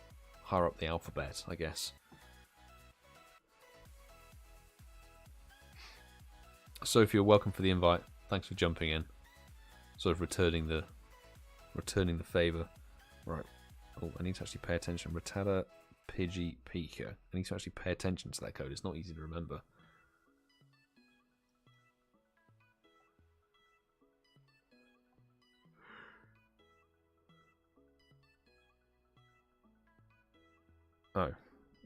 up the alphabet, I guess. Sophie, you're welcome for the invite. Thanks for jumping in. Sort of returning the favour. Right. Oh, I need to actually pay attention. Rattata Pidgey Pika. I need to actually pay attention to that code. It's not easy to remember. Oh,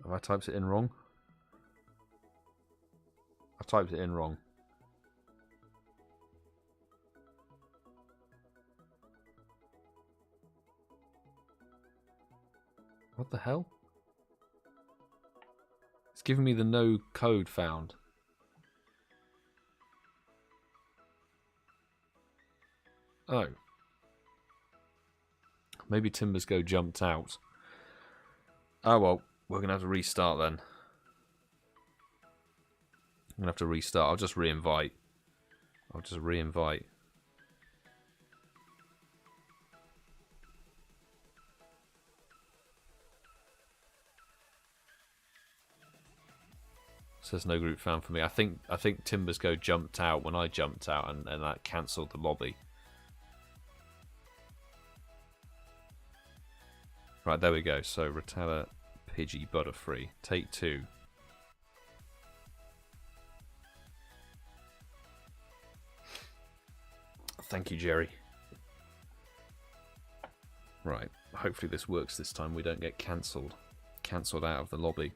have I typed it in wrong? I've typed it in wrong. What the hell? It's giving me the no code found. Oh. Maybe Timbers Go jumped out. Oh well, we're going to have to restart then. I'm going to have to restart. I'll just re-invite. Says no group found for me. I think Timbers Go jumped out when I jumped out, and that cancelled the lobby. Right, there we go. So Rattata, Pidgey, Butterfree. Take 2. Thank you, Jerry. Right, hopefully this works this time. We don't get cancelled out of the lobby.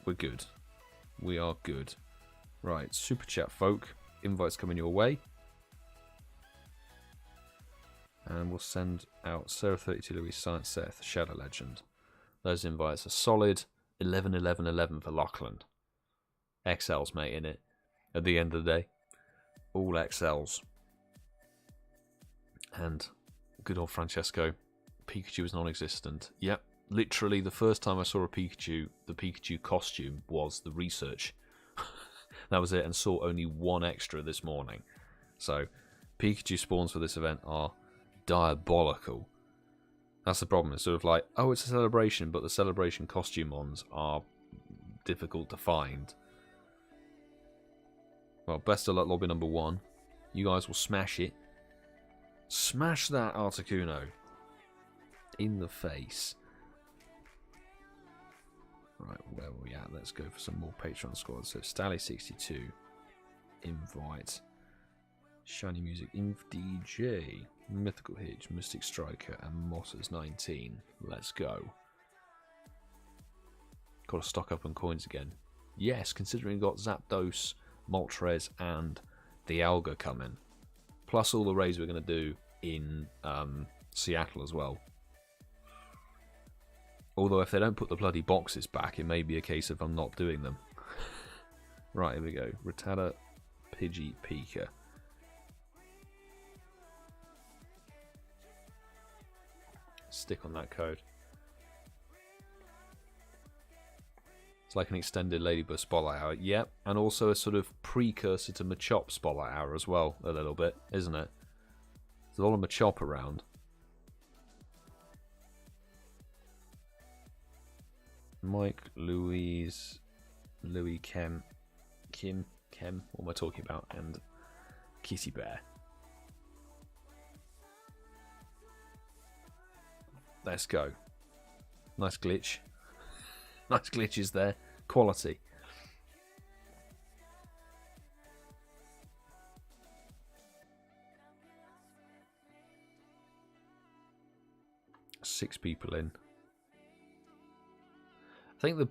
We're good. We are good. Right, super chat folk. Invites coming your way. And we'll send out Sarah 32 Louise Science Seth, Shadow Legend. Those invites are solid. 11, 11, 11 for Lachlan. XLs, mate, in it. At the end of the day. All XLs. And good old Francesco. Pikachu is non-existent. Yep. Literally, the first time I saw a Pikachu, the Pikachu costume was the research. That was it, and saw only 1 extra this morning. So, Pikachu spawns for this event are diabolical. That's the problem. It's sort of like, oh, it's a celebration, but the celebration costume ones are difficult to find. Well, best of luck, lobby number 1. You guys will smash it. Smash that Articuno. In the face. Right, where were we at? Let's go for some more Patreon squads. So, Stally62. Invite. Shiny Music, Inf DJ, Mythical Hitch, Mystic Striker, and Motters 19. Let's go. Got to stock up on coins again. Yes, considering got Zapdos, Moltres, and the Alga coming. Plus all the raids we're going to do in Seattle as well. Although if they don't put the bloody boxes back, it may be a case of I'm not doing them. Right, here we go. Rattata, Pidgey, Pika. Stick on that code. It's like an extended Ladybug Spotlight Hour. Yep, and also a sort of precursor to Machop Spotlight Hour as well, a little bit, isn't it? There's a lot of Machop around. Mike, Louise, Louis, Kim, what am I talking about? And Kitty Bear. Let's go. Nice glitch. Nice glitches there. Quality. Six people in. I think I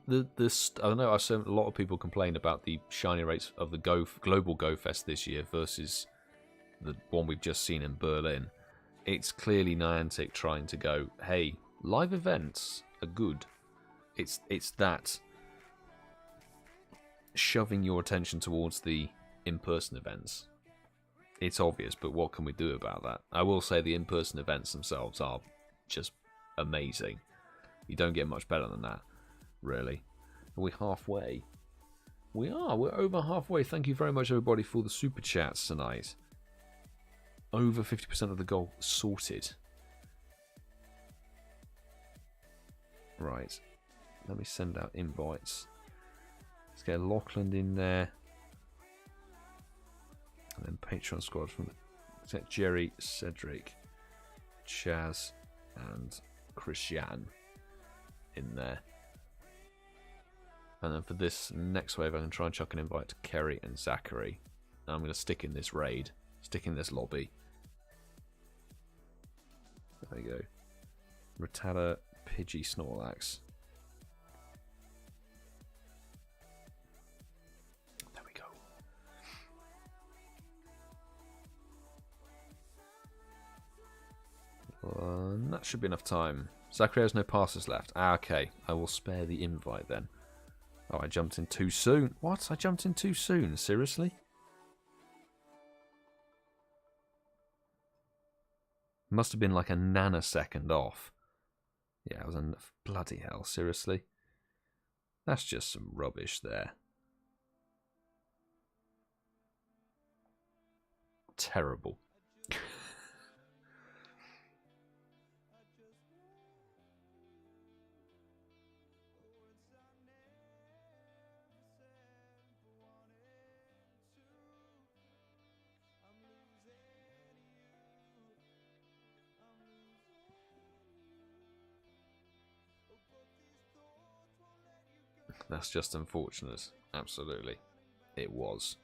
don't know. I've seen a lot of people complain about the shiny rates of the global Go Fest this year versus the one we've just seen in Berlin. It's clearly Niantic trying to go, hey, live events are good. It's that shoving your attention towards the in-person events. It's obvious, but what can we do about that? I will say the in-person events themselves are just amazing. You don't get much better than that. Really. Are we halfway? We are. We're over halfway. Thank you very much, everybody, for the super chats tonight. Over 50% of the goal sorted. Right. Let me send out invites. Let's get Lachlan in there. And then Patreon squad from Jerry, Cedric, Chaz, and ChrisJahnHH in there. And then for this next wave, I can try and chuck an invite to Kerry and Zachary. And I'm going to stick in this raid, stick in this lobby. There we go. Rattata, Pidgey, Snorlax. There we go. And that should be enough time. Zachary has no passes left. Ah, okay. I will spare the invite then. Oh, I jumped in too soon. What? I jumped in too soon? Seriously? Must have been like a nanosecond off. Yeah, it was a bloody hell. Seriously? That's just some rubbish there. Terrible. That's just unfortunate. Absolutely. It was.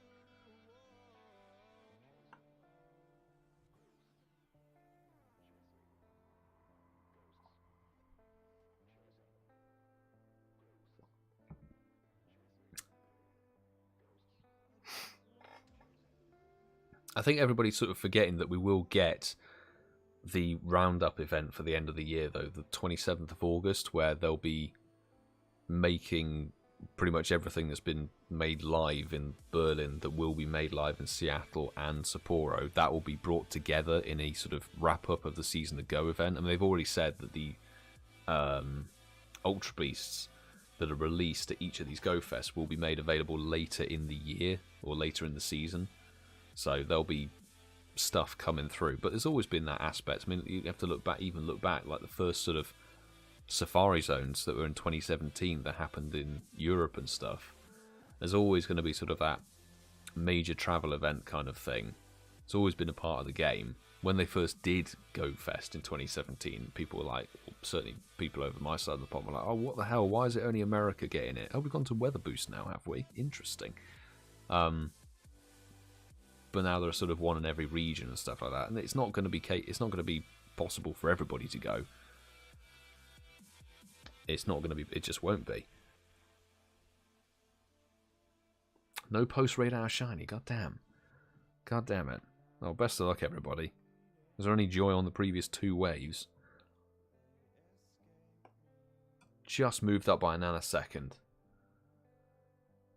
I think everybody's sort of forgetting that we will get the roundup event for the end of the year, though, the 27th of August, where they'll be making pretty much everything that's been made live in Berlin that will be made live in Seattle and Sapporo. That will be brought together in a sort of wrap-up of the Season to Go event. I mean, they've already said that the Ultra Beasts that are released at each of these Go Fests will be made available later in the year or later in the season. So there'll be stuff coming through. But there's always been that aspect. I mean, you have to look back, like the first sort of Safari Zones that were in 2017 that happened in Europe and stuff. There's always going to be sort of that major travel event kind of thing. It's always been a part of the game. When they first did Go Fest in 2017, people were like, certainly people over my side of the pond were like, oh, what the hell, why is it only America getting it? Oh, we've gone to Weather Boost now, have we? Interesting. But but now there are sort of one in every region and stuff like that. And it's not going to be possible for everybody to go. It's not going to be. It just won't be. No post-raid hour shiny. God damn. God damn it. Oh, best of luck, everybody. Was there any joy on the previous 2 waves? Just moved up by a nanosecond.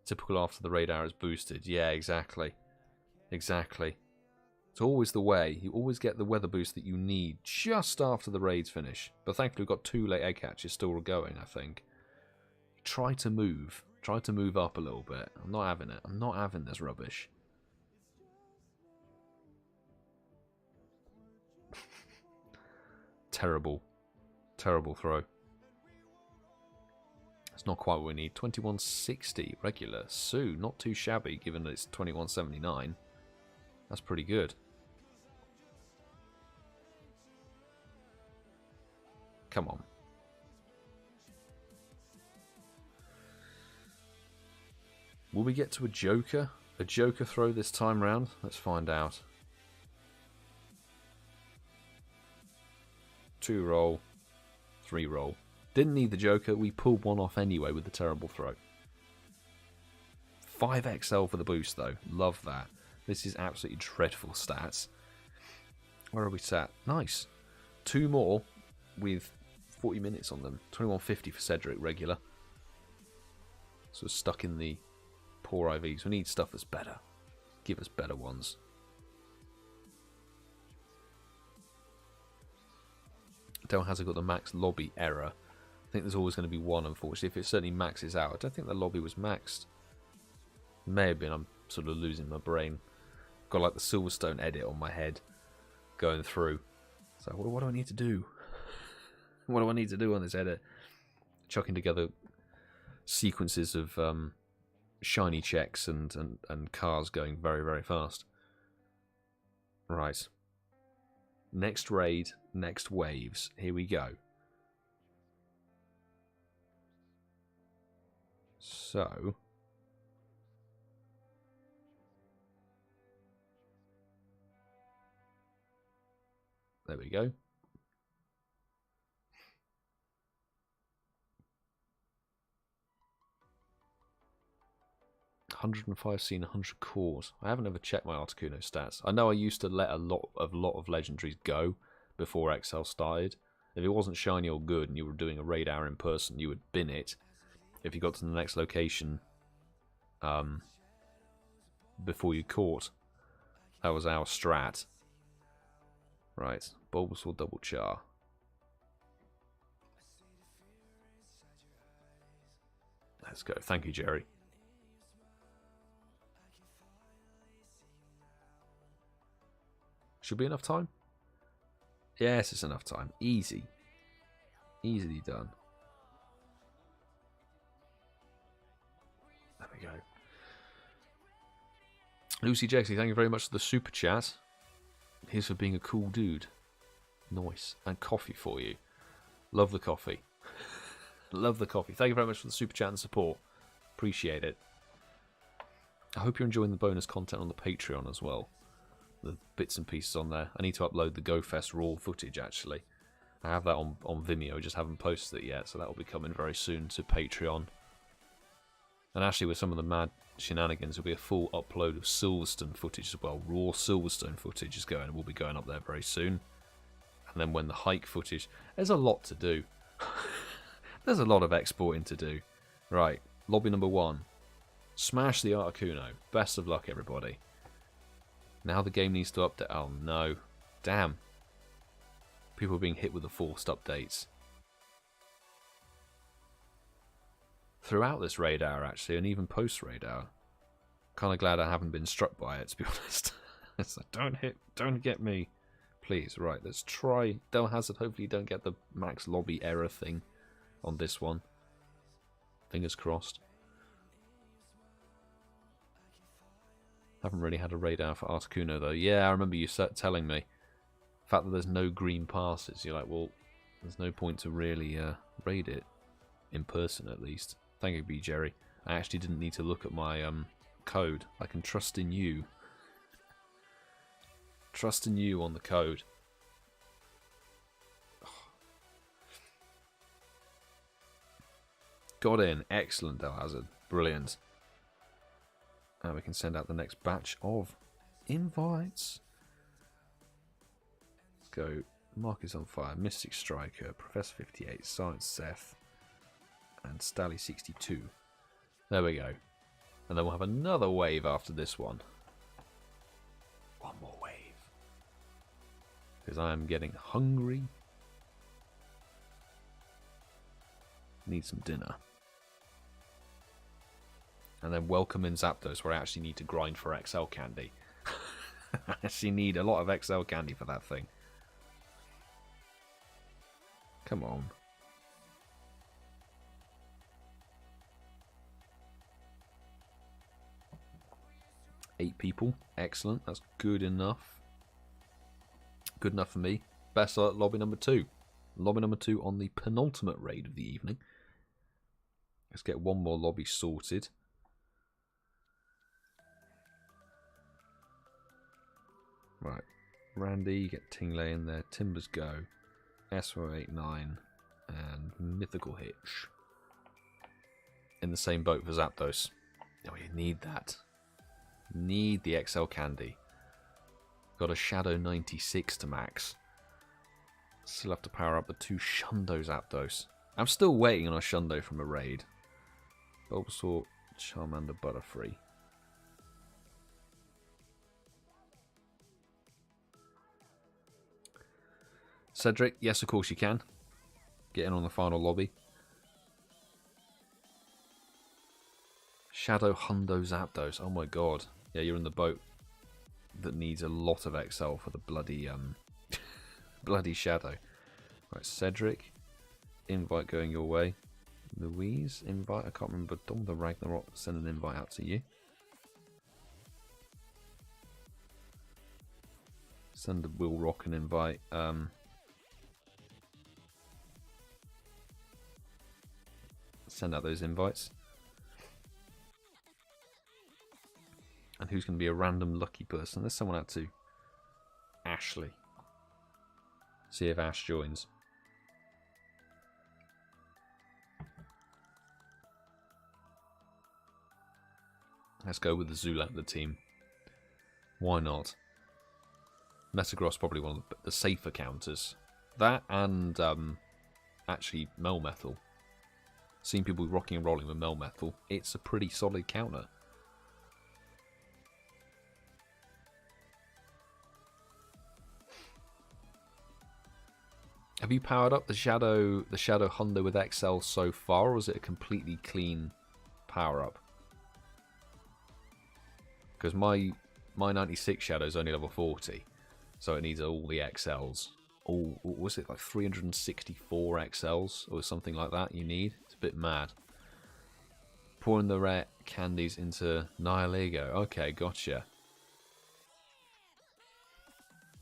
Typical after the raid hour is boosted. Yeah, exactly. Exactly. It's always the way. You always get the weather boost that you need just after the raids finish. But thankfully we've got 2 late egg hatches still going, I think. Try to move. Try to move up a little bit. I'm not having it. I'm not having this rubbish. Terrible. Terrible throw. It's not quite what we need. 2160 regular. Sue, not too shabby given that it's 2179. That's pretty good. Come on. Will we get to a Joker? A Joker throw this time round? Let's find out. 2 roll. 3 roll. Didn't need the Joker. We pulled one off anyway with the terrible throw. 5XL for the boost though. Love that. This is absolutely dreadful stats. Where are we sat? Nice. 2 more with 40 minutes on them. 2150 for Cedric regular. So stuck in the poor IVs. We need stuff that's better. Give us better ones. DellHazardX got the max lobby error. I think there's always going to be one, unfortunately. If it certainly maxes out. I don't think the lobby was maxed. May have been. I'm sort of losing my brain. Got like the Silverstone edit on my head going through. So what do I need to do? What do I need to do on this edit? Chucking together sequences of shiny checks and cars going very, very fast. Right. Next raid, next waves. Here we go. So, there we go. 105 seen, 100 cores. I haven't ever checked my Articuno stats. I know I used to let a lot of legendaries go before XL started. If it wasn't shiny or good and you were doing a raid hour in person, you would bin it. If you got to the next location before you caught. That was our strat. Right, Bulbasaur double char. Let's go. Thank you, Jerry. Should be enough time? Yes, it's enough time. Easy. Easily done. There we go. Lucy Jexy, thank you very much for the super chat. Here's for being a cool dude. Nice. And coffee for you. Love the coffee. Love the coffee. Thank you very much for the super chat and support. Appreciate it. I hope you're enjoying the bonus content on the Patreon as well. The bits and pieces on there. I need to upload the GoFest raw footage actually. I have that on Vimeo, just haven't posted it yet, so that will be coming very soon to Patreon. And actually with some of the mad shenanigans, there'll be a full upload of Silverstone footage as well. Raw Silverstone footage is going, will be going up there very soon. And then when the hike footage, there's a lot to do. There's a lot of exporting to do. Right, lobby number 1. Smash the Articuno. Best of luck, everybody. Now the game needs to update. Oh no. Damn. People are being hit with the forced updates. Throughout this raid hour, actually, and even post-raid hour. Kind of glad I haven't been struck by it, to be honest. It's like, don't get me. Please, right, let's try. DellHazard, hopefully you don't get the max lobby error thing on this one. Fingers crossed. Haven't really had a raid hour for Articuno though. Yeah, I remember you telling me. The fact that there's no green passes, you're like, well, there's no point to really raid it. In person, at least. Thank you, BGerry. I actually didn't need to look at my code. I can trust in you. Trusting you on the code. Got in. Excellent, DellHazard. Brilliant. And we can send out the next batch of invites. Let's go. Marcus on Fire, Mystic Striker, Professor 58, Science Seth, and Stally 62. There we go. And then we'll have another wave after this one. One more wave. Because I am getting hungry. Need some dinner. And then welcome in Zapdos, where I actually need to grind for XL candy. I actually need a lot of XL candy for that thing. Come on. Eight people. Excellent. That's good enough. Good enough for me. Best lobby number 2. Lobby number 2 on the penultimate raid of the evening. Let's get one more lobby sorted. Right. Randy, get Tingley in there. Timbers go. S489 and Mythical Hitch. In the same boat for Zapdos. Oh, you need that. Need the XL candy. Got a Shadow 96 to max. Still have to power up the 2 Shundo Zapdos. I'm still waiting on a Shundo from a raid. Bulbasaur, Charmander, Butterfree. Cedric, yes, of course you can. Get in on the final lobby. Shadow Hundo Zapdos. Oh my god. Yeah, you're in the boat that needs a lot of XL for the bloody bloody Shadow. Right, Cedric. Invite going your way. Louise, invite. I can't remember. Dom the Ragnarok. Send an invite out to you. Send the Will Rock an invite. Send out those invites. And who's going to be a random lucky person? There's someone out to Ashley. See if Ash joins. Let's go with the Zoolander team. Why not? Metagross probably one of the safer counters. That and actually Melmetal. Seen people rocking and rolling with Melmetal. It's a pretty solid counter. Have you powered up the Shadow Hundo with XL so far, or is it a completely clean power up? Because my 96 Shadow is only level 40, so it needs all the XLs. Oh, was it like 364 XLs or something like that you need? It's a bit mad. Pouring the rare candies into Nihilego. Okay, gotcha.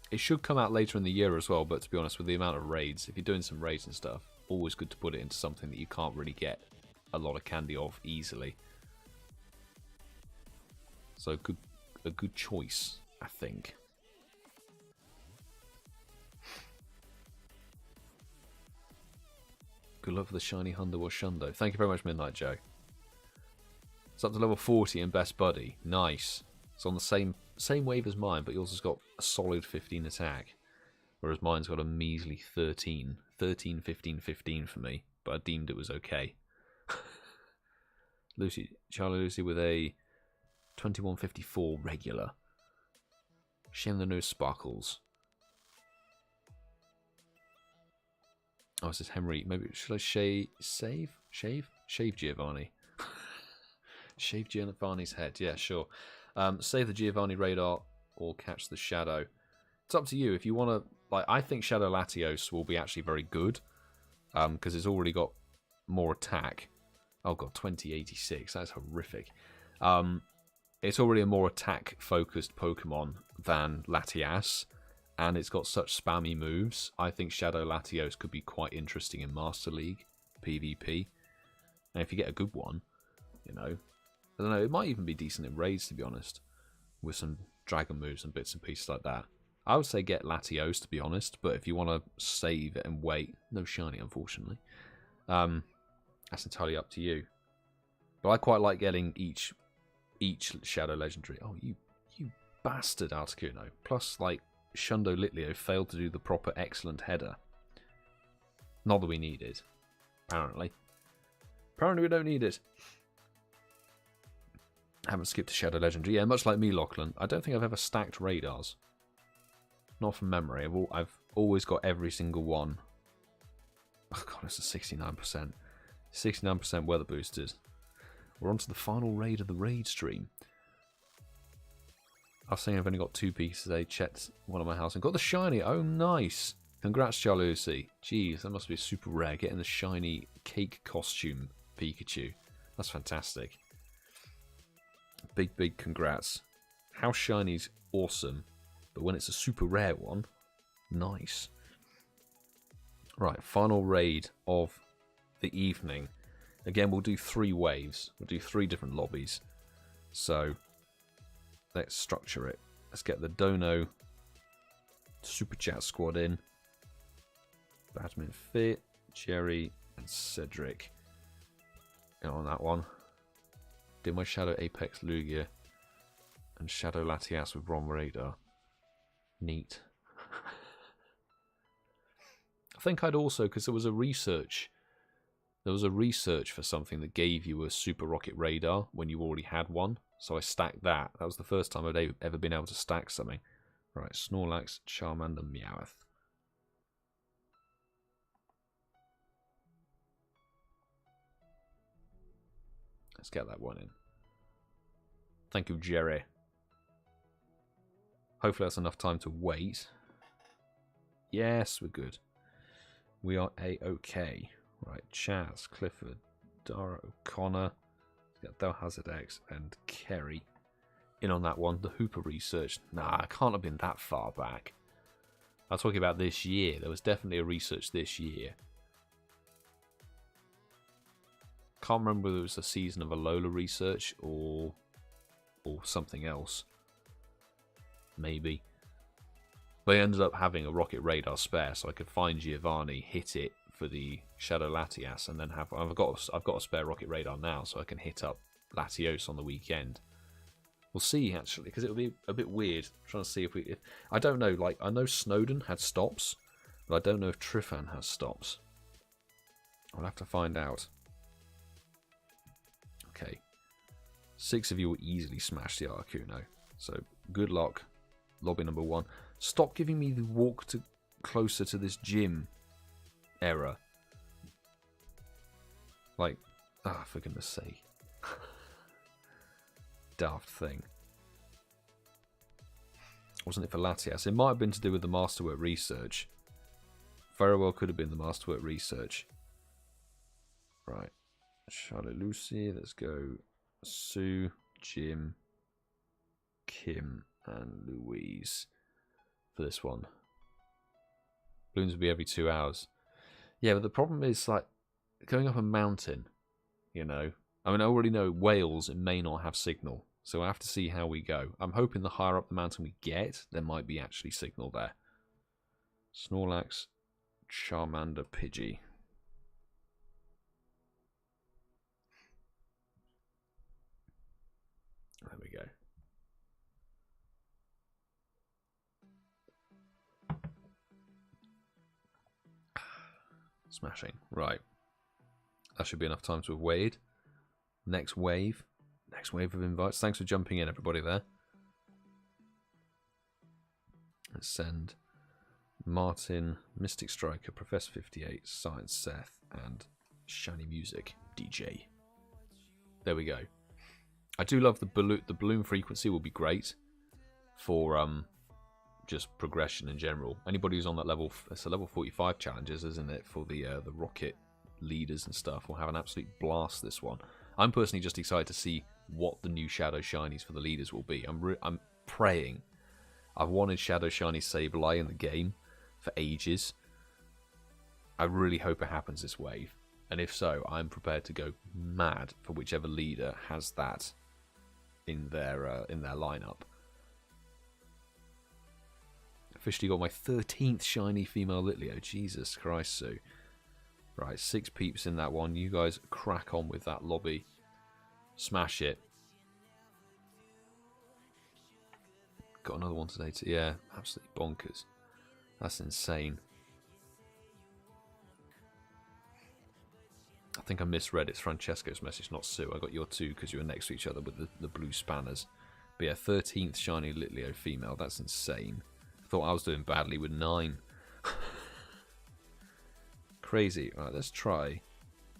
It should come out later in the year as well, but to be honest, with the amount of raids, if you're doing some raids and stuff, always good to put it into something that you can't really get a lot of candy of easily. So a good choice, I think. Good luck for the shiny Hundo or Shundo. Thank you very much, Midnight Joe. It's up to level 40 in Best Buddy. Nice. It's on the same wave as mine, but yours has got a solid 15 attack. Whereas mine's got a measly 13. 13, 15, 15 for me. But I deemed it was okay. Charlie Lucy with a 2154 regular. Shame the no sparkles. Oh, it says Henry. Maybe should I shave Giovanni? Shave Giovanni's head. Yeah, sure. Save the Giovanni radar or catch the Shadow. It's up to you if you want to. Like, I think Shadow Latios will be actually very good because it's already got more attack. Oh god, 2086. That's horrific. It's already a more attack-focused Pokemon than Latias, and it's got such spammy moves. I think Shadow Latios could be quite interesting in Master League, PvP. And if you get a good one, you know, I don't know, it might even be decent in raids, to be honest, with some dragon moves and bits and pieces like that. I would say get Latios, to be honest, but if you want to save it and wait, no shiny, unfortunately. That's entirely up to you. But I quite like getting each Shadow Legendary. Oh, you bastard, Articuno. Plus, like, Shundo Litleo failed to do the proper excellent header. Not that we need it, apparently. Apparently we don't need it. I haven't skipped a Shadow Legendary. Yeah, much like me, Lachlan. I don't think I've ever stacked radars. Not from memory. I've always got every single one. Oh god, it's a 69%. 69% weather boosted. We're on to the final raid of the raid stream. I was saying I've only got 2 pieces today. Checked one of my house and got the shiny. Oh, nice. Congrats, Jalusi. Jeez, that must be super rare. Getting the shiny cake costume Pikachu. That's fantastic. Big congrats. House shiny's awesome. But when it's a super rare one, nice. Right, final raid of the evening. Again, we'll do 3 waves. We'll do 3 different lobbies. So, let's structure it. Let's get the Dono Super Chat Squad in. Badminfit, Jerry, and Cedric. And on that one. Did my Shadow Apex Lugia and Shadow Latias with Ron Radar. Neat. I think I'd also, because there was a research for something that gave you a Super Rocket Radar when you already had one. So I stacked that. That was the first time I'd ever been able to stack something. Right, Snorlax, Charmander, Meowth. Let's get that one in. Thank you, Jerry. Hopefully that's enough time to wait. Yes, we're good. We are A-OK. Right, Chaz, Clifford, Dara O'Connor. We've got DellHazardX and Kerry in on that one. The Hooper research. Nah, it can't have been that far back. I'm talking about this year. There was definitely a research this year. Can't remember whether it was a season of Alola research or something else. Maybe. They ended up having a rocket radar spare, so I could find Giovanni, hit it for the Shadow Latias, and then I've got a spare rocket radar now, so I can hit up Latios on the weekend. We'll see actually, because it'll be a bit weird trying to see if I don't know. Like I know Snowden had stops, but I don't know if Trifan has stops. I'll have to find out. Okay, 6 of you will easily smash the Articuno, so good luck. Lobby number 1. Stop giving me the walk to closer to this gym error. Like, for goodness sake. Daft thing. Wasn't it for Latias? It might have been to do with the Masterwork research. Very well could have been the Masterwork research. Right. Charlotte Lucy, let's go. Sue, Jim, Kim, and Louise for this one. Balloons will be every 2 hours. Yeah, but the problem is like going up a mountain, you know. I mean, I already know Wales, it may not have signal, so I have to see how we go. I'm hoping the higher up the mountain we get, there might be actually signal there. Snorlax, Charmander, Pidgey. There we go. Smashing. Right. That should be enough time to have weighed. Next wave. Next wave of invites. Thanks for jumping in, everybody there. Let's send Martin, Mystic Striker, Professor 58, Science Seth, and Shiny Music, DJ. There we go. I do love the balloon frequency will be great for just progression in general. Anybody who's on that level, it's a level 45 challenges, isn't it, for the rocket leaders and stuff, will have an absolute blast this one. I'm personally just excited to see what the new Shadow Shinies for the leaders will be. I'm praying. I've wanted Shadow Shiny Sableye in the game for ages. I really hope it happens this wave, and if so, I'm prepared to go mad for whichever leader has that in their lineup. Officially got my 13th shiny female Litleo. Jesus Christ, Sue. Right, 6 peeps in that one. You guys crack on with that lobby. Smash it. Got another one today too. Yeah, absolutely bonkers. That's insane. I think I misread. It's Francesco's message, not Sue. I got your 2 because you were next to each other with the blue spanners. But yeah, 13th shiny Litleo female. That's insane. I thought I was doing badly with 9. Crazy. Right, let's try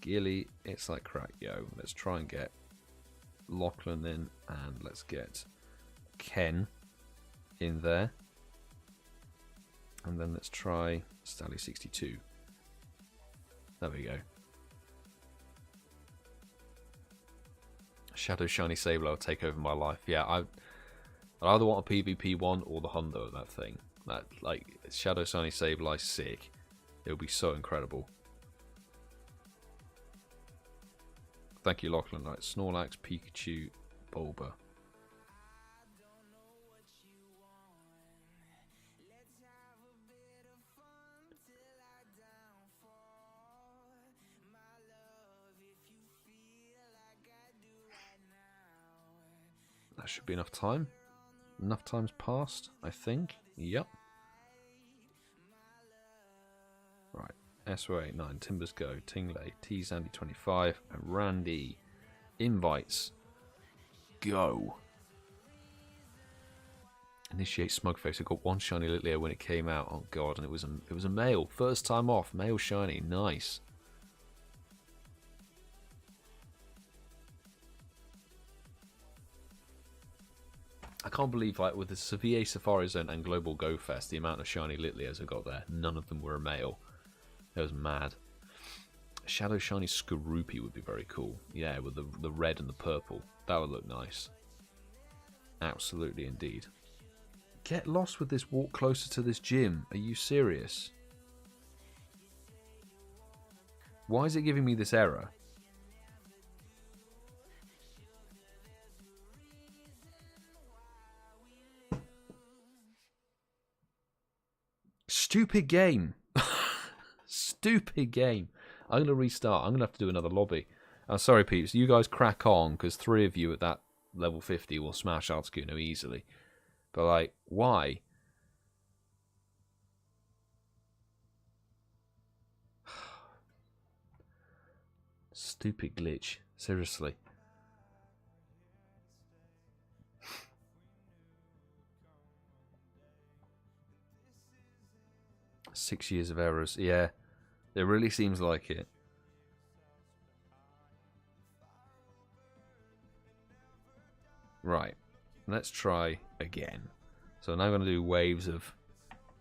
Gilly. It's like crack, yo. Let's try and get Lachlan in, and let's get Ken in there. And then let's try Stally62. There we go. Shadow Shiny Sableye will take over my life. Yeah, I either want a PvP one or the Hundo of that thing. That, like, Shadow Shiny Sableye, sick. It would be so incredible. Thank you, Lachlan. Right, Snorlax, Pikachu, Bulba. That should be enough time. Enough time's passed, I think. Yep. Right. SO89, Timbers Go, Tingley, T-Zandy25, and Randy. Invites. Go. Initiate Smugface. I got 1 shiny Litleo when it came out. Oh god, and it was a male. First time off. Male shiny. Nice. I can't believe, like, with the Sevilla Safari Zone and Global Go Fest, the amount of shiny Litleos I got there. None of them were a male. It was mad. Shadow Shiny Skorupi would be very cool. Yeah, with the red and the purple. That would look nice. Absolutely, indeed. Get lost with this walk closer to this gym. Are you serious? Why is it giving me this error? Stupid game. Stupid game. I'm going to restart. I'm going to have to do another lobby. I'm sorry, peeps. You guys crack on, because 3 of you at that level 50 will smash Articuno easily. But, like, why? Stupid glitch. Seriously. Six years of errors. Yeah, it really seems like it. Right, let's try again. So now I'm going to do waves of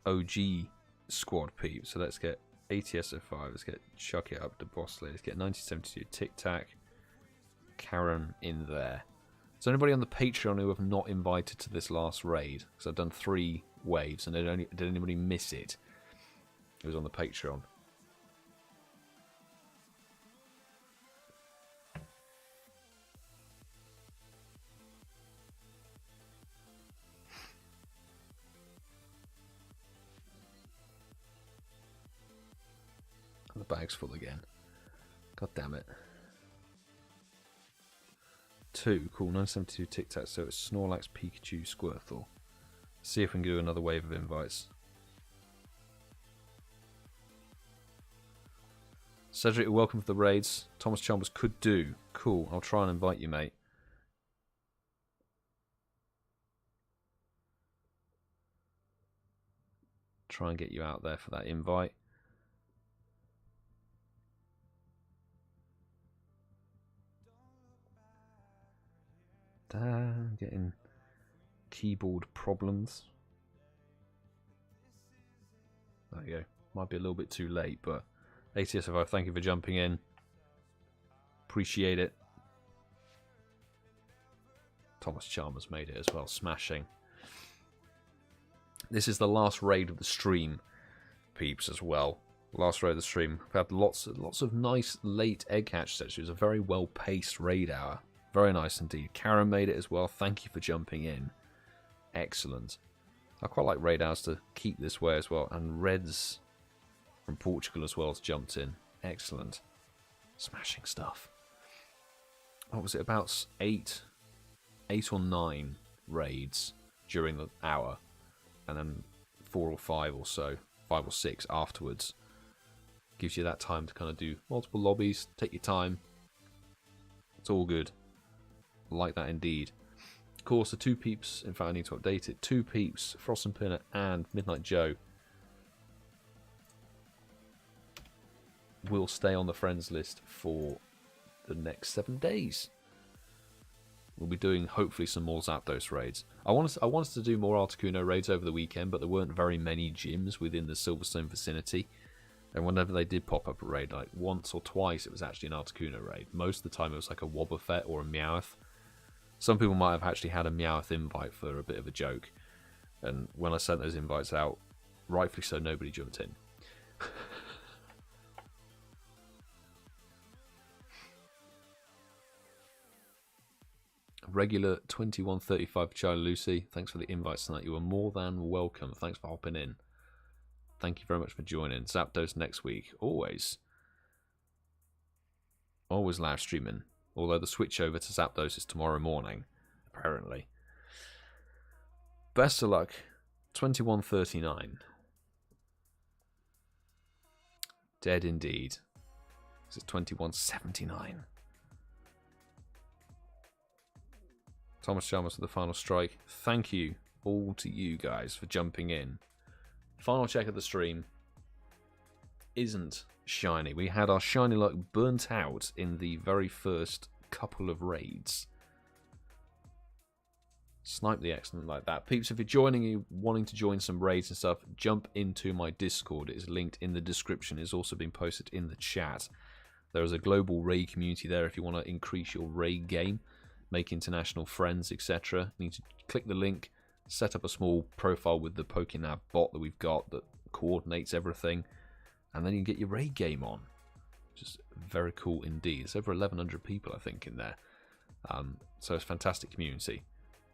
OG squad peeps. So let's get ATSO5, let's get Chuck It Up to Bosley, let's get 1972 Tic Tac, Karen in there. So anybody on the Patreon who have not invited to this last raid, because I've done 3 waves and did anybody miss it? It was on the Patreon. The bag's full again. God damn it. 2. Cool. 972 Tic Tac. So it's Snorlax, Pikachu, Squirtle. See if we can do another wave of invites. Cedric, welcome for the raids. ThomasChalmers could do. Cool. I'll try and invite you, mate. Try and get you out there for that invite. Damn, getting keyboard problems. There you go. Might be a little bit too late, but ATSFI, thank you for jumping in. Appreciate it. ThomasChalmers made it as well, smashing. This is the last raid of the stream, peeps, as well. Last raid of the stream. We've had lots of nice late egg hatch sets. It was a very well-paced raid hour. Very nice indeed. Karen made it as well. Thank you for jumping in. Excellent. I quite like Radars to keep this way as well. And Reds from Portugal as well has jumped in. Excellent. Smashing stuff. What was it? About 8 or 9 raids during the hour. And then 4 or 5 or so. 5 or 6 afterwards. Gives you that time to kind of do multiple lobbies. Take your time. It's all good. I like that indeed. Of course, the 2 peeps, in fact I need to update it, 2 peeps, Frost and Pinner and Midnight Joe, will stay on the friends list for the next 7 days. We'll be doing hopefully some more Zapdos raids. I wanted to do more Articuno raids over the weekend, but there weren't very many gyms within the Silverstone vicinity. And whenever they did pop up a raid, like once or twice it was actually an Articuno raid. Most of the time it was like a Wobbuffet or a Meowth. Some people might have actually had a Meowth invite for a bit of a joke. And when I sent those invites out, rightfully so, nobody jumped in. Regular 2135 Charlie Lucy, thanks for the invites tonight. You are more than welcome. Thanks for hopping in. Thank you very much for joining. Zapdos next week. Always live streaming. Although the switch over to Zapdos is tomorrow morning, apparently. Best of luck. 2139. Dead indeed. This is 2179. ThomasChalmers for the final strike. Thank you all to you guys for jumping in. Final check of the stream isn't shiny. We had our shiny luck burnt out in the very first couple of raids. Snipe the excellent like that. Peeps, if you're wanting to join some raids and stuff, jump into my Discord. It is linked in the description. It's also been posted in the chat. There is a global raid community there if you want to increase your raid game, make international friends, etc. You need to click the link, set up a small profile with the PokéNav bot that we've got that coordinates everything, and then you can get your raid game on. Which is very cool indeed. There's over 1,100 people, I think, in there. So it's a fantastic community.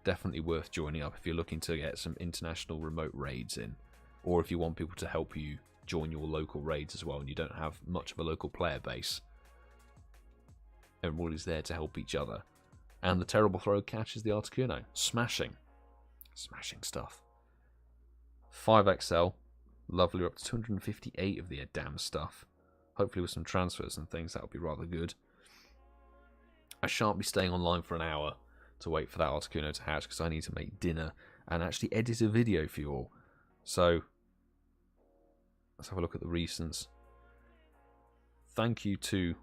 Definitely worth joining up if you're looking to get some international remote raids in, or if you want people to help you join your local raids as well and you don't have much of a local player base. Everybody's there to help each other. And the terrible throw catches the Articuno. Smashing stuff. 5XL, lovely. We're up to 258 of the damn stuff. Hopefully with some transfers and things, that would be rather good. I shan't be staying online for an hour to wait for that Articuno to hatch because I need to make dinner and actually edit a video for you all. So let's have a look at the recents. Thank you to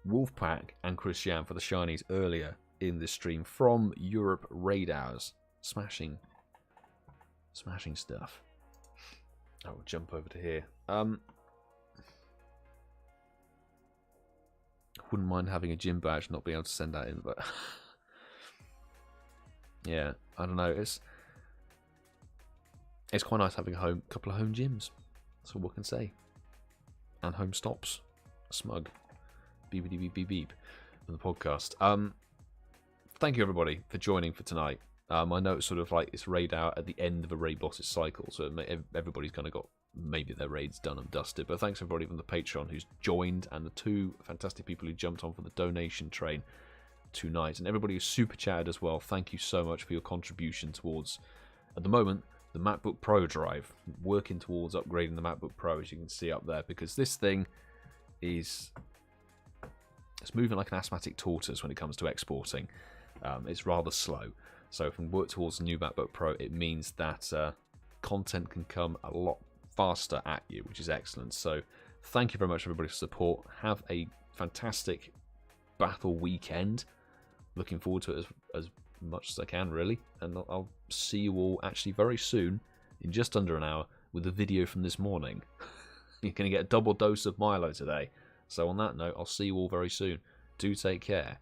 Wolfpack and ChrisJahnHH for the shinies earlier in this stream from Europe Raid Hours. Smashing stuff. I will jump over to here. Wouldn't mind having a gym badge, not being able to send that in, but yeah, I don't know. It's quite nice having a couple of home gyms. That's all I can say. And home stops. Smug. Beep beep beep beep for the podcast. Thank you everybody for joining for tonight. I know it's sort of like it's raid out at the end of a raid boss's cycle, so everybody's kind of got maybe their raids done and dusted. But thanks everybody from the Patreon who's joined, and the 2 fantastic people who jumped on for the donation train tonight, and everybody who's super chatted as well. Thank you so much for your contribution towards, at the moment, the MacBook Pro drive. Working towards upgrading the MacBook Pro, as you can see up there, because this thing is it's moving like an asthmatic tortoise when it comes to exporting. It's rather slow. So if we work towards a new MacBook Pro, it means that content can come a lot faster at you, which is excellent. So thank you very much everybody for support. Have a fantastic battle weekend. Looking forward to it as much as I can, really. And I'll see you all actually very soon, in just under an hour, with a video from this morning. You're going to get a double dose of Milo today. So on that note, I'll see you all very soon. Do take care.